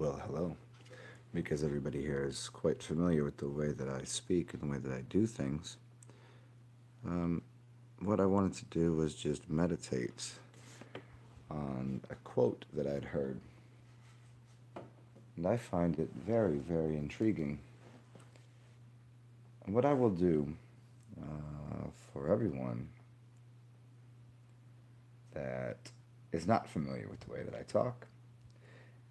Well, hello. Because everybody here is quite familiar with the way that I speak and the way that I do things, um, what I wanted to do was just meditate on a quote that I'd heard. And I find it very, very intriguing. And what I will do for everyone that is not familiar with the way that I talk,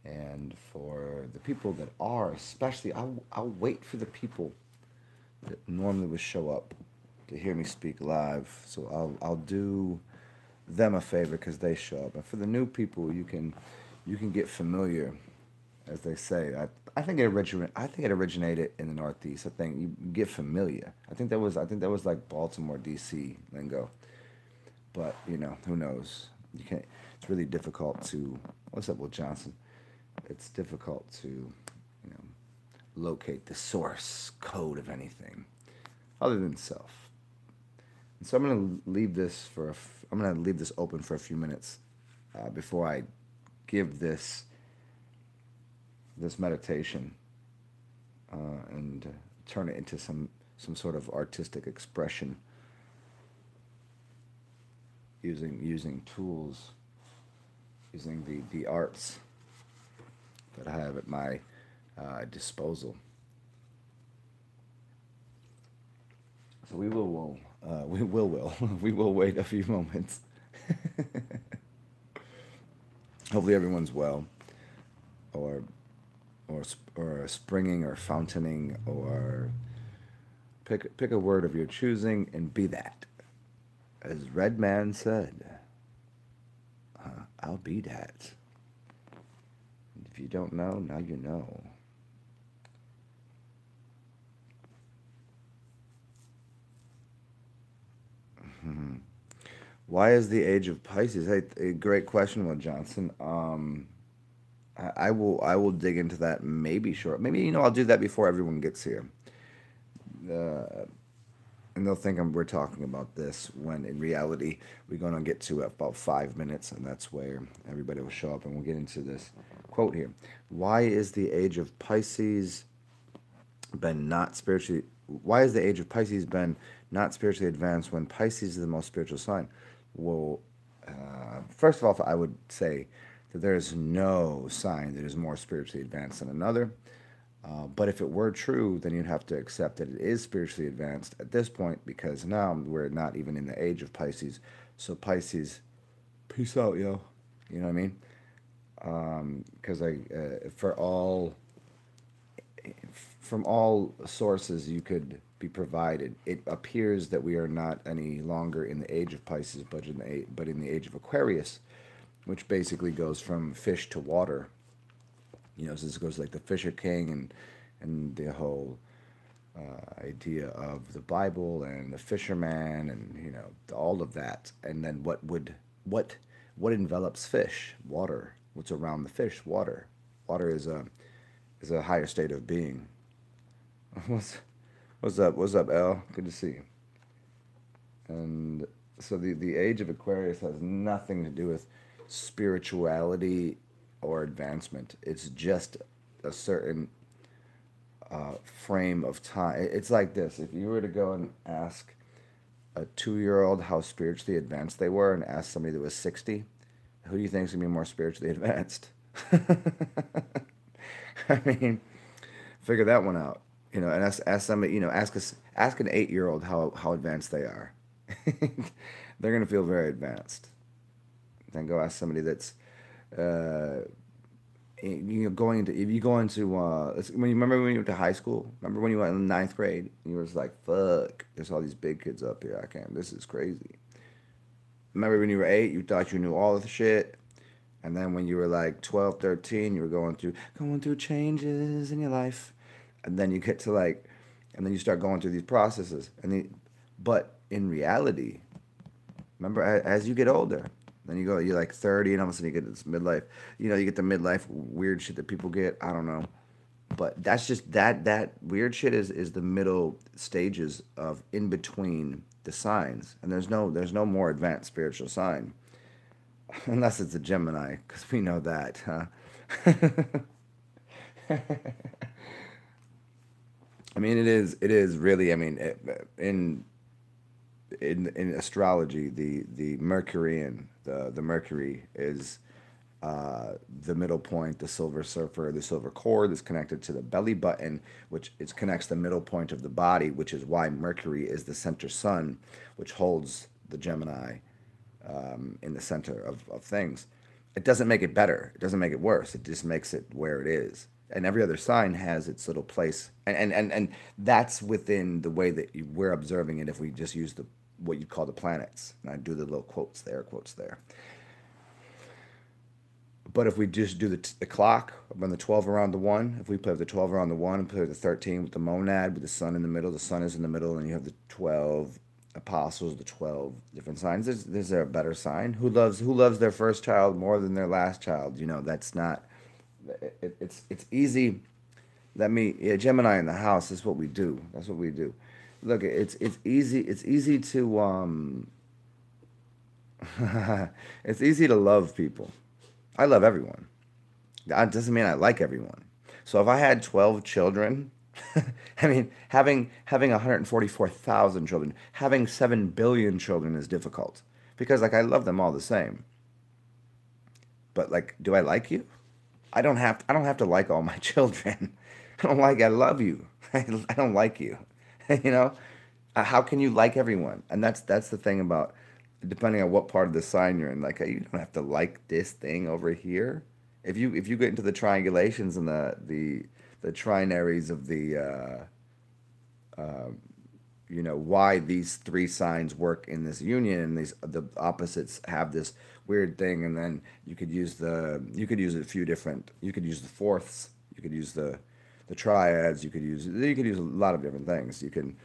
and for the people that are, especially, I'll wait for the people that normally would show up to hear me speak live. So I'll do them a favor because they show up. And for the new people, you can get familiar, as they say. I think it originated in the Northeast. I think you get familiar. I think that was like Baltimore, D.C. lingo. But who knows? You can't. It's really difficult to. What's up, Will Johnson? It's difficult to, locate the source code of anything other than self. And so I'm gonna leave this open for a few minutes before I give this meditation and turn it into some sort of artistic expression using tools, using the arts that I have at my disposal. So we will wait a few moments. Hopefully everyone's well, or or springing or fountaining, or pick a word of your choosing and be that. As Redman said, I'll be that. If you don't know, now you know. Why is the age of Pisces? Hey, a great question, Will Johnson. I will dig into that maybe short. Maybe I'll do that before everyone gets here, uh, and they'll think we're talking about this when in reality we're going to get to about 5 minutes, and that's where everybody will show up, and we'll get into this quote here. Why is the age of Pisces been not spiritually? Why is the age of Pisces been not spiritually advanced when Pisces is the most spiritual sign? Well, first of all, I would say that there is no sign that is more spiritually advanced than another. But if it were true, then you'd have to accept that it is spiritually advanced at this point because now we're not even in the age of Pisces. So Pisces, peace out, yo. You know what I mean? Because from all sources you could be provided, it appears that we are not any longer in the age of Pisces, but in the age of Aquarius, which basically goes from fish to water. So this goes like the Fisher King and the whole idea of the Bible and the fisherman and all of that. And then what envelops fish? Water. What's around the fish? Water. Water is a higher state of being. What's what's up? What's up, Al? Good to see you. And so the age of Aquarius has nothing to do with spirituality or advancement. It's just a certain frame of time. It's like this: if you were to go and ask a 2-year-old how spiritually advanced they were, and ask somebody that was 60, who do you think is gonna be more spiritually advanced? I mean, figure that one out. And ask somebody. Ask an 8-year-old how advanced they are. They're gonna feel very advanced. Then go ask somebody that's uh, going into if you go into when you remember when you went to high school. Remember when you went in ninth grade? You were just like, "Fuck, there's all these big kids up here. I can't. This is crazy." Remember when you were 8? You thought you knew all of the shit. And then when you were like 12, 13, you were going through changes in your life. And then you get to and then you start going through these processes. But in reality, remember, as you get older, then you're like 30, and all of a sudden you get this midlife. You get the midlife weird shit that people get. I don't know. But that's just that weird shit is the middle stages of in between the signs. And there's no more advanced spiritual sign. Unless it's a Gemini, because we know that, huh? I mean, it is really. I mean, in astrology, the Mercurian, the Mercury is the middle point, the silver surfer, the silver cord is connected to the belly button, which is connects the middle point of the body, which is why Mercury is the center sun, which holds the Gemini in the center of things. It doesn't make it better. It doesn't make it worse. It just makes it where it is. And every other sign has its little place, and that's within the way that we're observing it. If we just use the what you call the planets, and I do the little quotes there. But if we just do the clock, run the 12 around the 1, if we play with the 12 around the 1 and play with the 13 with the monad, with the sun in the middle, the sun is in the middle, and you have the 12 apostles, the 12 different signs. Is there a better sign? Who loves their first child more than their last child? You know, that's not, it's easy. Yeah, Gemini in the house is what we do. That's what we do. Look, it's easy to, it's easy to love people. I love everyone. That doesn't mean I like everyone. So if I had 12 children, I mean, having 144,000 children, having 7 billion children is difficult because like I love them all the same. But like, do I like you? I don't have to like all my children. I love you. I don't like you. You know, how can you like everyone? And that's the thing about depending on what part of the sign you're in. Like you don't have to like this thing over here. If you get into the triangulations and the trinaries of the you know why these three signs work in this union and these the opposites have this weird thing, and then you could use a few different, you could use the fourths, you could use the triads, you could use a lot of different things. You can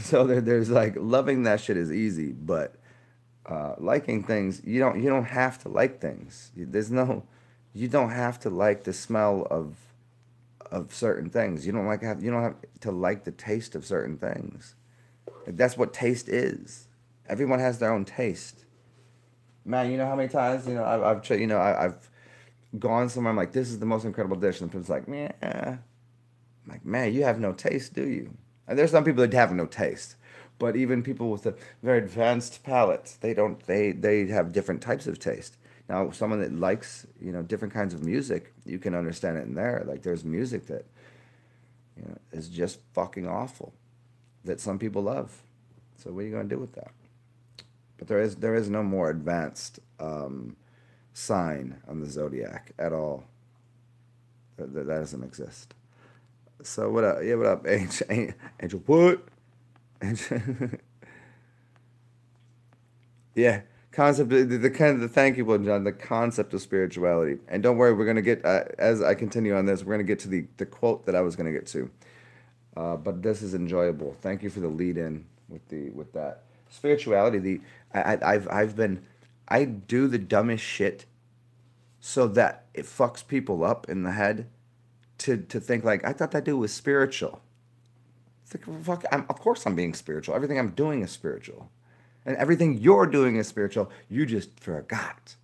so there's like loving that shit is easy, but liking things you don't have to like things. You don't have to like the smell of certain things. You don't have to like the taste of certain things. Like, that's what taste is. Everyone has their own taste. Man, you know how many times I've gone somewhere. I'm like, this is the most incredible dish, and people's like, yeah. I'm like, man, you have no taste, do you? And there's some people that have no taste, but even people with a very advanced palate, they don't. They have different types of taste. Now, someone that likes different kinds of music, you can understand it in there. Like there's music that is just fucking awful, that some people love. So what are you gonna do with that? But there is no more advanced sign on the zodiac at all. That doesn't exist. So what up? Yeah, what up, Angel? What? Yeah, concept the kind of the thank you, John. The concept of spirituality, and don't worry, we're gonna get as I continue on this, we're gonna get to the quote that I was gonna get to. But this is enjoyable. Thank you for the lead in with that spirituality. I've been I do the dumbest shit so that it fucks people up in the head to think like I thought that dude was spiritual. It's like well, fuck. Of course I'm being spiritual. Everything I'm doing is spiritual, and everything you're doing is spiritual. You just forgot.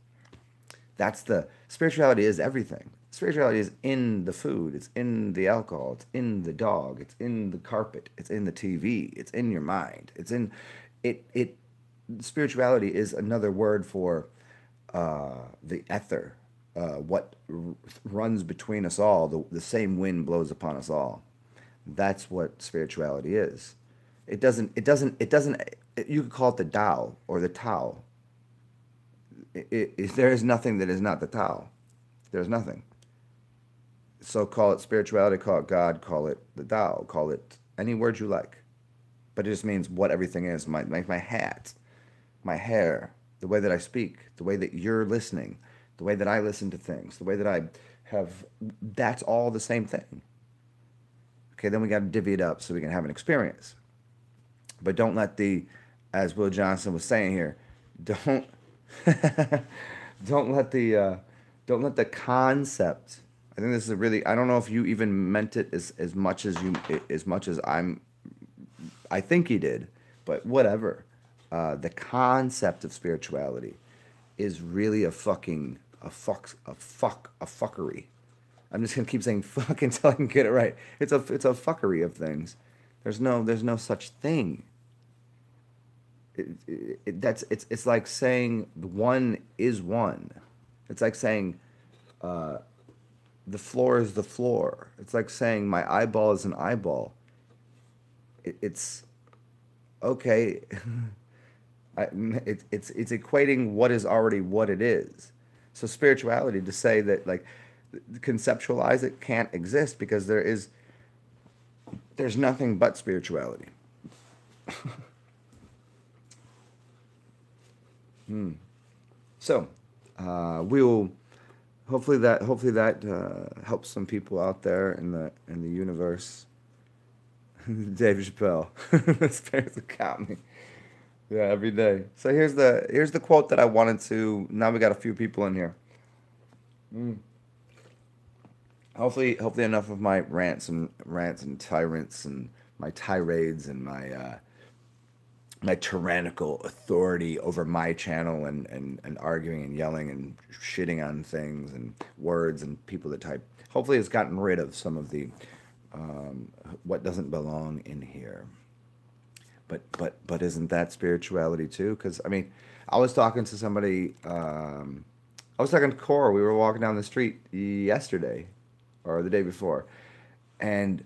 That's the spirituality is everything. Spirituality is in the food, it's in the alcohol, it's in the dog, it's in the carpet, it's in the TV, it's in your mind. It's in it spirituality is another word for the ether, what runs between us all, the same wind blows upon us all. That's what spirituality is. You could call it the Tao or the Tao. There is nothing that is not the Tao. There's nothing. So call it spirituality, call it God, call it the Tao, call it any word you like. But it just means what everything is. My hat, my hair, the way that I speak, the way that you're listening, the way that I listen to things, the way that I have, that's all the same thing. Okay, then we got to divvy it up so we can have an experience. But don't let as Will Johnson was saying here, don't don't let the concept. I think this is a really. I don't know if you even meant it as much as I think he did, but whatever. The concept of spirituality is really a fuckery. I'm just gonna keep saying fuck until I can get it right. It's a fuckery of things. There's no such thing. It's like saying one is one. It's like saying the floor is the floor. It's like saying my eyeball is an eyeball. It's okay. It's equating what is already what it is. So spirituality, to say that, like, conceptualize it, can't exist, because there's nothing but spirituality. So we'll hopefully that helps some people out there in the universe. Dave Chappelle, spirits will count me. Yeah, every day. So here's the quote that I wanted to. Now we got a few people in here. Hopefully enough of my rants and tyrants and my tirades and my tyrannical authority over my channel, and arguing and yelling and shitting on things and words and people that type. Hopefully it's gotten rid of some of the what doesn't belong in here. But isn't that spirituality too? Because I mean, I was talking to somebody. I was talking to Cora. We were walking down the street yesterday, or the day before, and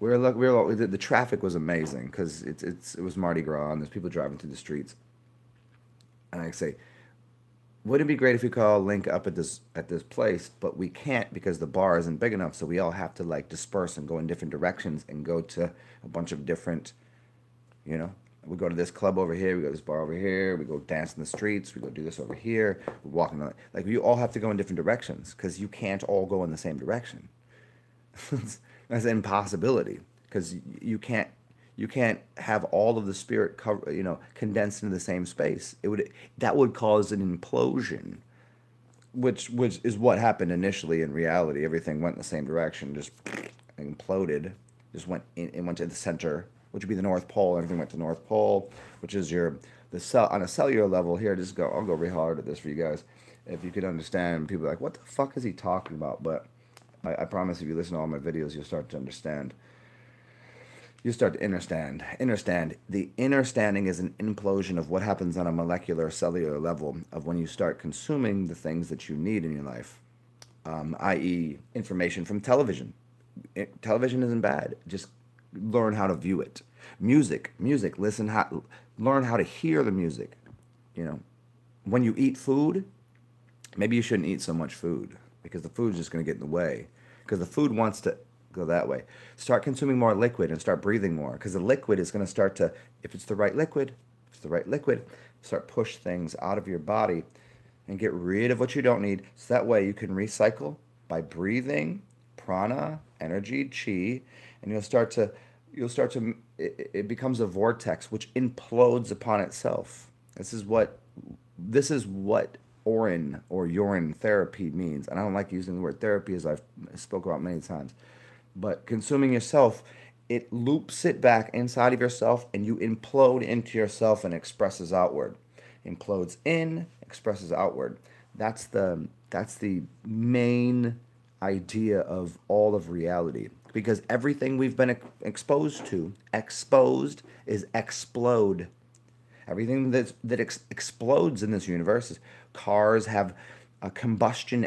the traffic was amazing because it was Mardi Gras and there's people driving through the streets. And I say, wouldn't it be great if we could all link up at this place, but we can't because the bar isn't big enough, so we all have to like disperse and go in different directions and go to a bunch of different, you know. We go to this club over here, we go to this bar over here, we go dance in the streets, we go do this over here, we're walking on, like, we all have to go in different directions because you can't all go in the same direction. That's an impossibility because you can't have all of the spirit condensed into the same space. That would cause an implosion, which is what happened initially in reality. Everything went in the same direction, just imploded, just went in, it went to the center, which would be the North Pole. Everything went to the North Pole, which is the cell on a cellular level. Here, I'll go really hard at this for you guys. If you could understand, people are like, what the fuck is he talking about? But I promise if you listen to all my videos, you'll start to understand. You start to understand. Understand. The understanding is an implosion of what happens on a molecular, cellular level of when you start consuming the things that you need in your life, i.e., information from television. Television isn't bad. Just learn how to view it. Music. Learn how to hear the music. You know, when you eat food, maybe you shouldn't eat so much food because the food's just going to get in the way. Because the food wants to go that way. Start consuming more liquid and start breathing more. Because the liquid is going to start to, if it's the right liquid, start push things out of your body and get rid of what you don't need. So that way you can recycle by breathing, prana, energy, chi, and it becomes a vortex which implodes upon itself. This is what Orin or urine therapy means. And I don't like using the word therapy, as I've spoke about many times. But consuming yourself, it loops it back inside of yourself and you implode into yourself and expresses outward. Implodes in, expresses outward. That's the main idea of all of reality. Because everything we've been exposed is explode. Everything that explodes in this universe is cars have combustion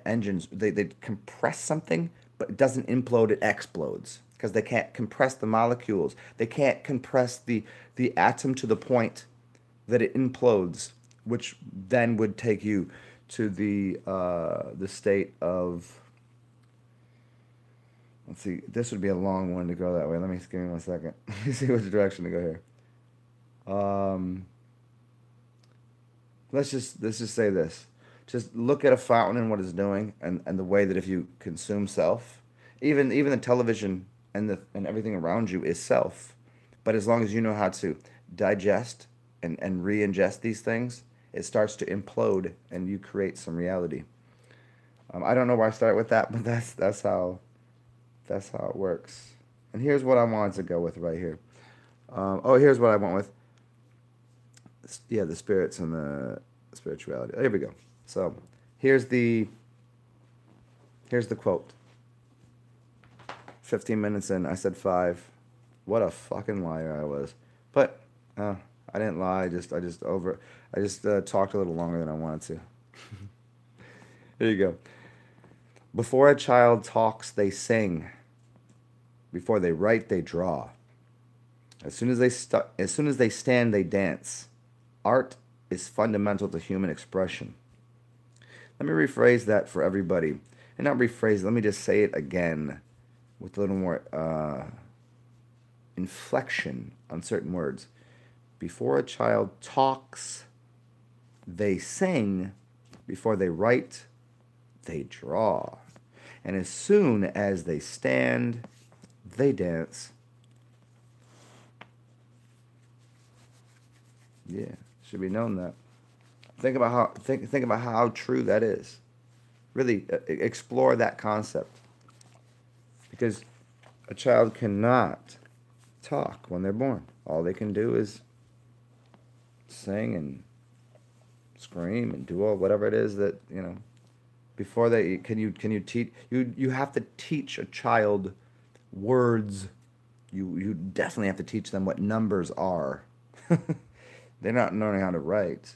engines. They compress something, but it doesn't implode, it explodes. Because they can't compress the molecules. They can't compress the atom to the point that it implodes, which then would take you to the state of... Let's see, this would be a long one to go that way. Give me 1 second. Let me see which direction to go here. Let's just say this. Just look at a fountain and what it's doing, and the way that if you consume self, even the television and everything around you is self. But as long as you know how to digest and re-ingest these things, it starts to implode and you create some reality. I don't know where I start with that, but that's how it works. And here's what I wanted to go with right here. Here's what I went with. Yeah, the spirits and the spirituality. Here we go. So here's the Here's the quote. 15 minutes in, I said 5. What a fucking liar I was. But I didn't lie. I just talked a little longer than I wanted to. Here you go. Before a child talks, they sing. Before they write, they draw. As soon as they stand, they dance. Art is fundamental to human expression. Let me rephrase that for everybody. And not rephrase, let me just say it again with a little more inflection on certain words. Before a child talks, they sing. Before they write, they draw. And as soon as they stand, they dance. Yeah, should be known that. Think about how true that is. Really explore that concept, because a child cannot talk when they're born. All they can do is sing and scream and do all whatever it is that, you know. Before they can you teach you have to teach a child words. You definitely have to teach them what numbers are. They're not learning how to write.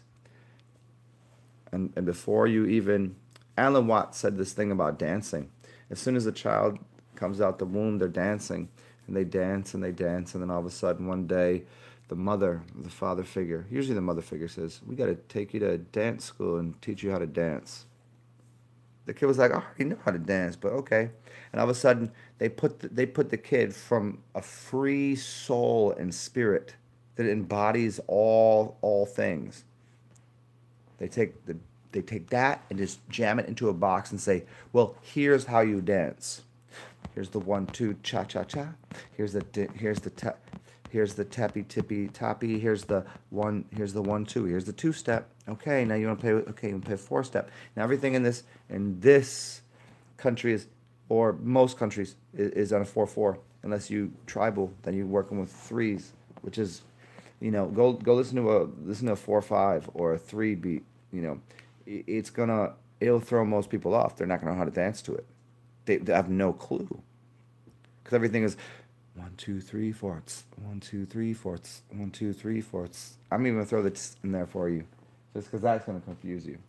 And before you even, Alan Watts said this thing about dancing. As soon as a child comes out the womb, they're dancing, and they dance and they dance, and then all of a sudden one day, the mother, the father figure, usually the mother figure says, "We got to take you to dance school and teach you how to dance." The kid was like, "I already know how to dance, but okay." And all of a sudden, they put the kid from a free soul and spirit that embodies all things. They take that and just jam it into a box and say, "Well, here's how you dance. Here's the 1 2 cha cha cha. Here's the tappy tippy toppy. Here's the 1 2. Here's the 2-step. Okay, now you want to play with, okay, you want to play 4-step. Now everything in this country is, or most countries is on a 4/4. Unless you tribal, then you're working with 3s, which is, you know, go listen to a 4/5 or a 3 beat. You know, it'll throw most people off. They're not gonna know how to dance to it. They have no clue, because everything is 1 2 3 fourths, 1 2 3 fourths, 1 2 3 fourths. I'm even gonna throw this in there for you, just because that's gonna confuse you.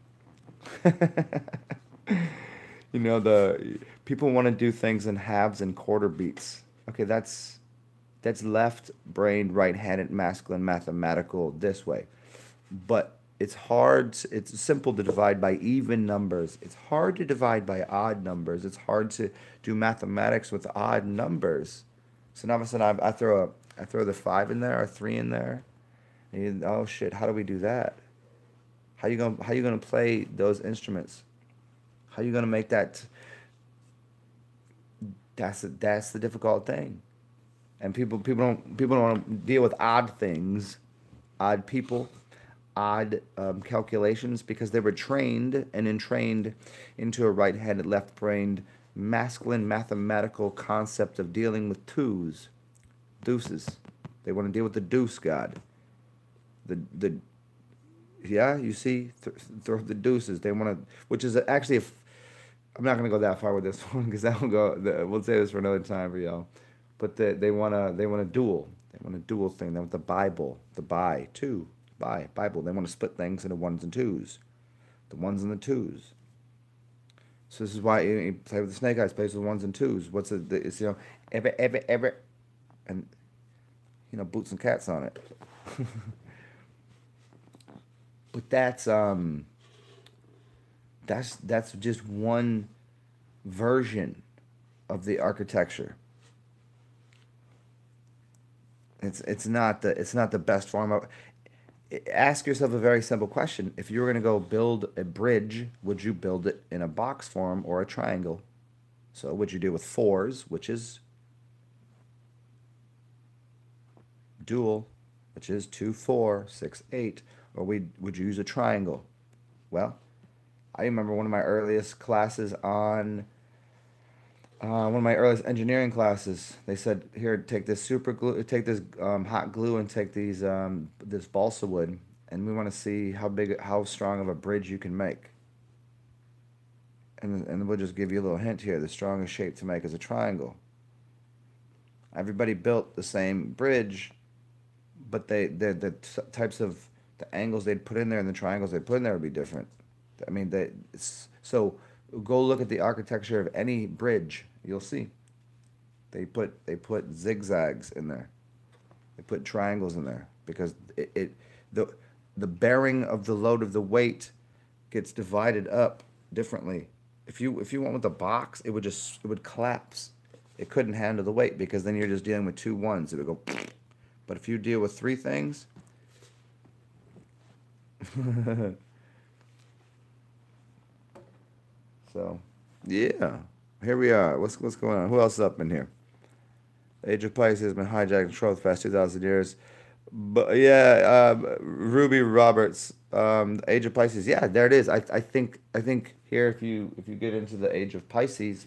You know, the people want to do things in halves and quarter beats. Okay, that's left-brained, right-handed, masculine, mathematical this way. But it's hard, it's simple to divide by even numbers. It's hard to divide by odd numbers. It's hard to do mathematics with odd numbers. So now all of a sudden I throw the 5 in there or 3 in there. And oh shit, how do we do that? How you gonna play those instruments? How you gonna make that? That's the difficult thing. And people don't want to deal with odd things, odd people, odd calculations, because they were trained and entrained into a right-handed, left-brained, masculine mathematical concept of dealing with deuces. They want to deal with the deuce god. The yeah, you see, throw the deuces. They want to, which is actually, I'm not going to go that far with this one, because that will go. We'll say this for another time for y'all. But they want to duel. They want a dual thing. They want the Bible, Bible. They want to split things into 1s and 2s, the 1s and the 2s. So this is why you play with the Snake Eyes, plays with 1s and 2s. What's it's, you know, ever, and, you know, boots and cats on it. But that's just one version of the architecture. It's not the best form of. Ask yourself a very simple question: if you were going to go build a bridge, would you build it in a box form or a triangle? So would you do with 4s, which is dual, which is 2 4 6 8, or would you use a triangle? Well, I remember one of my earliest classes on. One of my earliest engineering classes, they said, "Here, take this super glue, take this hot glue, and take this balsa wood, and we want to see how strong of a bridge you can make." And we'll just give you a little hint here. The strongest shape to make is a triangle. Everybody built the same bridge, but the types of the angles they'd put in there and the triangles they'd put in there would be different. I mean, so go look at the architecture of any bridge. You'll see they put zigzags in there. They put triangles in there because the the bearing of the load of the weight gets divided up differently. If you went with a box, it would collapse. It couldn't handle the weight because then you're just dealing with two ones. It would go. But if you deal with three things, so yeah, here we are. What's going on? Who else is up in here? The Age of Pisces has been hijacked and controlled for the past 2,000 years. But yeah, Ruby Roberts, Age of Pisces. Yeah, there it is. I think here if you get into the Age of Pisces,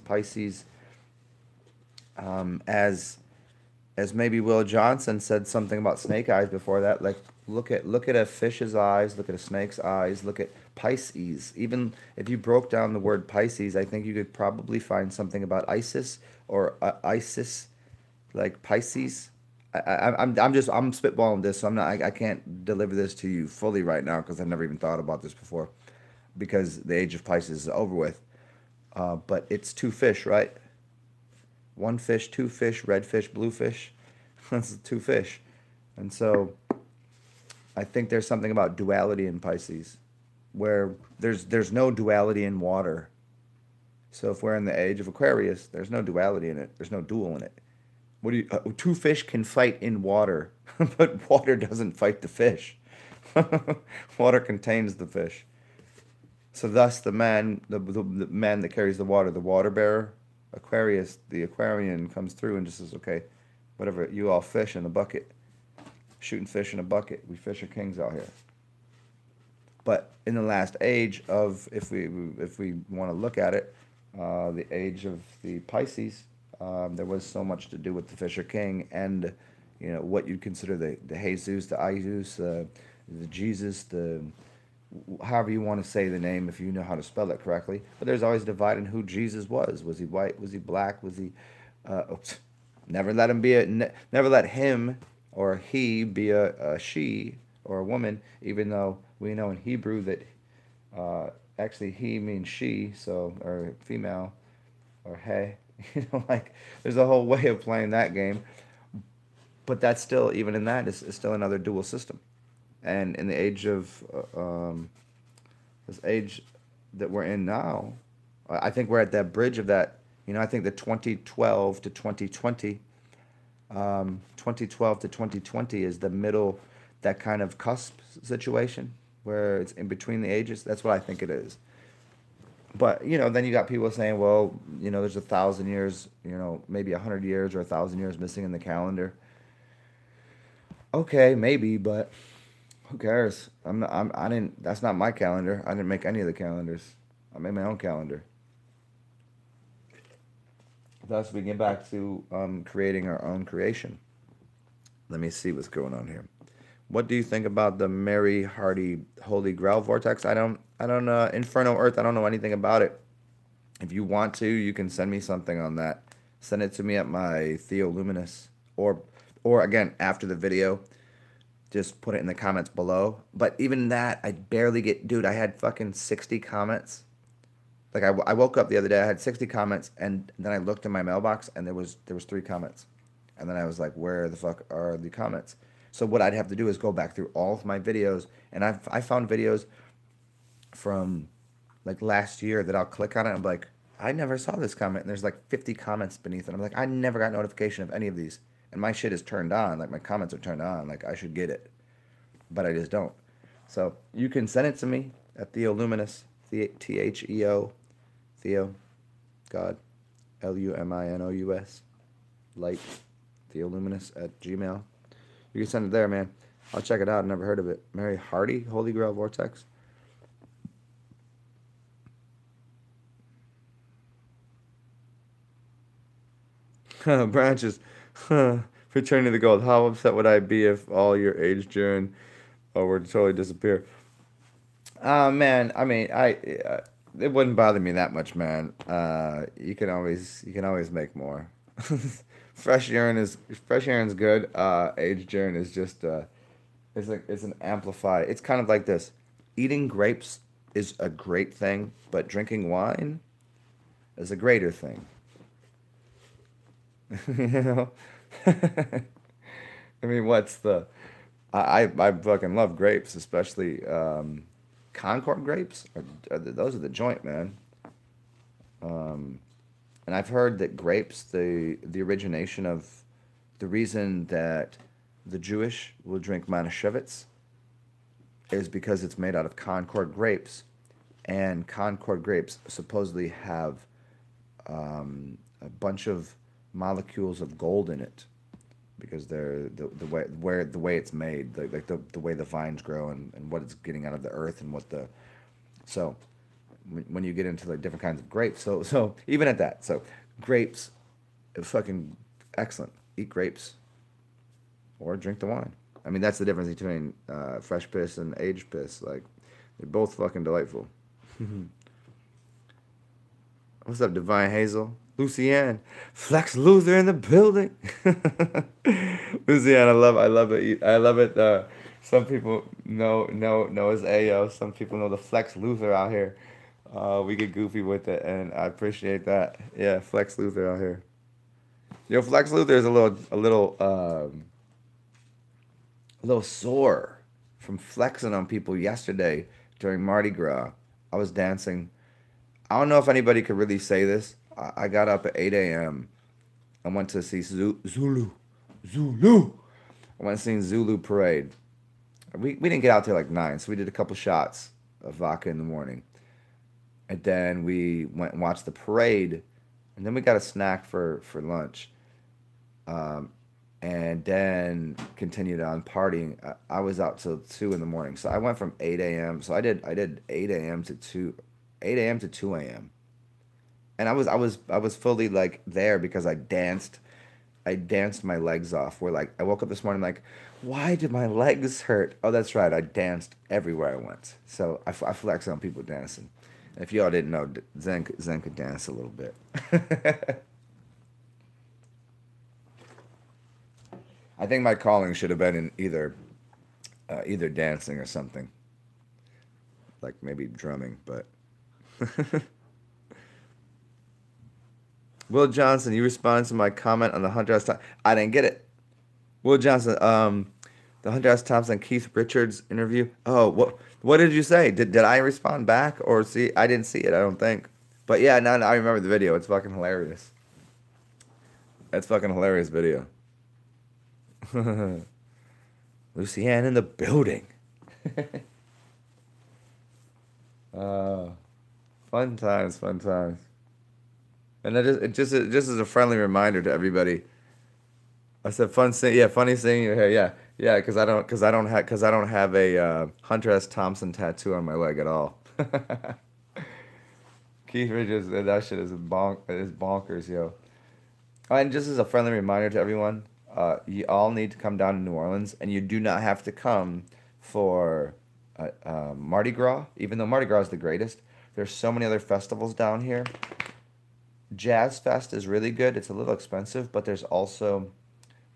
as maybe Will Johnson said something about snake eyes before that. Like look at a fish's eyes, look at a snake's eyes, look at Pisces. Even if you broke down the word Pisces, I think you could probably find something about Isis or Isis, like Pisces. I'm spitballing this, so I can't deliver this to you fully right now because I've never even thought about this before, because the Age of Pisces is over with. But it's two fish, right? One fish, two fish, red fish, blue fish. That's two fish. And so I think there's something about duality in Pisces where there's no duality in water. So if we're in the age of Aquarius, there's no duality in it. There's no dual in it. Two fish can fight in water, but water doesn't fight the fish. Water contains the fish. So thus the man that carries the water bearer, Aquarius, the Aquarian comes through and just says, okay, whatever, you all fish in a bucket, shooting fish in a bucket. We fish are kings out here. But in the last age of, if we want to look at it, the age of the Pisces, there was so much to do with the Fisher King and, what you'd consider the Jesus, the Isus, the Jesus, however you want to say the name if you know how to spell it correctly. But there's always a divide in who Jesus was. Was he white? Was he black? Was he? Never let never let him or he be a she or a woman, even though we know in Hebrew that actually he means she, so, or female, or hey. Like there's a whole way of playing that game, but that's still, even in that, is still another dual system. And in the age of this age that we're in now, I think we're at that bridge of that. I think the 2012 to 2020, 2012 to 2020 is the middle, that kind of cusp situation where it's in between the ages. That's what I think it is. But, then you got people saying, well, there's 1,000 years, maybe 100 years or 1,000 years missing in the calendar. Okay, maybe, but who cares? I didn't, that's not my calendar. I didn't make any of the calendars. I made my own calendar. Thus, we get back to creating our own creation. Let me see what's going on here. What do you think about the Mary Hardy Holy Grail Vortex? I don't Inferno Earth, I don't know anything about it. If you want to, you can send me something on that. Send it to me at my Theoluminous, or again, after the video, just put it in the comments below. But even that, I barely get, dude, I had fucking 60 comments. Like I woke up the other day, I had 60 comments, and then I looked in my mailbox and there was 3 comments. And then I was like, where the fuck are the comments? So what I'd have to do is go back through all of my videos, and I found videos from like last year that I'll click on it and I'm like, I never saw this comment, and there's like 50 comments beneath it. I'm like, I never got notification of any of these, and my shit is turned on, like my comments are turned on, like I should get it, but I just don't. So you can send it to me at Theoluminous, Theo, Theo, God, Luminous, light, Theoluminous at Gmail. You can send it there, man. I'll check it out. I've never heard of it. Mary Hardy, Holy Grail Vortex. Branches. Returning to the gold. How upset would I be if all your age June were to totally disappear? Man, I mean, it wouldn't bother me that much, man. You can always make more. Fresh urine's good. Aged urine is just it's an amplified. It's kind of like this. Eating grapes is a great thing, but drinking wine is a greater thing. You know? I mean, what's the I fucking love grapes, especially Concord grapes. Those are the joint, man. Um, and I've heard that grapes, the origination of the reason that the Jewish will drink Manischewitz is because it's made out of Concord grapes, and Concord grapes supposedly have a bunch of molecules of gold in it because they're the way it's made, the way the vines grow and what it's getting out of the earth and what the so when you get into like different kinds of grapes, so even at that, so grapes, fucking excellent. Eat grapes or drink the wine. I mean that's the difference between fresh piss and aged piss. Like they're both fucking delightful. What's up, Divine Hazel? Lucianne, Flex Luther in the building. Lucianne, I love it. I love it. Some people know as Ayo. Some people know the Flex Luther out here. We get goofy with it, and I appreciate that. Yeah, Flex Luther out here. Yo, Flex Luther is a little sore from flexing on people yesterday during Mardi Gras. I was dancing. I don't know if anybody could really say this. I got up at 8 a.m. I went to see Zulu. Zulu. I went to see Zulu Parade. We didn't get out there like 9, so we did a couple shots of vodka in the morning. And then we went and watched the parade. And then we got a snack for lunch. And then continued on partying. I was out till 2 in the morning. So I went from 8 a.m. So I did 8 a.m. to 8 a.m. to 2 a.m. And I was fully like there because I danced my legs off. Where like I woke up this morning like, why did my legs hurt? Oh, that's right. I danced everywhere I went. So I flex on people dancing. And if y'all didn't know, Zen could dance a little bit. I think my calling should have been in either dancing or something, like maybe drumming. But Will Johnson, you responded to my comment on the Hunter S. Thompson. I didn't get it. Will Johnson, the Hunter S. Thompson Keith Richards interview. Oh, what did you say? Did I respond back or see? I didn't see it. I don't think. But yeah, now I remember the video. It's fucking hilarious. That's fucking hilarious video. Lucianne in the building. uh, Fun times, fun times. And it just is a friendly reminder to everybody. I said fun seeing, yeah, funny seeing your hair, yeah, yeah, because I don't have a Hunter S. Thompson tattoo on my leg at all. Keith Richards, that shit is bonkers, yo. And just as a friendly reminder to everyone, you all need to come down to New Orleans, and you do not have to come for Mardi Gras, even though Mardi Gras is the greatest. There's so many other festivals down here. Jazz Fest is really good. It's a little expensive, but there's also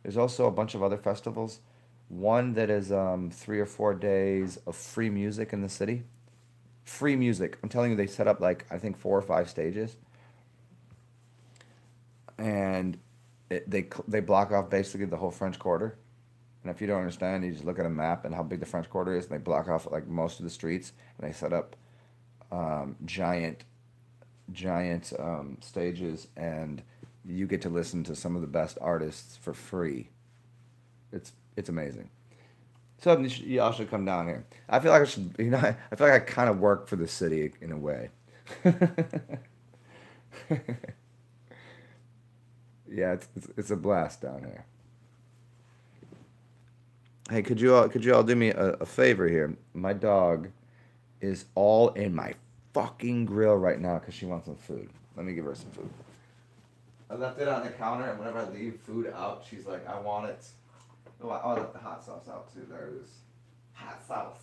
a bunch of other festivals. One that is 3 or 4 days of free music in the city. Free music. I'm telling you, they set up like I think 4 or 5 stages, and they block off basically the whole French Quarter. And if you don't understand, you just look at a map and how big the French Quarter is, and they block off like most of the streets, and they set up giant stages, and you get to listen to some of the best artists for free. It's amazing. So y'all should come down here. I feel like I should, I feel like I kind of work for the city in a way. Yeah, it's a blast down here. Hey, could you all do me a favor here? My dog is all in my fucking grill right now because she wants some food. Let me give her some food. I left it on the counter, and whenever I leave food out, she's like, I want it. Oh, I left the hot sauce out too. There it is. Hot sauce.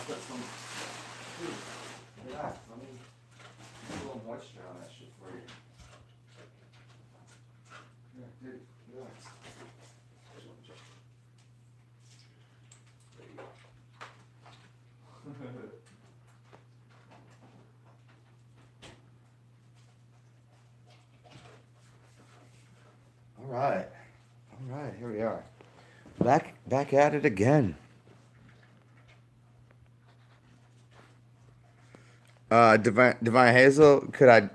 put some. Dude, relax. Let me put a little moisture on that shit for you. Yeah, dude, relax. There you go. All right. All right, here we are. Back at it again. Divine Hazel, could I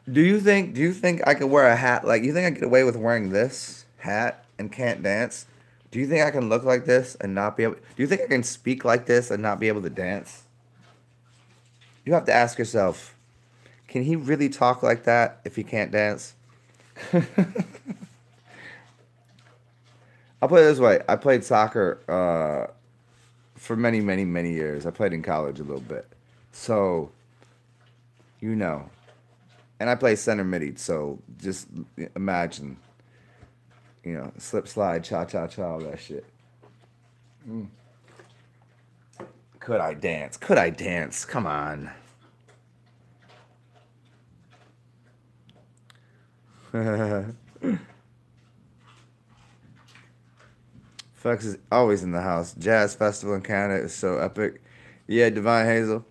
do you think I could wear a hat like you think I get away with wearing this hat and can't dance? Do you think I can look like this and not be able do you think I can speak like this and not be able to dance? You have to ask yourself, can he really talk like that if he can't dance? I'll put it this way. I played soccer for many, many, many years. I played in college a little bit. So, you know. And I play center midi, so just imagine, slip, slide, cha, cha, cha, all that shit. Mm. Could I dance? Could I dance? Come on. Flex is always in the house. Jazz Festival in Canada is so epic. Yeah, Divine Hazel.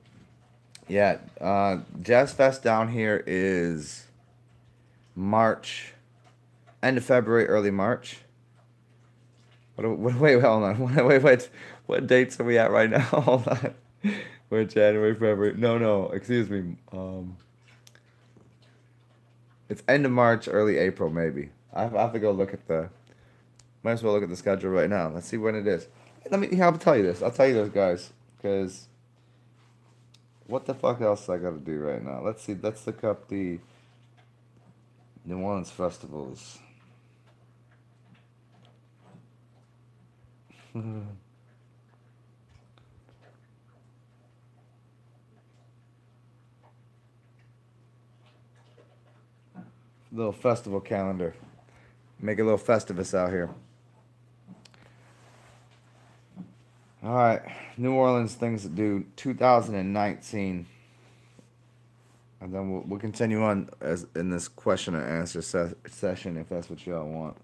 Yeah, Jazz Fest down here is March, end of February, early March. Wait, hold on. Wait. What dates are we at right now? Hold on. We're January, February. No, excuse me. It's end of March, early April, maybe. I have to go look at the. Might as well look at the schedule right now. Let's see when it is. I'll tell you this. I'll tell you this, guys, because what the fuck else I gotta do right now? Let's see. Let's look up the New Orleans festivals. Little festival calendar. Make a little festivus out here. All right, New Orleans things to do 2019, and then we'll continue on as in this question and answer session if that's what y'all want.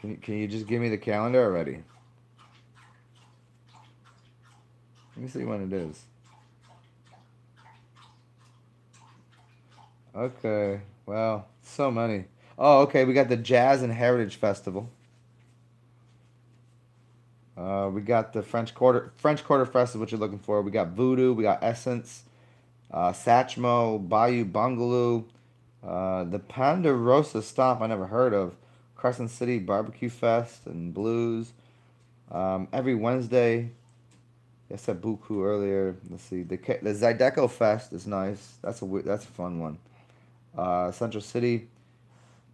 Can you just give me the calendar already? Let me see when it is. Okay, well, so many. Oh, okay, we got the Jazz and Heritage Festival. We got the French Quarter Festival, what you're looking for. We got Voodoo, we got Essence, Satchmo, Bayou Bungaloo, the Ponderosa Stomp I never heard of, Crescent City Barbecue Fest and Blues. Every Wednesday, I said Buku earlier. Let's see, the Zydeco Fest is nice. That's a fun one. Central City,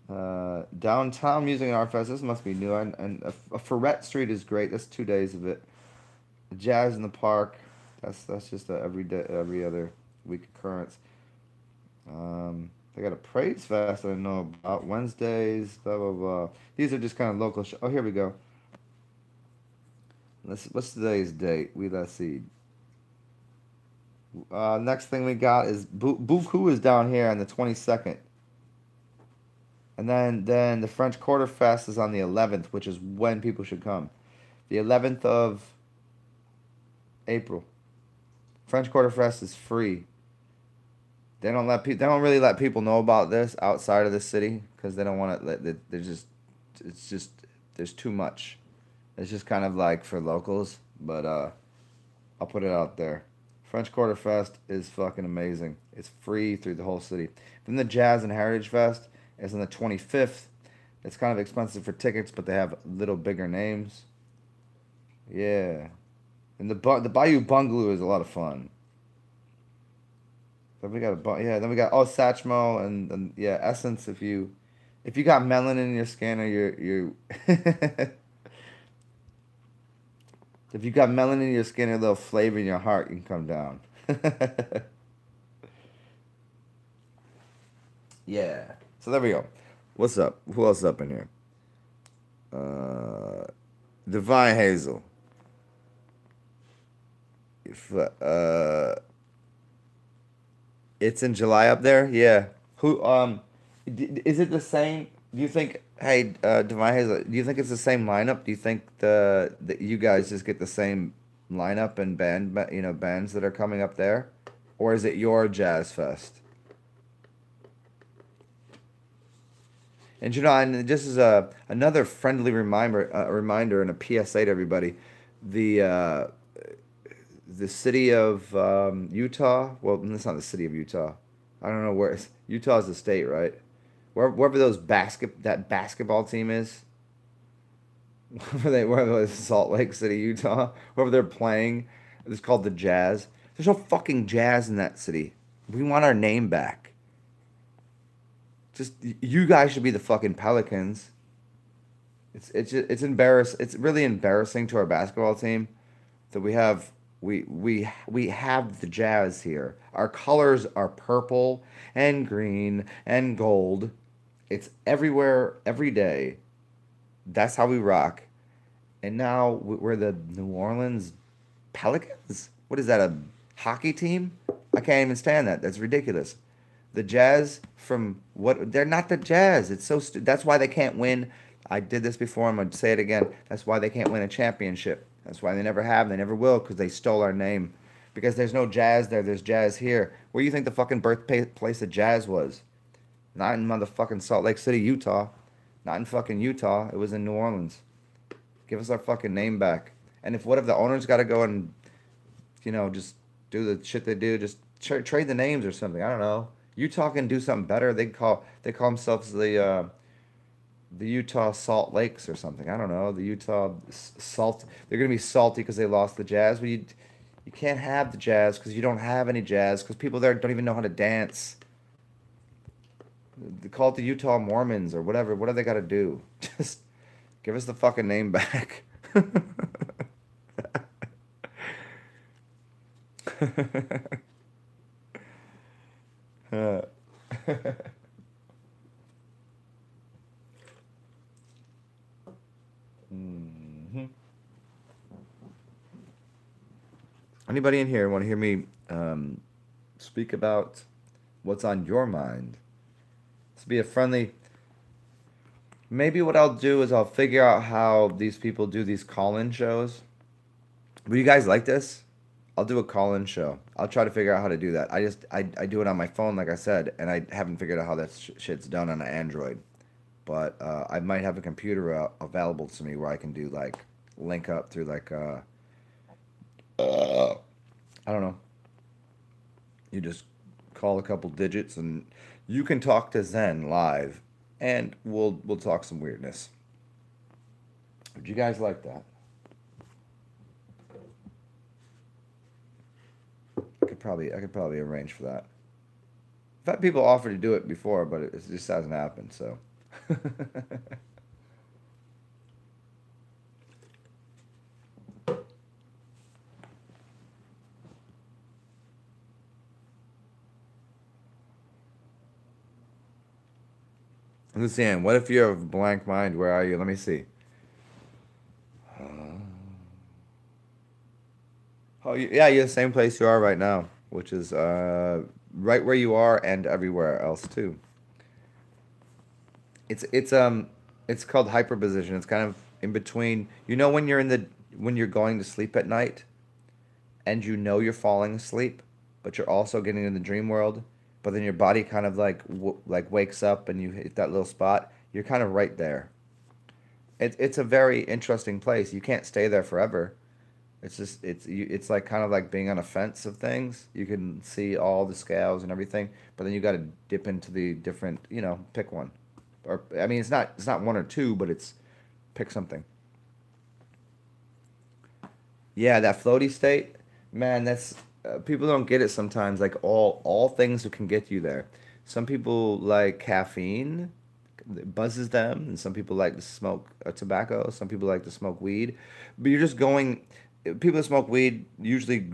Downtown Music and Art Fest. This must be new. And a Ferret Street is great. That's 2 days of it. Jazz in the Park. That's just a every other week occurrence. They got a Praise Fest I know about. Wednesdays, blah blah blah. These are just kind of local. Oh, here we go. What's today's date? Let's see. Next thing we got is Buku is down here on the 22nd. And then the French Quarter Fest is on the 11th, which is when people should come. The 11th of April. French Quarter Fest is free. They don't really let people know about this outside of the city because they don't want to. There's too much. It's just kind of like for locals, but I'll put it out there. French Quarter Fest is fucking amazing. It's free through the whole city. Then the Jazz and Heritage Fest is on the 25th. It's kind of expensive for tickets, but they have little bigger names. Yeah. And the Bayou Bungaloo is a lot of fun. Then we got then we got Satchmo and yeah, Essence if you got melanin in your skin or you if you got melanin in your skin or a little flavor in your heart, you can come down. Yeah. So there we go. What's up? Who else is up in here? Uh, Divine Hazel. If, it's in July up there. Yeah. Who? Is it the same? Do you think? Hey, Divine Hazel. Do you think it's the same lineup? Do you think the you guys just get the same lineup and bands that are coming up there, or is it your jazz fest? And and just as a another friendly reminder and a PSA to everybody, the uh, the city of Utah. Well, it's not the city of Utah. I don't know where Utah is the state, right? Wherever that basketball team is, wherever Salt Lake City, Utah, wherever they're playing, it's called the Jazz. There's no fucking jazz in that city. We want our name back. Just you guys should be the fucking Pelicans. It's embarrass. It's really embarrassing to our basketball team that we have the Jazz here. Our colors are purple and green and gold. It's everywhere every day. That's how we rock. And now we're the New Orleans Pelicans? What is that, a hockey team? I can't even stand that. That's ridiculous. The Jazz from what? They're not the Jazz. It's so that's why they can't win. I did this before. I'm gonna say it again. That's why they can't win a championship. That's why they never have. They never will because they stole our name. Because there's no Jazz there. There's Jazz here. Where do you think the fucking birthplace of Jazz was? Not in motherfucking Salt Lake City, Utah. Not in fucking Utah. It was in New Orleans. Give us our fucking name back. And if the owners got to go and just do the shit they do, just trade the names or something. I don't know. Utah can do something better. They call themselves the Utah Salt Lakes or something. I don't know. The Utah Salt. They're gonna be salty because they lost the Jazz. But you can't have the Jazz because you don't have any Jazz because people there don't even know how to dance. They call it the Utah Mormons or whatever. What do they got to do? Just give us the fucking name back. Uh, mhm. Anybody in here want to hear me speak about what's on your mind? To be a friendly. Maybe what I'll do is I'll figure out how these people do these call-in shows. Would you guys like this? I'll do a call-in show. I'll try to figure out how to do that. I do it on my phone, like I said, and I haven't figured out how that shit's done on an Android. But I might have a computer available to me where I can do like link up through like I don't know. You just call a couple digits and you can talk to Zen live, and we'll talk some weirdness. Would you guys like that? I could probably arrange for that. I've had people offer to do it before, but it just hasn't happened. So Lucian, what if you have a blank mind? Where are you? Let me see. Oh, yeah, you're the same place you are right now, which is right where you are and everywhere else too. It's called hyperposition. It's kind of in between. You know when you're going to sleep at night and you know you're falling asleep, but you're also getting in the dream world, but then your body kind of like wakes up and you hit that little spot. You're kind of right there. It's a very interesting place. You can't stay there forever. It's like kind of like being on a fence of things. You can see all the scales and everything, but then you got to dip into the different, pick one. Or I mean, it's not one or two, but it's pick something. Yeah, that floaty state, man. That's people don't get it sometimes. Like all things that can get you there. Some people like caffeine, it buzzes them, and some people like to smoke tobacco. Some people like to smoke weed, but you're just going. people that smoke weed usually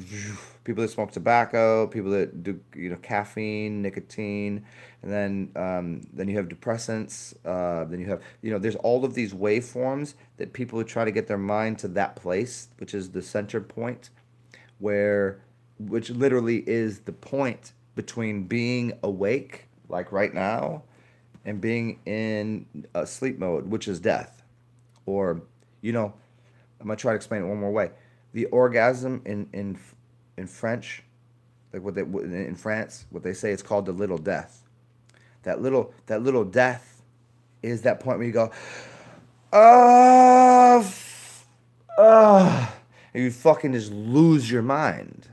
people that smoke tobacco, people that do caffeine, nicotine, and then you have depressants. Then you have there's all of these waveforms that people who try to get their mind to that place, which is the center point, where which literally is the point between being awake, like right now, and being in a sleep mode, which is death. Or, you know, I'm gonna try to explain it one more way. The orgasm in French, like what they in France, what they say it's called the little death. That little death is that point where you go, oh, and you fucking just lose your mind.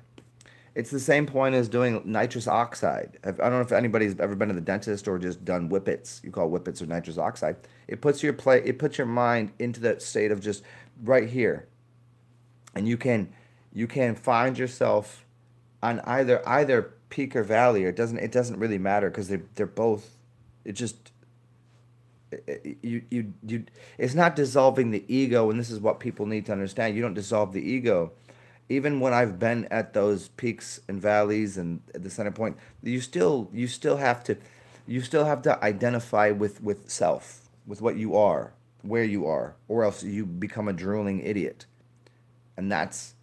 It's the same point as doing nitrous oxide. I don't know if anybody's ever been to the dentist or just done whippets. You call whippets or nitrous oxide. It puts your mind into that state of just right here, and you can find yourself on either peak or valley. Or it doesn't really matter because they're both. It just you it's not dissolving the ego, and this is what people need to understand. You don't dissolve the ego. Even when I've been at those peaks and valleys and at the center point, you still have to identify with self, with what you are, where you are, or else you become a drooling idiot. And that's,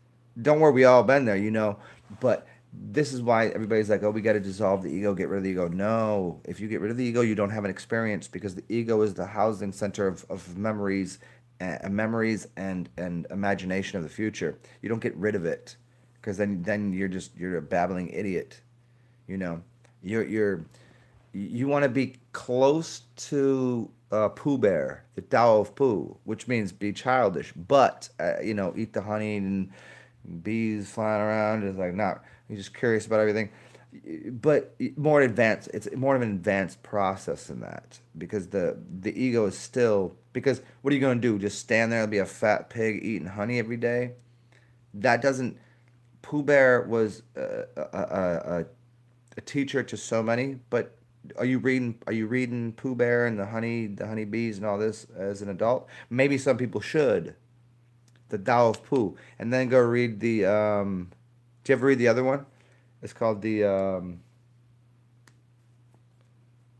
don't worry, we all been there. But this is why everybody's like, oh, we got to dissolve the ego, get rid of the ego. No, if you get rid of the ego, you don't have an experience, because the ego is the housing center of memories and imagination of the future. You don't get rid of it, because then you're a babbling idiot. You know, you're you want to be close to Pooh Bear, the Tao of Pooh, which means be childish, but eat the honey and bees flying around. Is like not. You're just curious about everything, but more advanced. It's more of an advanced process than that, because the ego is still. Because what are you going to do? Just stand there and be a fat pig eating honey every day? That doesn't. Pooh Bear was a teacher to so many, but are you reading Pooh Bear and the honey bees and all this as an adult? Maybe some people should. The Tao of Pooh, and then go read the. Do you ever read the other one? It's called the.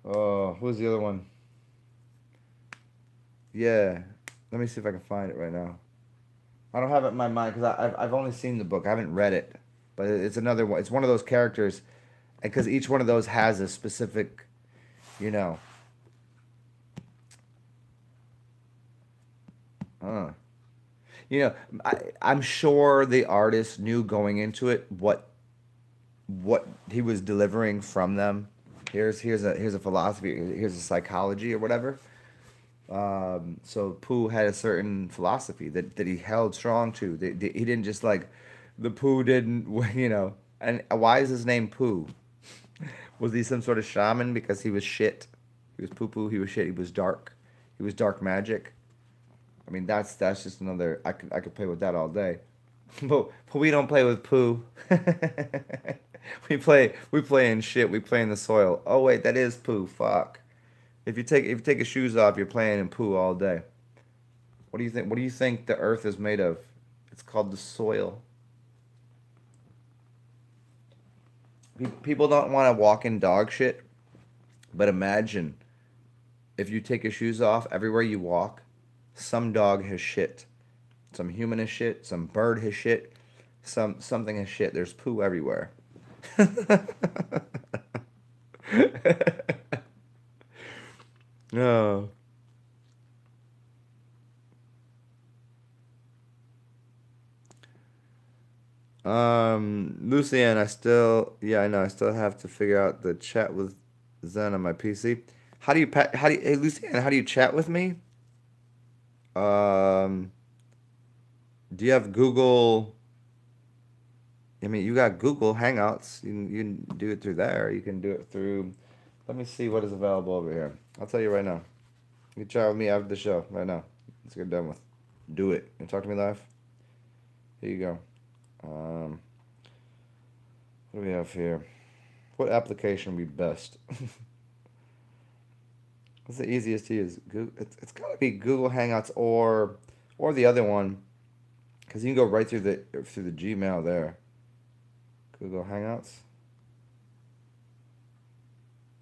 Oh, who's the other one? Yeah, let me see if I can find it right now. I don't have it in my mind because I've only seen the book. I haven't read it, but it's another one. It's one of those characters, because each one of those has a specific, you know. Uh, I'm sure the artist knew going into it what he was delivering from them. Here's a philosophy. Here's a psychology or whatever. So Pooh had a certain philosophy that he held strong to. He didn't just like the Pooh didn't. And why is his name Pooh? Was he some sort of shaman because he was shit? He was poo poo. He was shit. He was dark. He was dark magic. I mean, that's just another. I could play with that all day. But we don't play with poo. We play in shit. We play in the soil. Oh wait, that is poo. Fuck. If you take your shoes off, you're playing in poo all day. What do you think? What do you think the earth is made of? It's called the soil. People don't want to walk in dog shit, but imagine if you take your shoes off, everywhere you walk, some dog has shit. Some human has shit, some bird has shit, something has shit. There's poo everywhere. No. Lucian, yeah, I know, I still have to figure out the chat with Zen on my PC. Hey Lucian, how do you chat with me? Um, do you have Google? I mean, you got Google Hangouts. You can do it through there. You can do it through. Let me see what is available over here. I'll tell you right now. You can chat with me after the show right now. Let's get done with. Do it. You talk to me live? Here you go. What do we have here? What application would be best? What's the easiest to use? It's got to be Google Hangouts or the other one, Because you can go right through the Gmail there. Google Hangouts.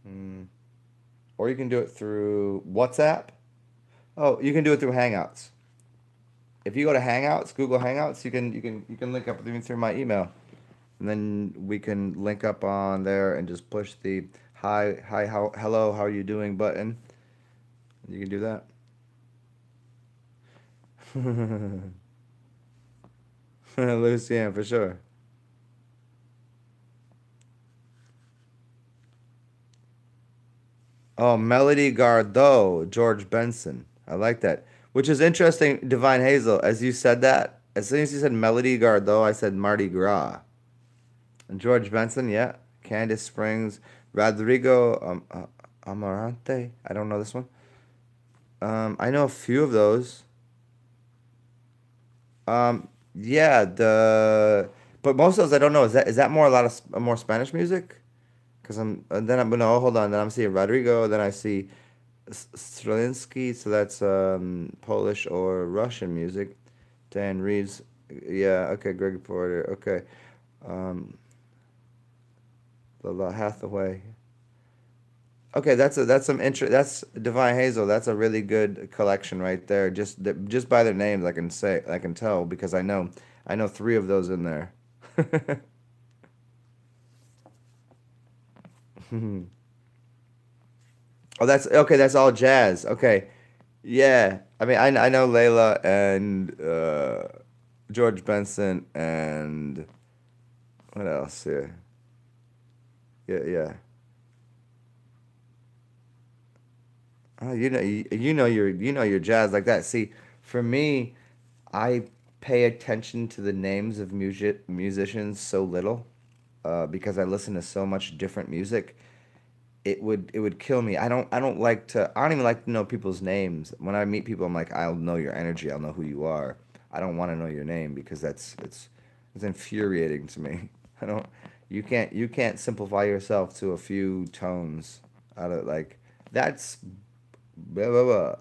Mm. Or you can do it through WhatsApp. Oh, you can do it through Hangouts. If you go to Hangouts, Google Hangouts, you can link up with me through my email, and then we can link up on there and just push the hi, hello, how are you doing button. You can do that. Lucian, for sure. Oh, Melody Gardot, George Benson. I like that. Which is interesting, Divine Hazel. As you said that, as soon as you said Melody Gardot, I said Mardi Gras. And George Benson, yeah. Candice Springs, Rodrigo Amarante. I don't know this one. I know a few of those. Yeah, but most of those I don't know. Is that more a lot of more Spanish music? Because then I'm no, hold on. Then I'm seeing Rodrigo. Then I see Strelinsky. So that's Polish or Russian music. Dan Reeves. Yeah. Okay. Greg Porter. Okay. Um, La Hathaway. Okay, that's some interest. That's Divine Hazel. That's a really good collection right there. Just by their names, I can tell because I know three of those in there. Oh, that's okay. That's all jazz. Okay, yeah. I mean, I know Layla and George Benson and what else here? Yeah, yeah. Oh, you know your jazz like that. See, for me, I pay attention to the names of musicians so little because I listen to so much different music. It would kill me. I don't even like to know people's names. When I meet people, I'm like, I'll know your energy. I'll know who you are. I don't want to know your name because it's infuriating to me. I don't. You can't simplify yourself to a few tones out of like that's blah blah blah.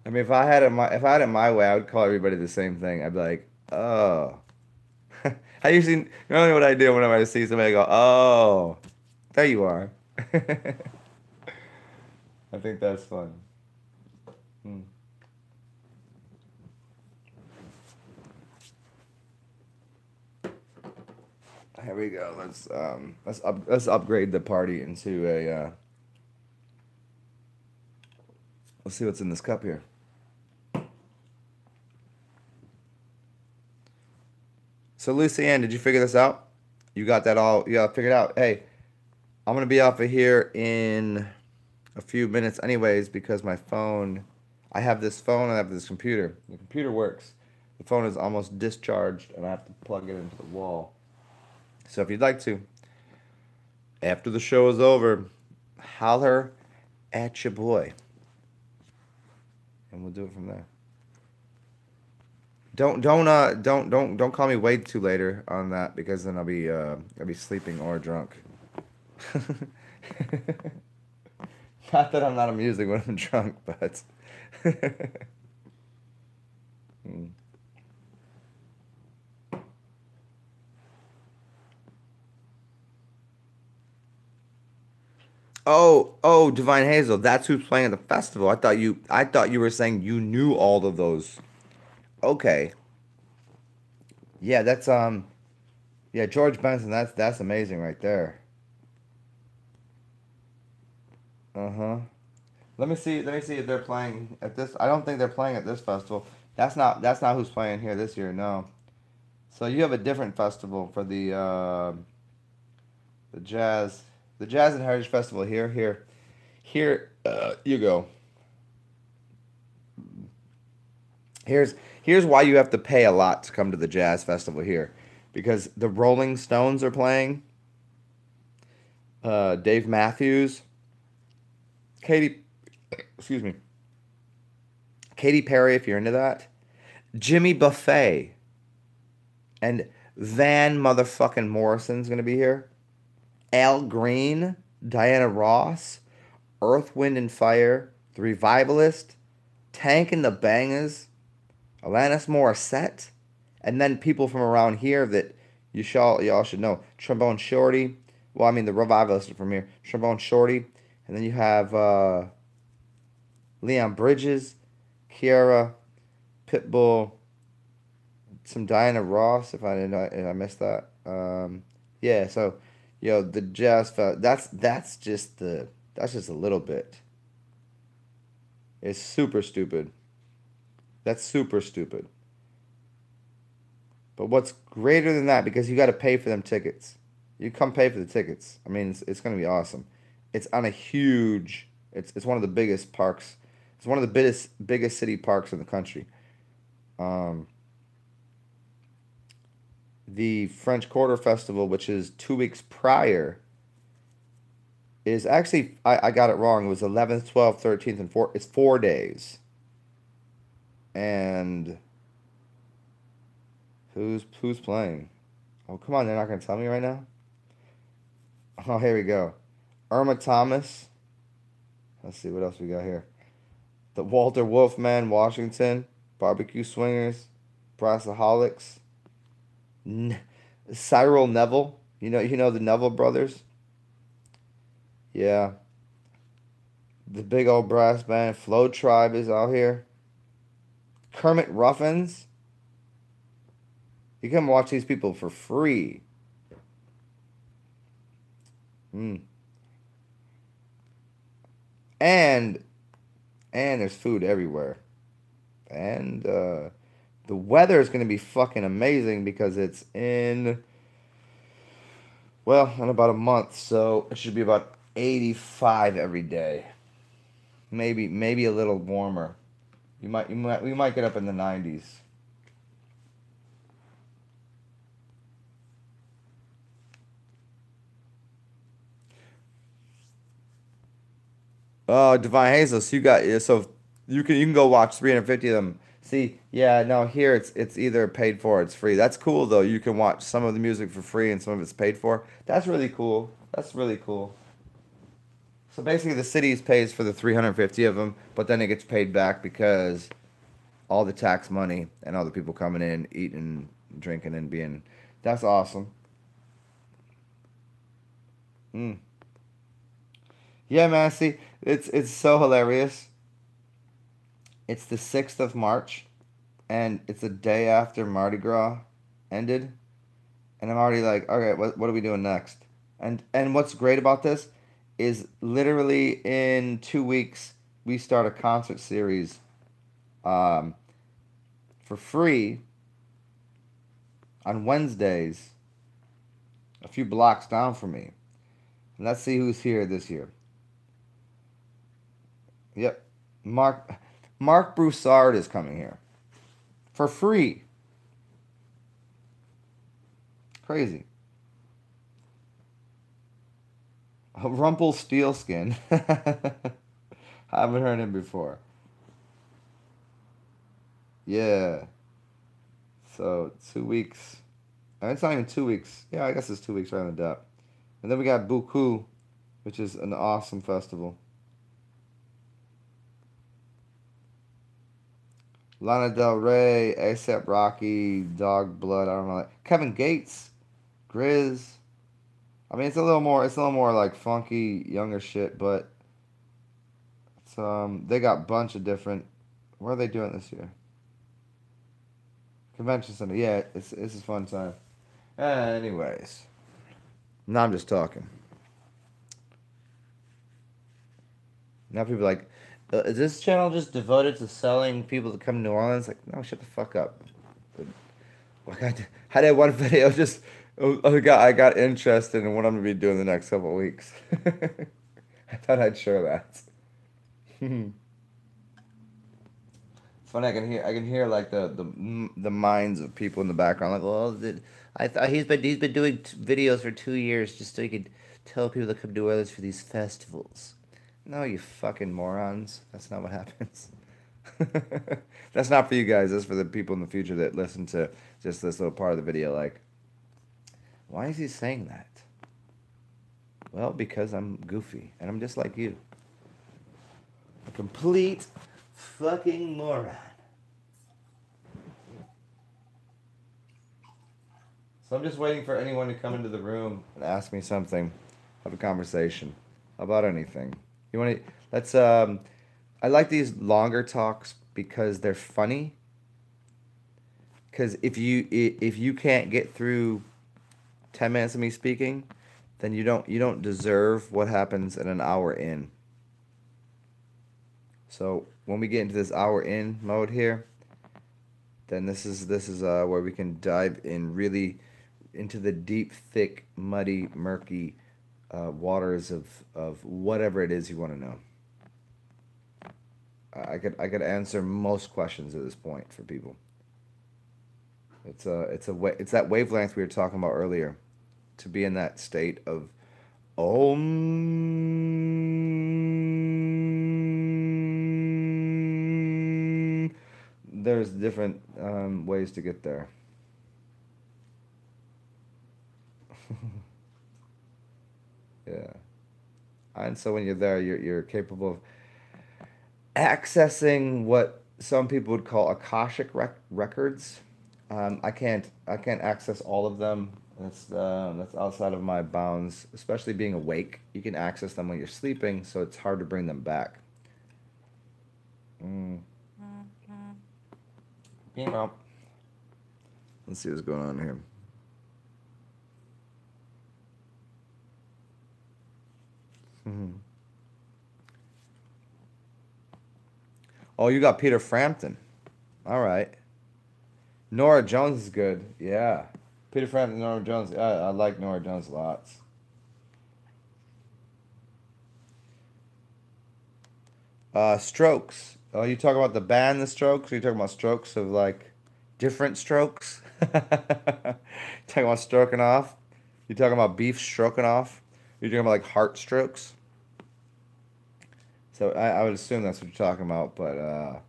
I mean, if I had it my way, I would call everybody the same thing. I'd be like, oh. I usually normally what I do whenever I see somebody, I go, oh, there you are. I think that's fun. Hmm. Here we go. Let's upgrade the party into a. Let's see what's in this cup here. So Lucianne, did you figure this out? You got that all? You got figured out? Hey, I'm gonna be off of here in a few minutes, anyways, because my phone. I have this phone and I have this computer. The computer works. The phone is almost discharged, and I have to plug it into the wall. So if you'd like to, after the show is over, holler at your boy, and we'll do it from there. Don't call me way too later on that because then I'll be sleeping or drunk. Not that I'm not amusing when I'm drunk, but Hmm. Oh, Divine Hazel, that's who's playing at the festival. I thought you were saying you knew all of those. Okay. Yeah, yeah, George Benson, that's amazing right there. Uh-huh. Let me see if they're playing at this. I don't think they're playing at this festival. That's not who's playing here this year, no. So you have a different festival for the jazz and heritage festival here you go. Here's why you have to pay a lot to come to the jazz festival here, because the Rolling Stones are playing, Dave Matthews, Katy, excuse me, Katy Perry if you're into that, Jimmy Buffet, and Van motherfucking Morrison's gonna be here, Al Green, Diana Ross, Earth, Wind, and Fire, The Revivalist, Tank and the Bangers, Alanis Morissette, and then people from around here that y'all should know. Trombone Shorty. Well, I mean, the Revivalists are from here. Trombone Shorty. And then you have Leon Bridges, Kiara, Pitbull, some Diana Ross, if I missed that. Yeah, so the jazz that's just a little bit. It's super stupid. That's super stupid. But what's greater than that, because you got to pay for them tickets. You come pay for the tickets. I mean, it's going to be awesome. It's on a huge. It's one of the biggest parks. It's one of the biggest city parks in the country. The French Quarter Festival, which is 2 weeks prior, is actually I got it wrong. It was 11th, 12th, 13th, and 4th. It's 4 days. And who's playing? Oh, come on, they're not gonna tell me right now. Oh, here we go. Irma Thomas. Let's see what else we got here. The Walter Wolfman Washington, Barbecue Swingers, Brassaholics, Cyril Neville. You know the Neville brothers. Yeah. The big old brass band, Flow Tribe is out here. Kermit Ruffins. You can watch these people for free. And there's food everywhere. And the weather is going to be fucking amazing because it's in about a month, so it should be about 85 every day. Maybe a little warmer. We might get up in the 90s. Oh, Divine Hazel, so you can go watch 350 of them. See, yeah, no, here it's either paid for or it's free. That's cool though. You can watch some of the music for free and some of it's paid for. That's really cool. That's really cool. So basically, the city pays for the 350 of them, but then it gets paid back because all the tax money and all the people coming in, eating, drinking, and being. That's awesome. Mm. Yeah, man. See, it's so hilarious. It's the 6th of March, and it's the day after Mardi Gras ended, and I'm already like, okay, what are we doing next? And what's great about this is literally in 2 weeks we start a concert series, um, for free on Wednesdays, a few blocks down from me. And let's see who's here this year. Yep, Mark Broussard is coming here for free. Crazy. Rumpelstiltskin. I haven't heard him before. Yeah. So 2 weeks. It's not even 2 weeks. Yeah, I guess it's 2 weeks right on the dot. And then we got Buku, which is an awesome festival. Lana Del Rey, A$AP Rocky, Dog Blood. I don't know. Kevin Gates, Grizz. I mean, it's a little more like funky, younger shit, but it's they got a bunch of different. What are they doing this year? Convention Center. Yeah, it's a fun time. Anyways, now I'm just talking. Now people are like, is this channel just devoted to selling people to come to New Orleans? Like, no, shut the fuck up. Like I did one video just. I got interested in what I'm gonna be doing the next couple of weeks. I thought I'd share that. It's funny. I can hear like the minds of people in the background. Like, well, I thought he's been doing videos for 2 years just so he could tell people to come to Orleans for these festivals. No, you fucking morons. That's not what happens. That's not for you guys. That's for the people in the future that listen to just this little part of the video. Like, why is he saying that? Well, because I'm goofy and I'm just like you. Complete fucking moron. So I'm just waiting for anyone to come into the room and ask me something, have a conversation about anything. You want to? Let's. I like these longer talks because they're funny. Because if you can't get through 10 minutes of me speaking, then you don't deserve what happens in an hour in. So when we get into this hour in mode here, then this is where we can dive in really into the deep, thick, muddy, murky waters of whatever it is you want to know. I could answer most questions at this point for people. It's that wavelength we were talking about earlier, to be in that state of Om. There's different ways to get there. Yeah. And so when you're there, you're capable of accessing what some people would call Akashic records. I can't access all of them. That's outside of my bounds, especially being awake. You can access them when you're sleeping, so it's hard to bring them back. Mm. Meow. Let's see what's going on here. Mhm. Oh, you got Peter Frampton. All right. Nora Jones is good. Yeah. Peter Frampton, Nora Jones. I like Nora Jones lots. Strokes. Oh, you talking about the band, The Strokes? Or you talking about strokes of like different strokes? Talking about stroking off? You talking about beef stroking off? You talking about like heart strokes? So I would assume that's what you're talking about, but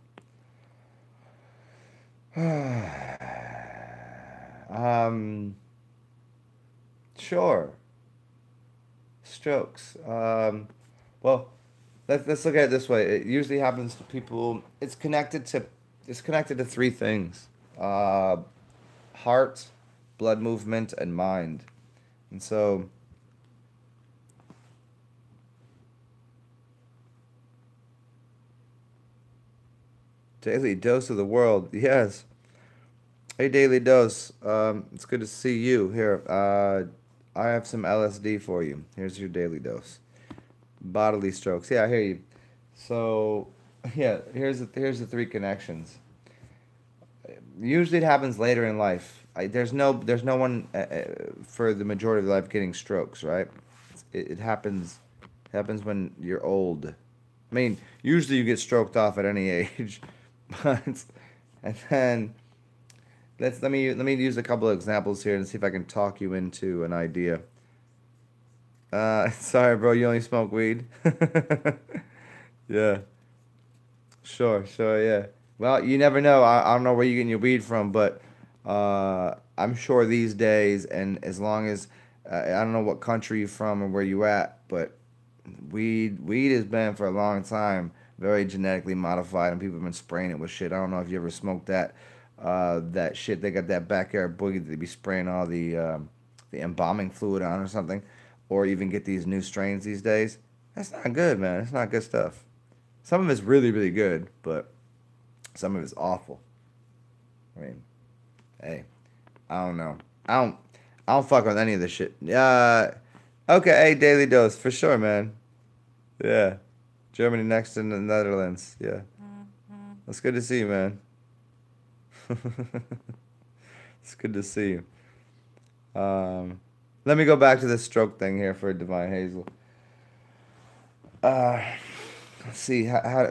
um, sure, strokes. Well, let's look at it this way. It usually happens to people. It's connected to three things: uh, heart, blood movement, and mind. And so, daily dose of the world. Yes. Hey, daily dose. It's good to see you here. I have some LSD for you. Here's your daily dose. Bodily strokes. Yeah, I hear you. So, yeah, here's the three connections. Usually, it happens later in life. There's no one for the majority of life getting strokes, right? It happens when you're old. I mean, usually you get stroked off at any age, but and then let me use a couple of examples here and see if I can talk you into an idea. Sorry, bro, you only smoke weed. Yeah, sure, yeah. Well, you never know. I don't know where you're getting your weed from, but I'm sure these days, and as long as I don't know what country you're from or where you at, but weed has been for a long time very genetically modified, and people have been spraying it with shit. I don't know if you ever smoked that shit. They got that backyard boogie that they be spraying all the embalming fluid on or something, or even get these new strains these days. That's not good, man. It's not good stuff. Some of it's really, really good, but some of it's awful. I mean, hey, I don't know. I don't, I don't fuck with any of this shit. Okay, hey, daily dose for sure, man. Yeah, Germany next to the Netherlands. Yeah, that's good to see you, man. It's good to see you. Um, Let me go back to this stroke thing here for Divine Hazel. Uh, let's see okay.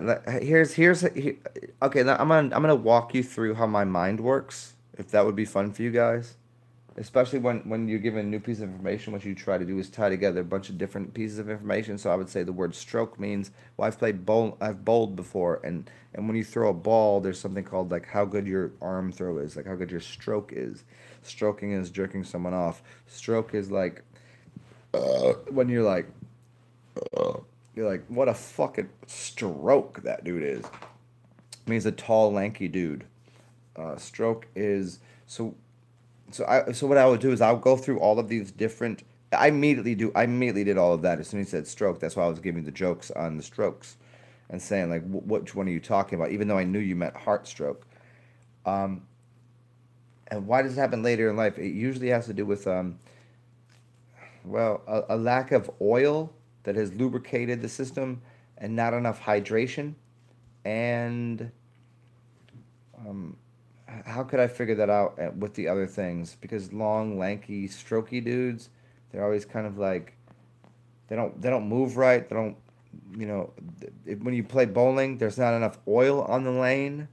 Now I'm gonna walk you through how my mind works, if that would be fun for you guys. Especially when you're given a new piece of information, what you try to do is tie together a bunch of different pieces of information. So I would say the word stroke means, well, I've bowled before, and when you throw a ball, there's something called like how good your arm throw is, like how good your stroke is. Stroking is jerking someone off. Stroke is like when you're like You're like, what a fucking stroke that dude is. I mean, he's a tall, lanky dude. Stroke is so. So what I would do is I'll go through all of these different. I immediately did all of that as soon as he said stroke. That's why I was giving the jokes on the strokes, and saying like, which one are you talking about? Even though I knew you meant heart stroke. Um, and why does it happen later in life? It usually has to do with well, a lack of oil that has lubricated the system, and not enough hydration, and um, how could I figure that out with the other things? Because long, lanky, strokey dudes, they're always kind of like they don't move right. They don't, you know, when you play bowling, there's not enough oil on the lane,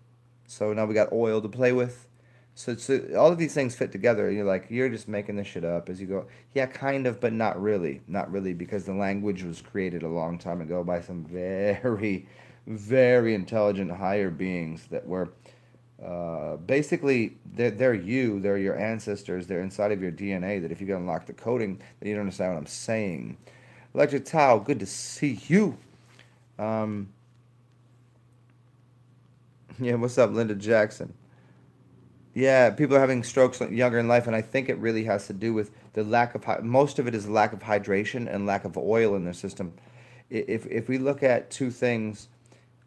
so now we got oil to play with. So all of these things fit together. And you're like, you're just making this shit up as you go. Yeah, kind of, but not really. Not really, because the language was created a long time ago by some very, very intelligent higher beings that were basically they're you, they're your ancestors, they're inside of your DNA. That if you can unlock the coding, then you don't understand what I'm saying. Electric Tao, good to see you. Um, yeah, what's up, Linda Jackson? Yeah, people are having strokes younger in life, and I think it really has to do with the lack of most of it is lack of hydration and lack of oil in their system. If we look at two things,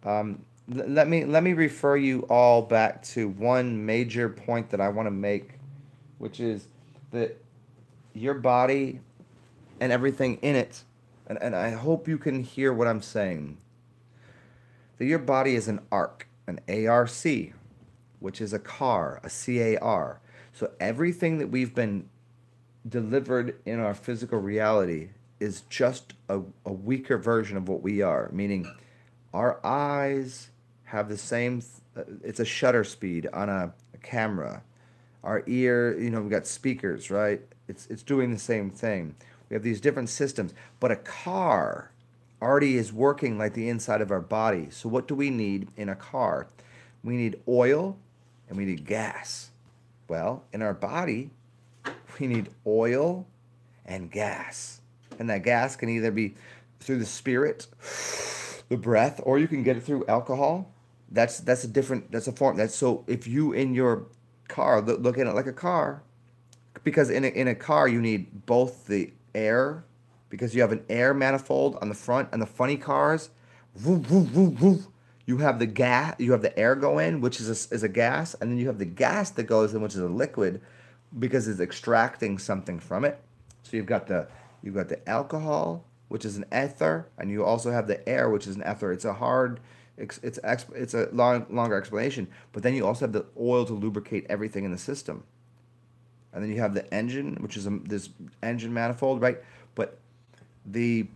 let me refer you all back to one major point that I want to make, which is that your body and everything in it, and I hope you can hear what I'm saying, that your body is an arc, an ARC, which is a car, a CAR. So everything that we've been delivered in our physical reality is just a weaker version of what we are, meaning our eyes have the same, it's a shutter speed on a camera. Our ear, we got speakers, right? It's doing the same thing. We have these different systems, but a car already is working like the inside of our body. So what do we need in a car? We need oil and we need gas. Well, in our body, we need oil and gas. And that gas can either be through the spirit, the breath, or you can get it through alcohol. That's a form. That's so if you in your car look at it like a car, because in a car you need both the air, because you have an air manifold on the front, and the funny cars, woof, woof, woof, woof, you have the gas, you have the air go in, which is a gas, and then you have the gas that goes in, which is a liquid, because it's extracting something from it. So you've got the alcohol, which is an ether, and you also have the air, which is an ether. It's a hard, it's a longer explanation, but then you also have the oil to lubricate everything in the system, and then you have the engine, which is this engine manifold, right? But the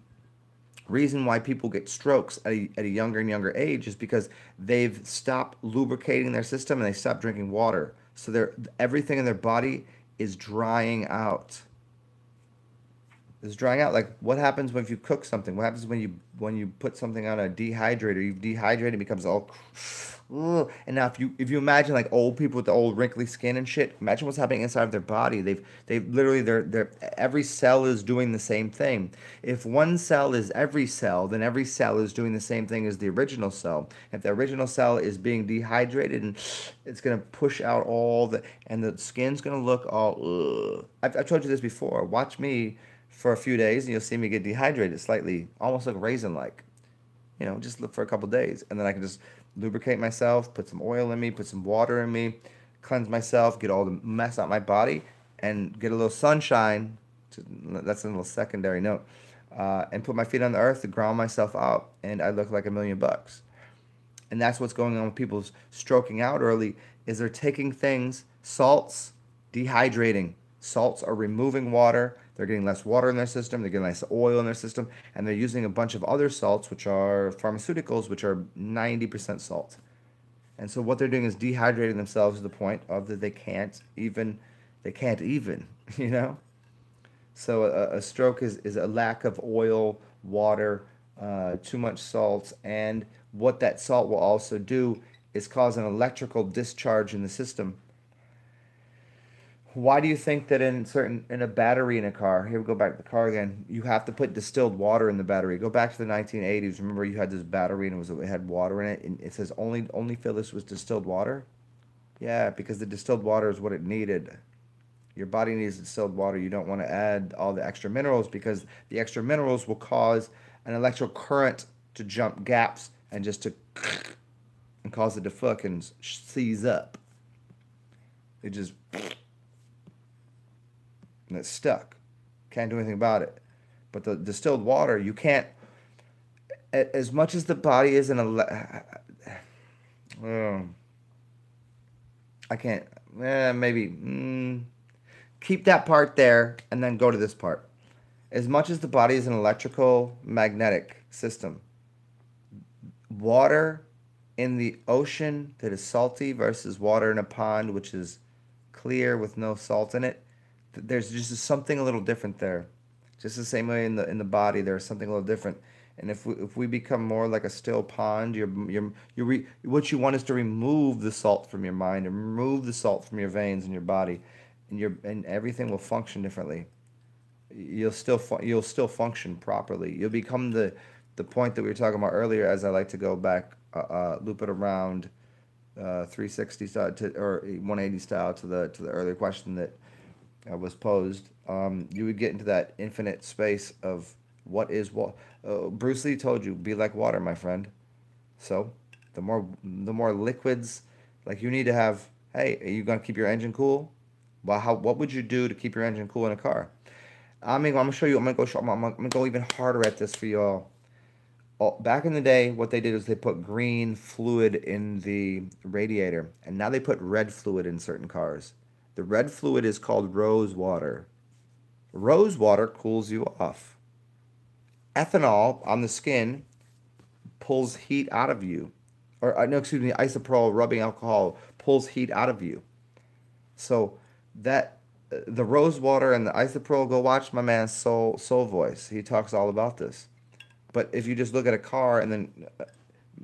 reason why people get strokes at a younger and younger age is because they've stopped lubricating their system and they stop drinking water. So everything in their body is drying out. Is drying out. Like what happens when you cook something? What happens when you put something on a dehydrator? You dehydrate, it becomes all. Ugh. And now if you imagine like old people with the old wrinkly skin and shit, imagine what's happening inside of their body. They've literally their every cell is doing the same thing. If one cell is every cell, then every cell is doing the same thing as the original cell. If the original cell is being dehydrated, and it's gonna push out and the skin's gonna look all. Ugh. I've told you this before. Watch me for a few days, and you'll see me get dehydrated slightly, almost like raisin like. Just look for a couple days, and then I can just lubricate myself, put some oil in me, put some water in me, cleanse myself, get all the mess out my body, and get a little sunshine. That's a little secondary note. And put my feet on the earth to ground myself out, and I look like $1,000,000. And that's what's going on with people stroking out early, is they're taking things, salts, dehydrating. Salts are removing water. They're getting less water in their system. They're getting less oil in their system. And they're using a bunch of other salts, which are pharmaceuticals, which are 90% salt. And so what they're doing is dehydrating themselves to the point of that they can't even, you know? So a stroke is a lack of oil, water, too much salt. And what that salt will also do is cause an electrical discharge in the system, Why do you think that in a battery in a car, here we go back to the car again, you have to put distilled water in the battery? Go back to the 1980s. Remember you had this battery and it had water in it, and it says only fill this with distilled water? Yeah, because the distilled water is what it needed. Your body needs distilled water. You don't want to add all the extra minerals because the extra minerals will cause an electrical current to jump gaps and just to and cause it to fucking seize up. It just and it's stuck. Can't do anything about it. But the distilled water, you can't. As much as the body is an I can't. Maybe. Keep that part there and then go to this part. As much as the body is an electrical magnetic system, water in the ocean that is salty versus water in a pond which is clear with no salt in it, there's just something a little different there. Just the same way in the body, there's something a little different. And if we become more like a still pond, what you want is to remove the salt from your mind and remove the salt from your veins in your body, and everything will function differently. You'll still function properly. You'll become the point that we were talking about earlier. As I like to go back, loop it around, 360 style or 180 style to the earlier question that was posed. You would get into that infinite space of what is what. Bruce Lee told you, be like water, my friend. So the more liquids, like you need to have. Hey, are you gonna keep your engine cool? Well, what would you do to keep your engine cool in a car? I'm gonna show you. I'm gonna go even harder at this for y'all. Back in the day, what they did is they put green fluid in the radiator, and now they put red fluid in certain cars. The red fluid is called rose water. Rose water cools you off. Ethanol on the skin pulls heat out of you. Or, no, excuse me, isopropyl rubbing alcohol pulls heat out of you. So that the rose water and the isopropyl, go watch my man Soul Voice. He talks all about this. But if you just look at a car and then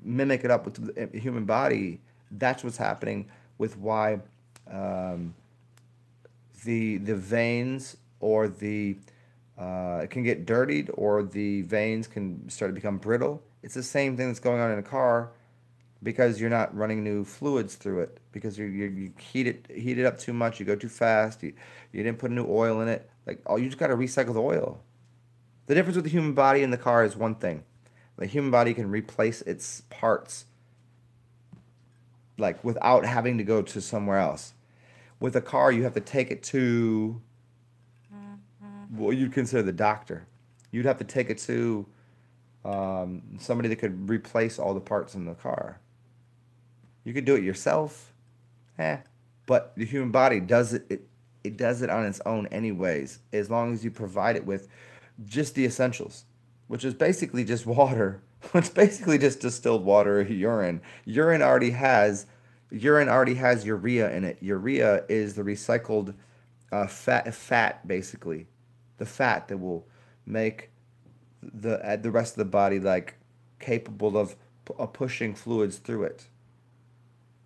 mimic it up with the human body, that's what's happening with why the veins or it can get dirtied or the veins can start to become brittle. It's the same thing that's going on in a car because you're not running new fluids through it because you heat it up too much. You go too fast. You didn't put a new oil in it. Like, oh, you just got to recycle the oil. The difference with the human body and the car is one thing. The human body can replace its parts like without having to go to somewhere else. With a car, you have to take it to what you'd consider the doctor. You'd have to take it to somebody that could replace all the parts in the car. You could do it yourself, but the human body does it. It does it on its own anyways, as long as you provide it with just the essentials, which is basically just water. It's basically just distilled water or urine. Urine already has urea in it. Urea is the recycled fat, basically, the fat that will make the rest of the body like capable of pushing fluids through it.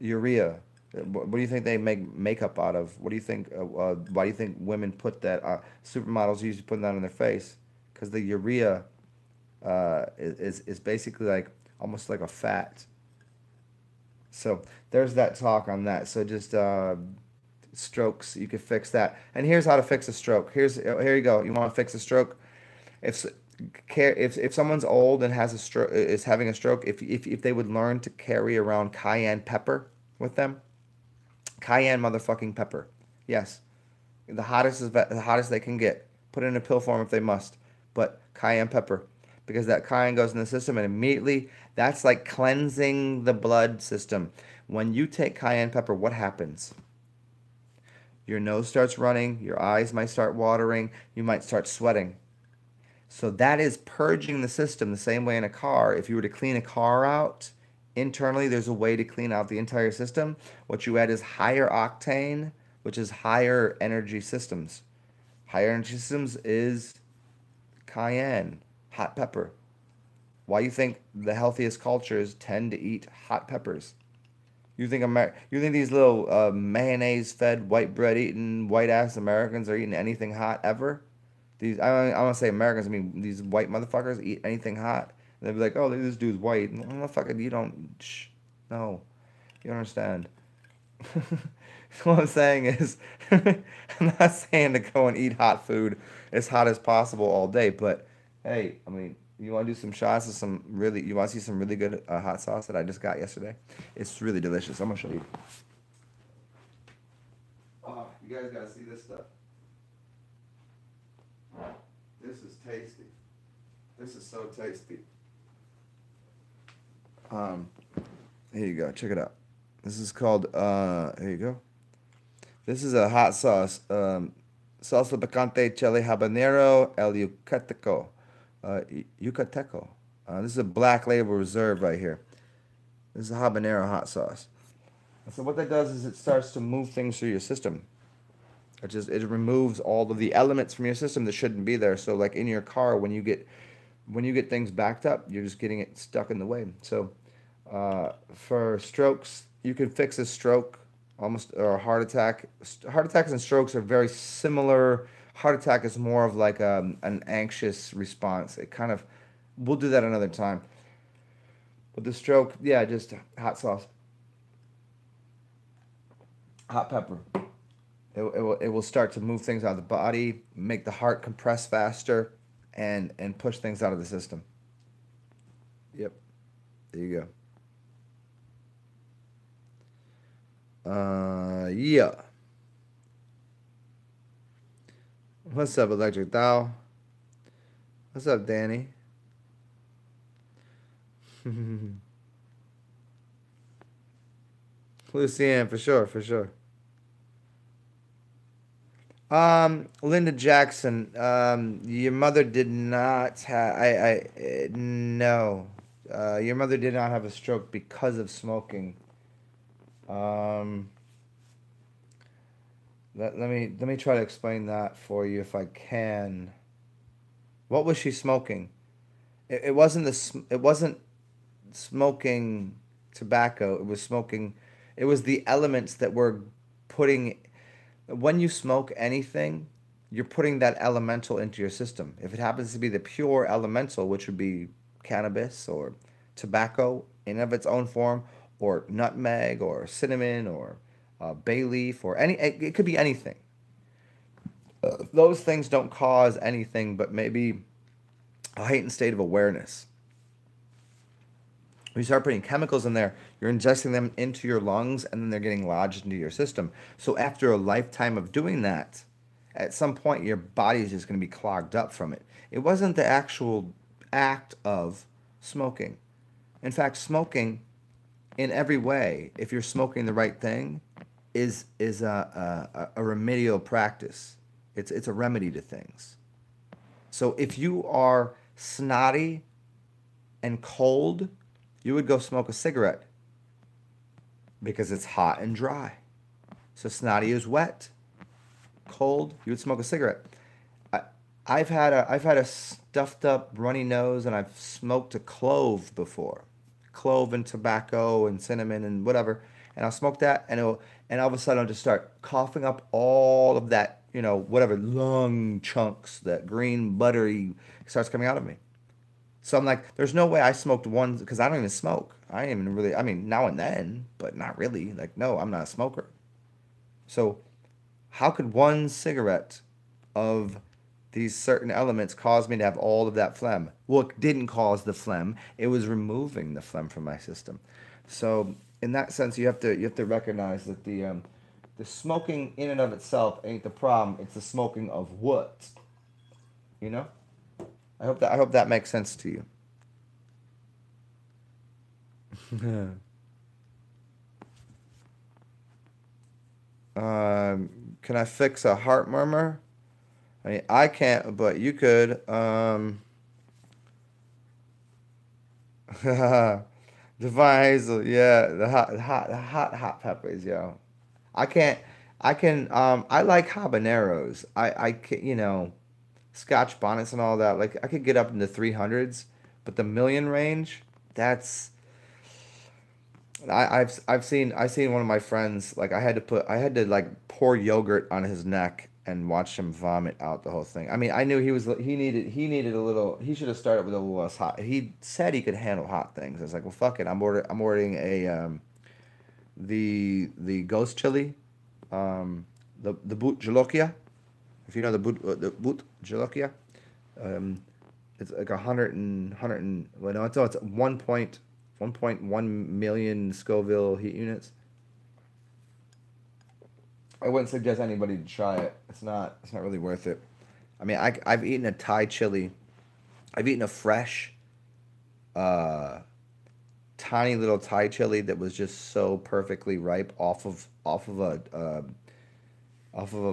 Urea. What do you think they make makeup out of? What do you think? Why do you think women put that? Supermodels usually put that on their face because the urea is basically like almost like a fat. So there's that talk on that. So just strokes, you could fix that. And here's how to fix a stroke. Here you go. You want to fix a stroke? If if someone's old and has a stroke, is having a stroke, if they would learn to carry around cayenne pepper with them, cayenne motherfucking pepper, yes, the hottest they can get. Put it in a pill form if they must, but cayenne pepper, because that cayenne goes in the system and immediately that's like cleansing the blood system. When you take cayenne pepper, what happens? Your nose starts running, your eyes might start watering, you might start sweating. So that is purging the system the same way in a car. If you were to clean a car out internally, there's a way to clean out the entire system. What you add is higher octane, which is higher energy systems. Higher energy systems is cayenne, hot pepper. Why you think the healthiest cultures tend to eat hot peppers? You think these little mayonnaise-fed, white bread-eating, white-ass Americans are eating anything hot ever? These I want to say Americans. I mean these white motherfuckers eat anything hot. They'd be like, oh, this dude's white. Motherfucker, you don't. No, you don't understand. What I'm saying is, I'm not saying to go and eat hot food as hot as possible all day, but hey, I mean, you want to do some shots of some really, you want to see some really good hot sauce that I just got yesterday? It's really delicious. I'm gonna show you. Oh, you guys gotta see this stuff. This is tasty. This is so tasty. Um, Here you go. Check it out. This is called. Here you go. This is a hot sauce. Salsa picante chile habanero el yucateco. Yucateco. This is a black label reserve right here. This is a habanero hot sauce. And so what that does is it starts to move things through your system. It removes all of the elements from your system that shouldn't be there. So like in your car, when you get things backed up, you're just getting it stuck in the way. So for strokes, you can fix a stroke almost or a heart attack. Heart attacks and strokes are very similar. Heart attack is more of like an anxious response. It kind of we'll do that another time. But the stroke, yeah, just hot sauce, hot pepper. It will start to move things out of the body, make the heart compress faster, and push things out of the system. Yep, there you go. Yeah. What's up, Electric Dow? What's up, Danny? Lucienne, for sure, for sure. Linda Jackson, your mother did not have, no. Your mother did not have a stroke because of smoking. Um, let me try to explain that for you if I can. What was she smoking? It wasn't smoking tobacco. It was the elements that were putting when you smoke anything, you're putting that elemental into your system. If it happens to be the pure elemental, which would be cannabis or tobacco in of its own form, or nutmeg or cinnamon or bay leaf or it could be anything. Those things don't cause anything but maybe a heightened state of awareness. When you start putting chemicals in there, you're ingesting them into your lungs and then they're getting lodged into your system. So after a lifetime of doing that, at some point your body is just going to be clogged up from it. It wasn't the actual act of smoking. In fact, smoking in every way, if you're smoking the right thing, is a remedial practice. It's a remedy to things. So if you are snotty and cold, you would go smoke a cigarette because it's hot and dry. So snotty is wet. Cold, you would smoke a cigarette. I, I've had a stuffed up runny nose and I've smoked a clove before. Clove and tobacco and cinnamon and whatever. And I'll smoke that and all of a sudden I'll just start coughing up all of that, whatever lung chunks, that green buttery starts coming out of me. So I'm like, there's no way I smoked one because I don't even smoke. I ain't even really, I mean, now and then, but not really. Like, no, I'm not a smoker. So how could one cigarette of these certain elements cause me to have all of that phlegm? Well, it didn't cause the phlegm. It was removing the phlegm from my system. So in that sense, you have to recognize that the smoking in and of itself ain't the problem. It's the smoking of what, you know? I hope that makes sense to you. Can I fix a heart murmur? I mean, I can't, but you could. Divine Hazel, yeah, hot peppers, yo. I can't. I can. I like habaneros. I can, Scotch bonnets and all that. Like I could get up in the 300s, but the million range, that's I've seen one of my friends, like I had to like pour yogurt on his neck and watch him vomit out the whole thing. I mean, I knew he needed a little. He should have started with a little less hot. He said he could handle hot things. I was like, well, fuck it. I'm ordering a the ghost chili, the boot jalokia. If you know the boot jalokia, um, it's like 100 well, no, it's 1.1 million Scoville heat units. I wouldn't suggest anybody to try it. It's not really worth it. I mean, I've eaten a Thai chili. I've eaten a fresh, uh, tiny little Thai chili that was just so perfectly ripe off of a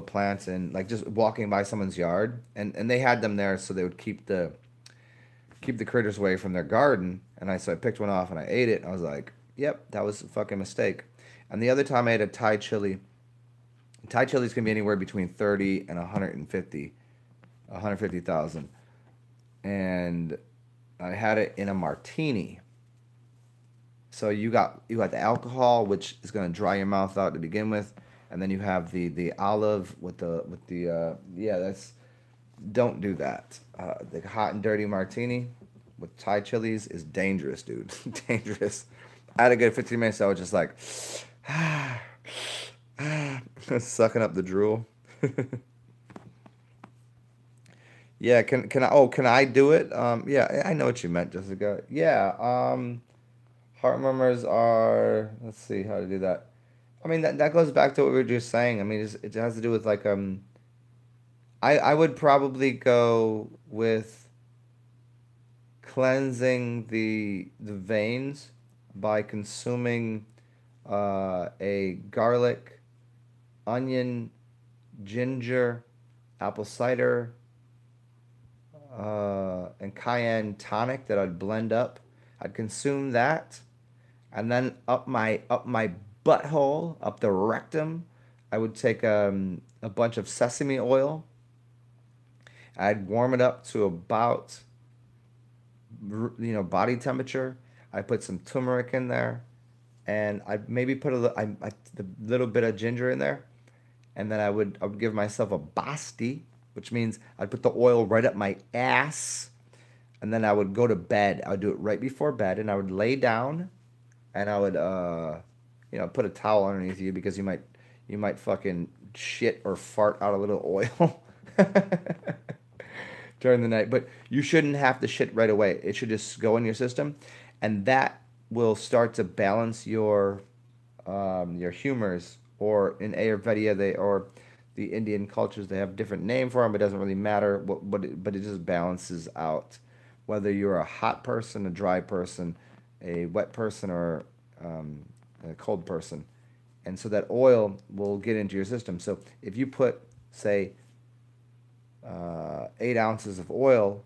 plant, and like just walking by someone's yard, and they had them there so they would keep the critters away from their garden. And I picked one off and I ate it. And I was like, yep, that was a fucking mistake. And the other time I ate a Thai chili's can be anywhere between 30 and 150,000. And I had it in a martini. So you got the alcohol, which is going to dry your mouth out to begin with, and then you have the olive with the yeah, that's don't do that. The hot and dirty martini with Thai chilies is dangerous, dude. Dangerous. I had a good 15 minutes. I was just like sucking up the drool. Yeah, can I do it? Yeah, I know what you meant, Jessica. Yeah, heart murmurs are, let's see how to do that. I mean that goes back to what we were just saying. I mean it has to do with like I would probably go with cleansing the veins by consuming a garlic, onion, ginger, apple cider, and cayenne tonic that I'd blend up. I'd consume that, and then up my butthole, up the rectum, I would take a bunch of sesame oil. I'd warm it up to about body temperature. I put some turmeric in there, and I maybe put a little bit of ginger in there, and then I would give myself a basti, which means I'd put the oil right up my ass, and then I would go to bed. I would do it right before bed, and I would lay down, and I would put a towel underneath you because you might fucking shit or fart out a little oil during the night. But you shouldn't have to shit right away. It should just go in your system, and that will start to balance your humors. Or in Ayurveda, or the Indian cultures, they have different name for them. It doesn't really matter, but it just balances out. Whether you're a hot person, a dry person, a wet person, or a cold person. And so that oil will get into your system. So if you put, say, 8 ounces of oil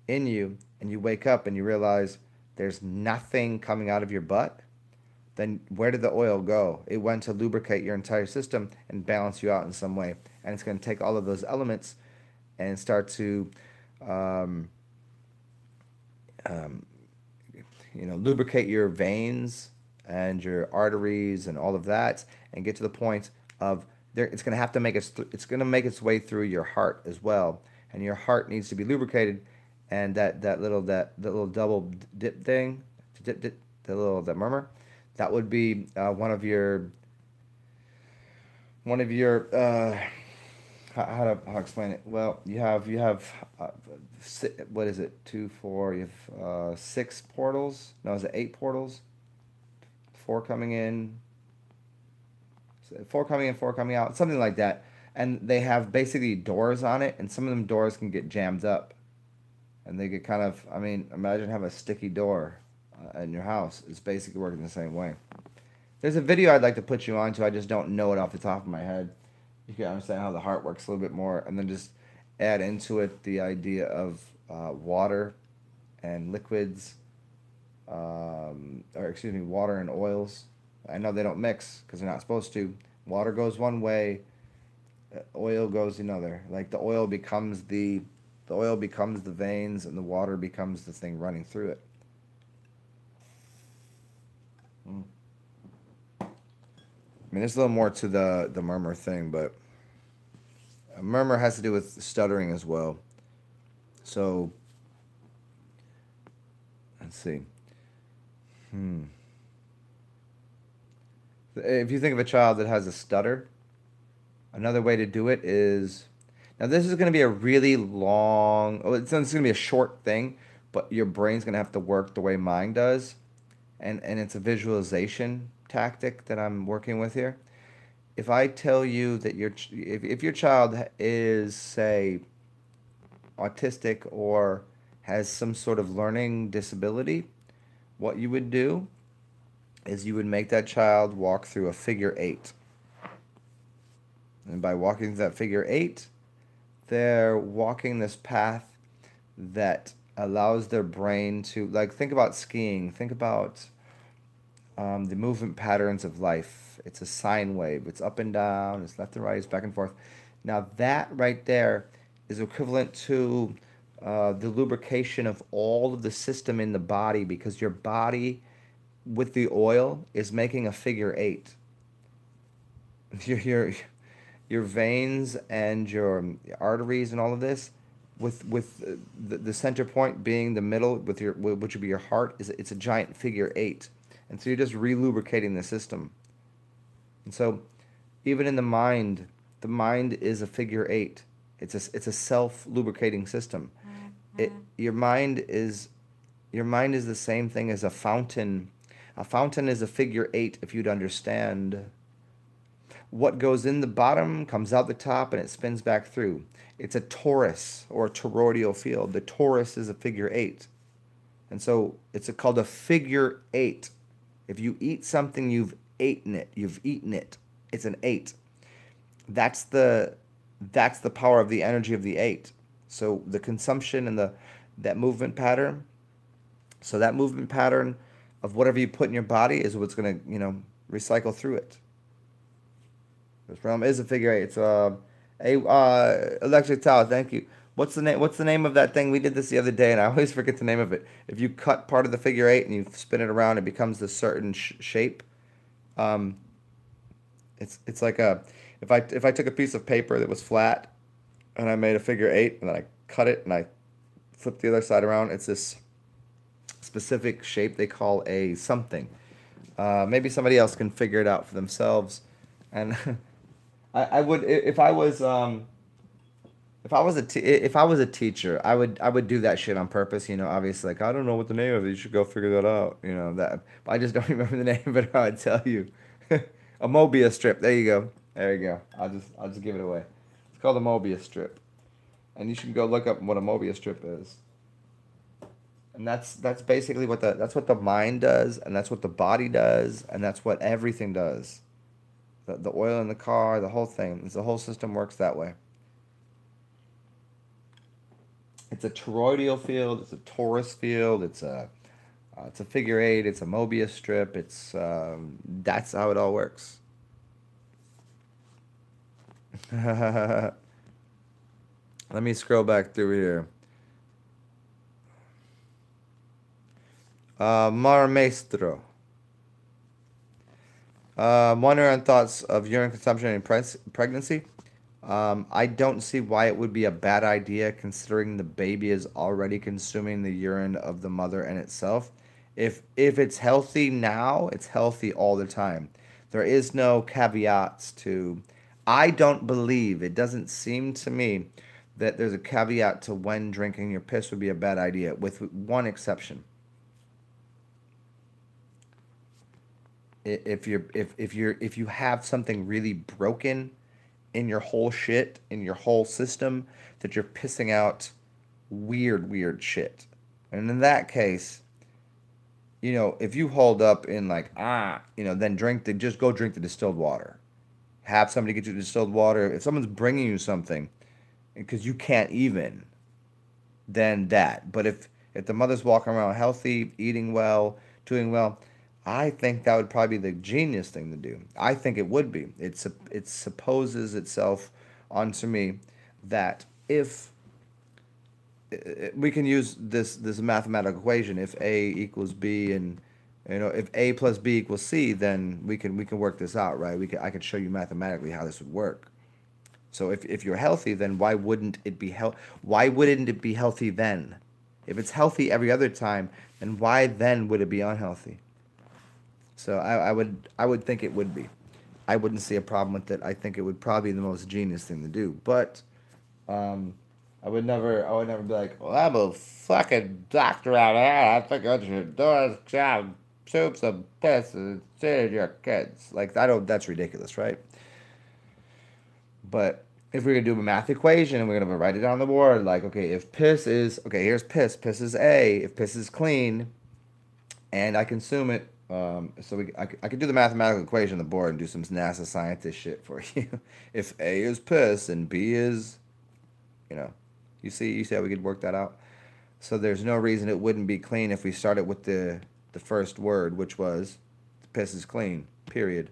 in you, and you wake up and you realize there's nothing coming out of your butt, then where did the oil go? It went to lubricate your entire system and balance you out in some way. And it's going to take all of those elements and start to um, um, lubricate your veins and your arteries and all of that, and get to the point of there. It's going to have to it's going to make its way through your heart as well, and your heart needs to be lubricated. And that little double dip thing, dip, that murmur, that would be one of your how explain it? Well, you have what is it? Two, four. You have six portals. No, is it eight portals? Four coming in, four coming in, four coming out, something like that. And they have basically doors on it, and some of them doors can get jammed up, and they get kind of. I mean, imagine having a sticky door in your house. It's basically working the same way. There's a video I'd like to put you onto. I just don't know it off the top of my head. You can understand how the heart works a little bit more, and then just add into it the idea of water and liquids, or excuse me, water and oils. I know they don't mix because they're not supposed to. Water goes one way, oil goes another. Like the oil becomes the veins, and the water becomes the thing running through it. I mean, there's a little more to the murmur thing, but a murmur has to do with stuttering as well. So let's see. Hmm. If you think of a child that has a stutter, another way to do it is, now this is going to be a really long, oh, it's going to be a short thing, but your brain's going to have to work the way mine does, and it's a visualization tactic that I'm working with here. If I tell you that if your child is, say, autistic or has some sort of learning disability, what you would do is you would make that child walk through a figure eight. And by walking through that figure eight, they're walking this path that allows their brain to, like, think about skiing, think about the movement patterns of life. It's a sine wave. It's up and down. It's left and right. It's back and forth. Now that right there is equivalent to the lubrication of all of the system in the body, because your body with the oil is making a figure eight. Your your veins and your arteries and all of this, with the center point being the middle, with your, which would be your heart, is it's a giant figure eight, and so you're just relubricating the system. And so, even in the mind is a figure eight. It's a self lubricating system. It your mind is the same thing as a fountain. A fountain is a figure eight if you'd understand. What goes in the bottom comes out the top and it spins back through. It's a torus or a toroidal field. The torus is a figure eight. And so it's called a figure eight. If you eat something, you've eaten it. You've eaten it. It's an eight. That's the power of the energy of the eight. So the consumption and that movement pattern. So that movement pattern of whatever you put in your body is what's going to, recycle through it. This realm is a figure eight. It's electric towel. Thank you. What's the name? What's the name of that thing? We did this the other day, and I always forget the name of it. If you cut part of the figure eight and you spin it around, it becomes this certain shape. Um, it's like a, if I took a piece of paper that was flat, and I made a figure eight, and then I cut it and I flip the other side around. It's this specific shape they call a something. Maybe somebody else can figure it out for themselves. And I would, if I was a teacher, I would do that shit on purpose. Obviously, like, I don't know what the name of it. You should go figure that out. That. But I just don't remember the name of it. I'd tell you, a Mobius strip. There you go. There you go. I'll just give it away. It's called a Mobius strip, and you should go look up what a Mobius strip is. And that's basically that's what the mind does, and that's what the body does, and that's what everything does. The oil in the car, the whole thing, the whole system works that way. It's a toroidal field, it's a torus field, it's a figure eight, it's a Mobius strip. That's how it all works. Let me scroll back through here. Mar Maestro. Wonder on thoughts of urine consumption in pregnancy. I don't see why it would be a bad idea, considering the baby is already consuming the urine of the mother and itself. If it's healthy now, it's healthy all the time. There is no caveats to. I don't believe, it doesn't seem to me that there's a caveat to when drinking your piss would be a bad idea, with one exception. If you have something really broken in your whole shit, in your whole system, that you're pissing out weird shit. And in that case, if you hold up in like, then just go drink the distilled water. Have somebody get you distilled water. If someone's bringing you something, because you can't even, then that. But if the mother's walking around healthy, eating well, doing well, I think that would probably be the genius thing to do. I think it would be. It supposes itself onto me that if we can use this mathematical equation, if A equals B and You know, if A plus B equals C, then we can work this out, right? I could show you mathematically how this would work. So if you're healthy, then why wouldn't it be healthy then? If it's healthy every other time, then why then would it be unhealthy? So I would think it would be. I wouldn't see a problem with it. I think it would probably be the most genius thing to do. But um, I would never be like, well, I'm a fucking doctor out here. I think I should do is job soup some piss and feed your kids. Like I don't. That's ridiculous, right? But if we're gonna do a math equation and we're gonna write it on the board, like okay, if piss is okay, here's piss. Piss is A. If piss is clean, and I consume it. I could do the mathematical equation on the board and do some NASA scientist shit for you. If A is piss and B is, you know, you see how we could work that out. So there's no reason it wouldn't be clean if we started with the first word, which was piss is clean. Period.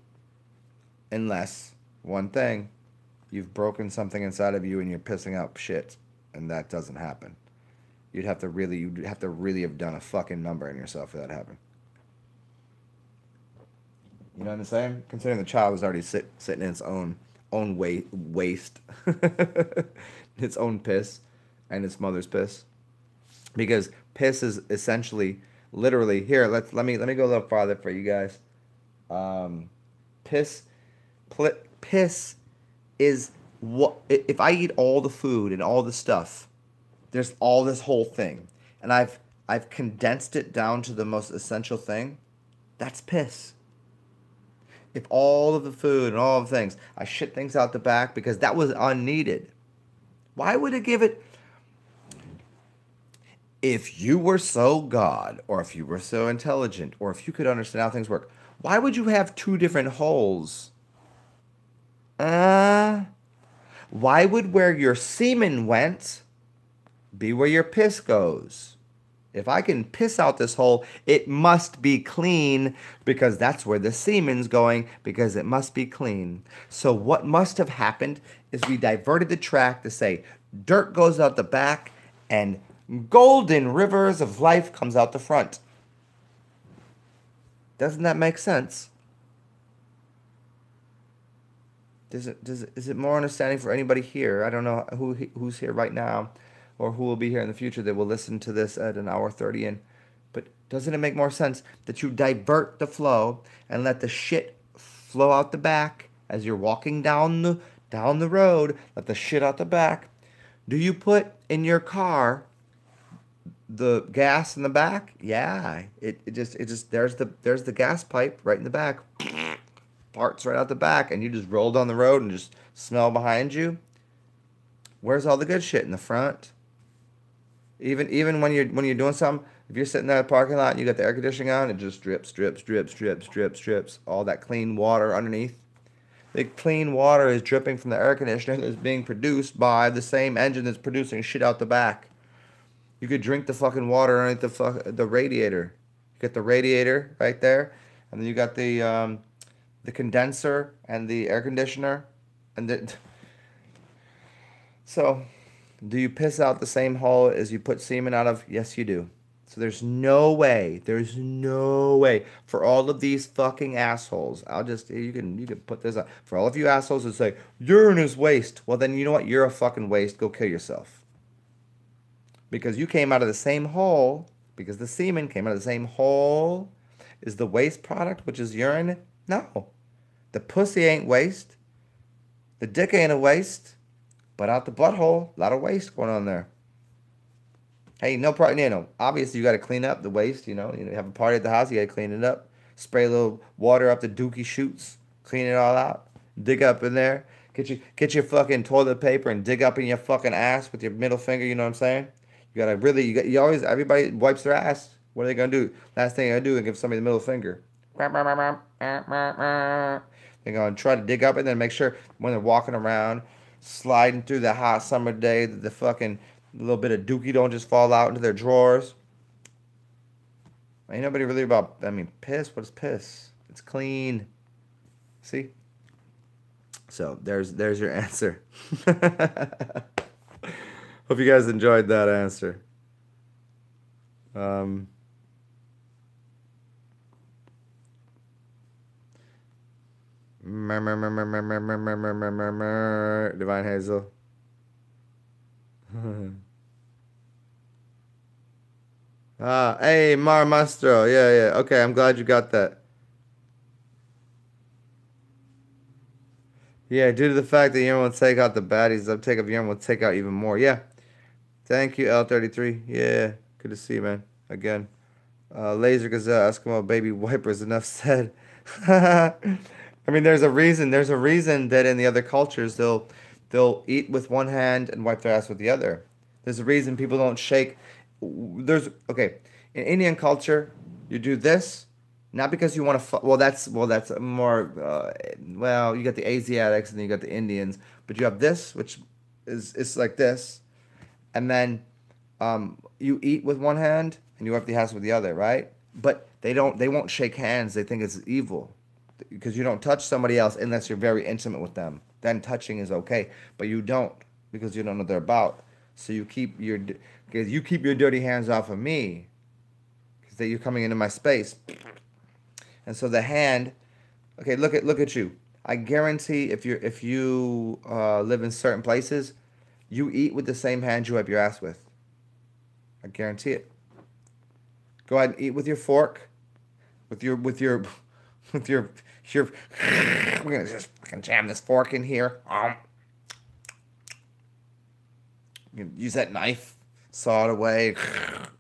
Unless one thing, you've broken something inside of you and you're pissing out shit, and that doesn't happen. You'd have to really have done a fucking number in yourself for that to happen. You know what I'm saying? Considering the child was already sitting in its own waste, its own piss, and its mother's piss, because piss is essentially, literally here. Let me go a little farther for you guys. Um, piss, piss is what if I eat all the food and all the stuff. There's all this whole thing, and I've condensed it down to the most essential thing. That's piss. If all of the food and all of the things, I shit things out the back because that was unneeded. Why would it give it? If you were so God, or if you were so intelligent, or if you could understand how things work, why would you have two different holes? Uh, why would where your semen went be where your piss goes? If I can piss out this hole, it must be clean because that's where the semen's going because it must be clean. So what must have happened is we diverted the track to say dirt goes out the back and golden rivers of life comes out the front. Doesn't that make sense? Is it more understanding for anybody here? I don't know who's here right now or who will be here in the future that will listen to this at an hour 30 in. But doesn't it make more sense that you divert the flow and let the shit flow out the back as you're walking down the road, let the shit out the back? Do you put in your car the gas in the back? Yeah, it just there's the gas pipe right in the back. Parts right out the back, and you just roll down the road and just smell behind you. Where's all the good shit in the front? Even when you're doing something, if you're sitting there in the parking lot and you got the air conditioning on, it just drips. All that clean water underneath. The clean water is dripping from the air conditioner that's being produced by the same engine that's producing shit out the back. You could drink the fucking water underneath the radiator. You got the radiator right there, and then you got the condenser and the air conditioner, and so. Do you piss out the same hole as you put semen out of? Yes, you do. So there's no way for all of these fucking assholes. You can put this up. For all of you assholes who say, urine is waste. Well, then you know what? You're a fucking waste. Go kill yourself. Because you came out of the same hole, because the semen came out of the same hole. Is the waste product, which is urine? No. The pussy ain't waste. The dick ain't a waste. But out the butthole, a lot of waste going on there. Hey, no problem. Obviously you got to clean up the waste. You have a party at the house, you got to clean it up. Spray a little water up the dookie chutes, clean it all out. Dig up in there. Get your fucking toilet paper and dig up in your fucking ass with your middle finger. You know what I'm saying? You gotta really. Everybody wipes their ass. What are they gonna do? Last thing I do is give somebody the middle finger. They're gonna try to dig up and then make sure when they're walking around, sliding through the hot summer day, that the fucking little bit of dookie don't just fall out into their drawers. Ain't nobody really about. Piss. What is piss? It's clean. See. So there's your answer. Hope you guys enjoyed that answer. Divine Hazel. Hey, Mar Mastro. Yeah, yeah. Okay, I'm glad you got that. Yeah, due to the fact that Yerm will take out the baddies, the uptake of Yerm will take out even more. Yeah. Thank you, L33. Yeah. Good to see you, man. Again. Laser Gazelle, Eskimo Baby Wipers, enough said. I mean, there's a reason. There's a reason that in the other cultures they'll eat with one hand and wipe their ass with the other. There's a reason people don't shake. There's okay. In Indian culture, you do this not because you want to. Well, that's more. Well, you got the Asiatics and then you got the Indians, but you have this, which is it's like this, and then you eat with one hand and you wipe the ass with the other, right? But they won't shake hands. They think it's evil because you don't touch somebody else unless you're very intimate with them. Then touching is okay, but you don't because you don't know what they're about. So because you keep your dirty hands off of me because you're coming into my space. And so the hand, okay, look at you. I guarantee if you live in certain places, you eat with the same hand you wipe your ass with. I guarantee it. Go ahead and eat with your fork, with your. We're gonna just fucking jam this fork in here. You can use that knife, saw it away,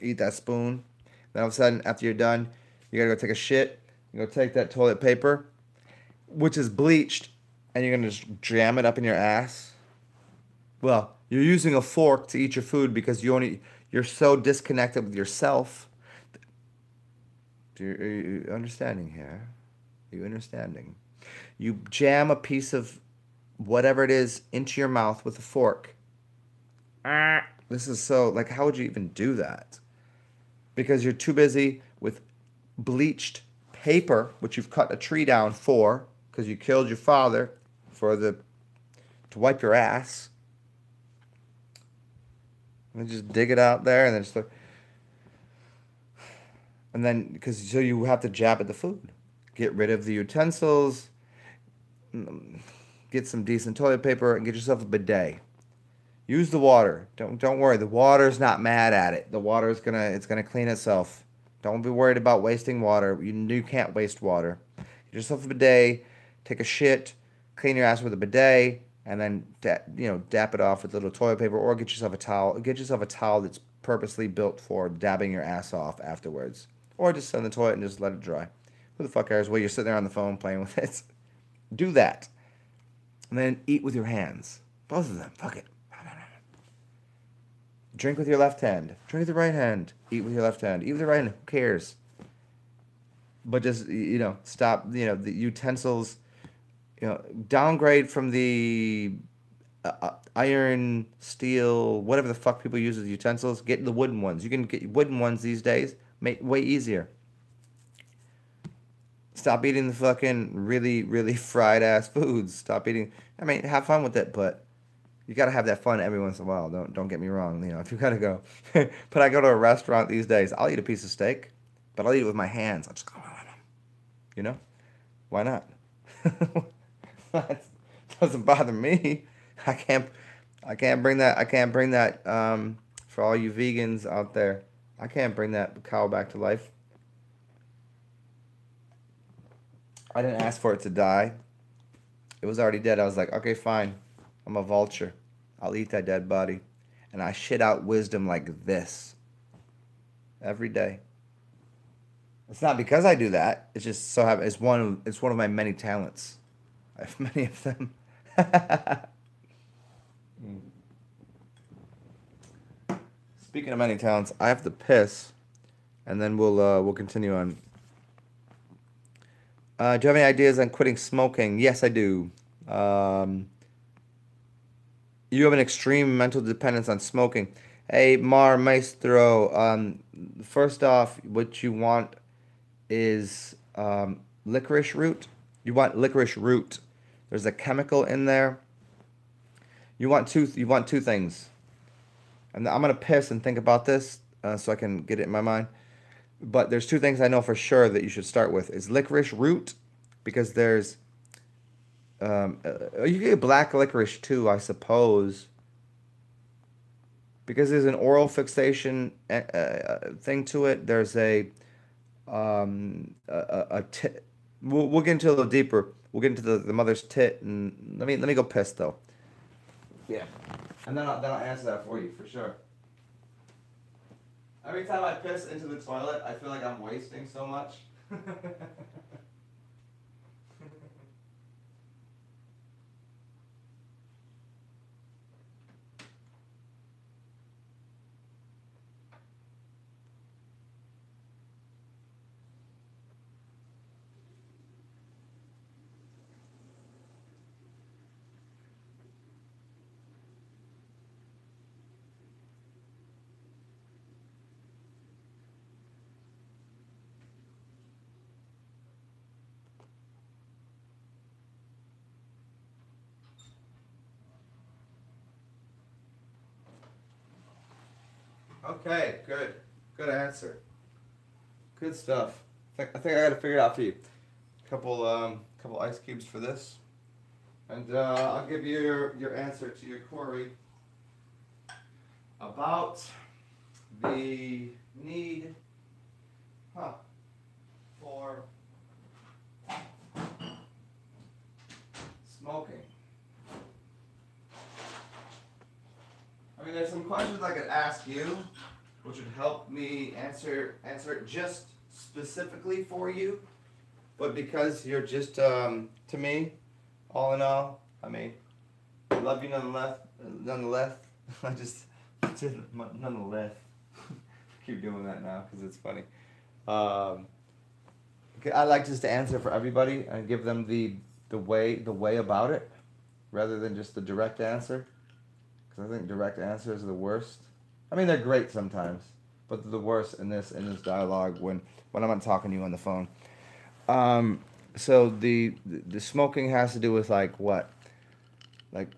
eat that spoon. Then all of a sudden, after you're done, you gotta go take a shit. You go take that toilet paper, which is bleached, and you're gonna just jam it up in your ass. Well, you're using a fork to eat your food because you're so disconnected with yourself. Are you understanding here? Are you understanding? You jam a piece of whatever it is into your mouth with a fork. This is so like how would you even do that? Because you're too busy with bleached paper, which you've cut a tree down for, because you killed your father to wipe your ass. And just dig it out there and then just like, and then because so you have to jab at the food. Get rid of the utensils, get some decent toilet paper, and get yourself a bidet. Use the water. Don't worry. The water's not mad at it. The water's gonna clean itself. Don't be worried about wasting water. You can't waste water. Get yourself a bidet. Take a shit. Clean your ass with a bidet, and then dap it off with a little toilet paper, or get yourself a towel. Get yourself a towel that's purposely built for dabbing your ass off afterwards, or just sit in the toilet and just let it dry. Who the fuck cares? While you're sitting there on the phone playing with it, do that, and then eat with your hands, both of them. Fuck it. Drink with your left hand. Drink with your right hand. Eat with your left hand. Eat with your right hand. Who cares? But just stop. The utensils. Downgrade from the iron, steel, whatever the fuck people use as utensils. Get the wooden ones. You can get wooden ones these days. Way easier. Stop eating the fucking really, really fried ass foods. Stop eating. I mean, have fun with it, but you gotta have that fun every once in a while. Don't get me wrong. If you gotta go, but I go to a restaurant these days. I'll eat a piece of steak, but I'll eat it with my hands. I'll just go, why not? That doesn't bother me. I can't bring that. I can't bring that. For all you vegans out there, I can't bring that cow back to life. I didn't ask for it to die. It was already dead. I was like, okay, fine. I'm a vulture. I'll eat that dead body. And I shit out wisdom like this every day. It's not because I do that. It's just it's one of my many talents. I have many of them. Speaking of many talents, I have to piss, and then we'll continue on. Do you have any ideas on quitting smoking? Yes, I do. You have an extreme mental dependence on smoking. Hey, Mar Maestro. First off, what you want is licorice root. You want licorice root. There's a chemical in there. You want two things. And I'm gonna piss and think about this so I can get it in my mind. But there's two things I know for sure that you should start with. Is licorice root, because there's You get black licorice too, I suppose, because there's an oral fixation thing to it. There's a tit. We'll get into a little deeper. We'll get into the mother's tit, and let me go piss though. Yeah, and then I'll answer that for you for sure. Every time I piss into the toilet, I feel like I'm wasting so much. Okay, good, good answer, good stuff. I think I got to figure it out for you. Couple ice cubes for this, and I'll give you your answer to your query about the need, huh, for smoking. I mean, there's some questions I could ask you, which would help me answer it just specifically for you. But because you're just to me, all in all, I mean, I love you nonetheless. Nonetheless, I just nonetheless keep doing that now because it's funny. Um, I like just to answer for everybody and give them the way about it, rather than just the direct answer. Because I think direct answers are the worst. I mean, they're great sometimes, but they're the worst in this dialogue when I'm not talking to you on the phone. Um, so the smoking has to do with like what, like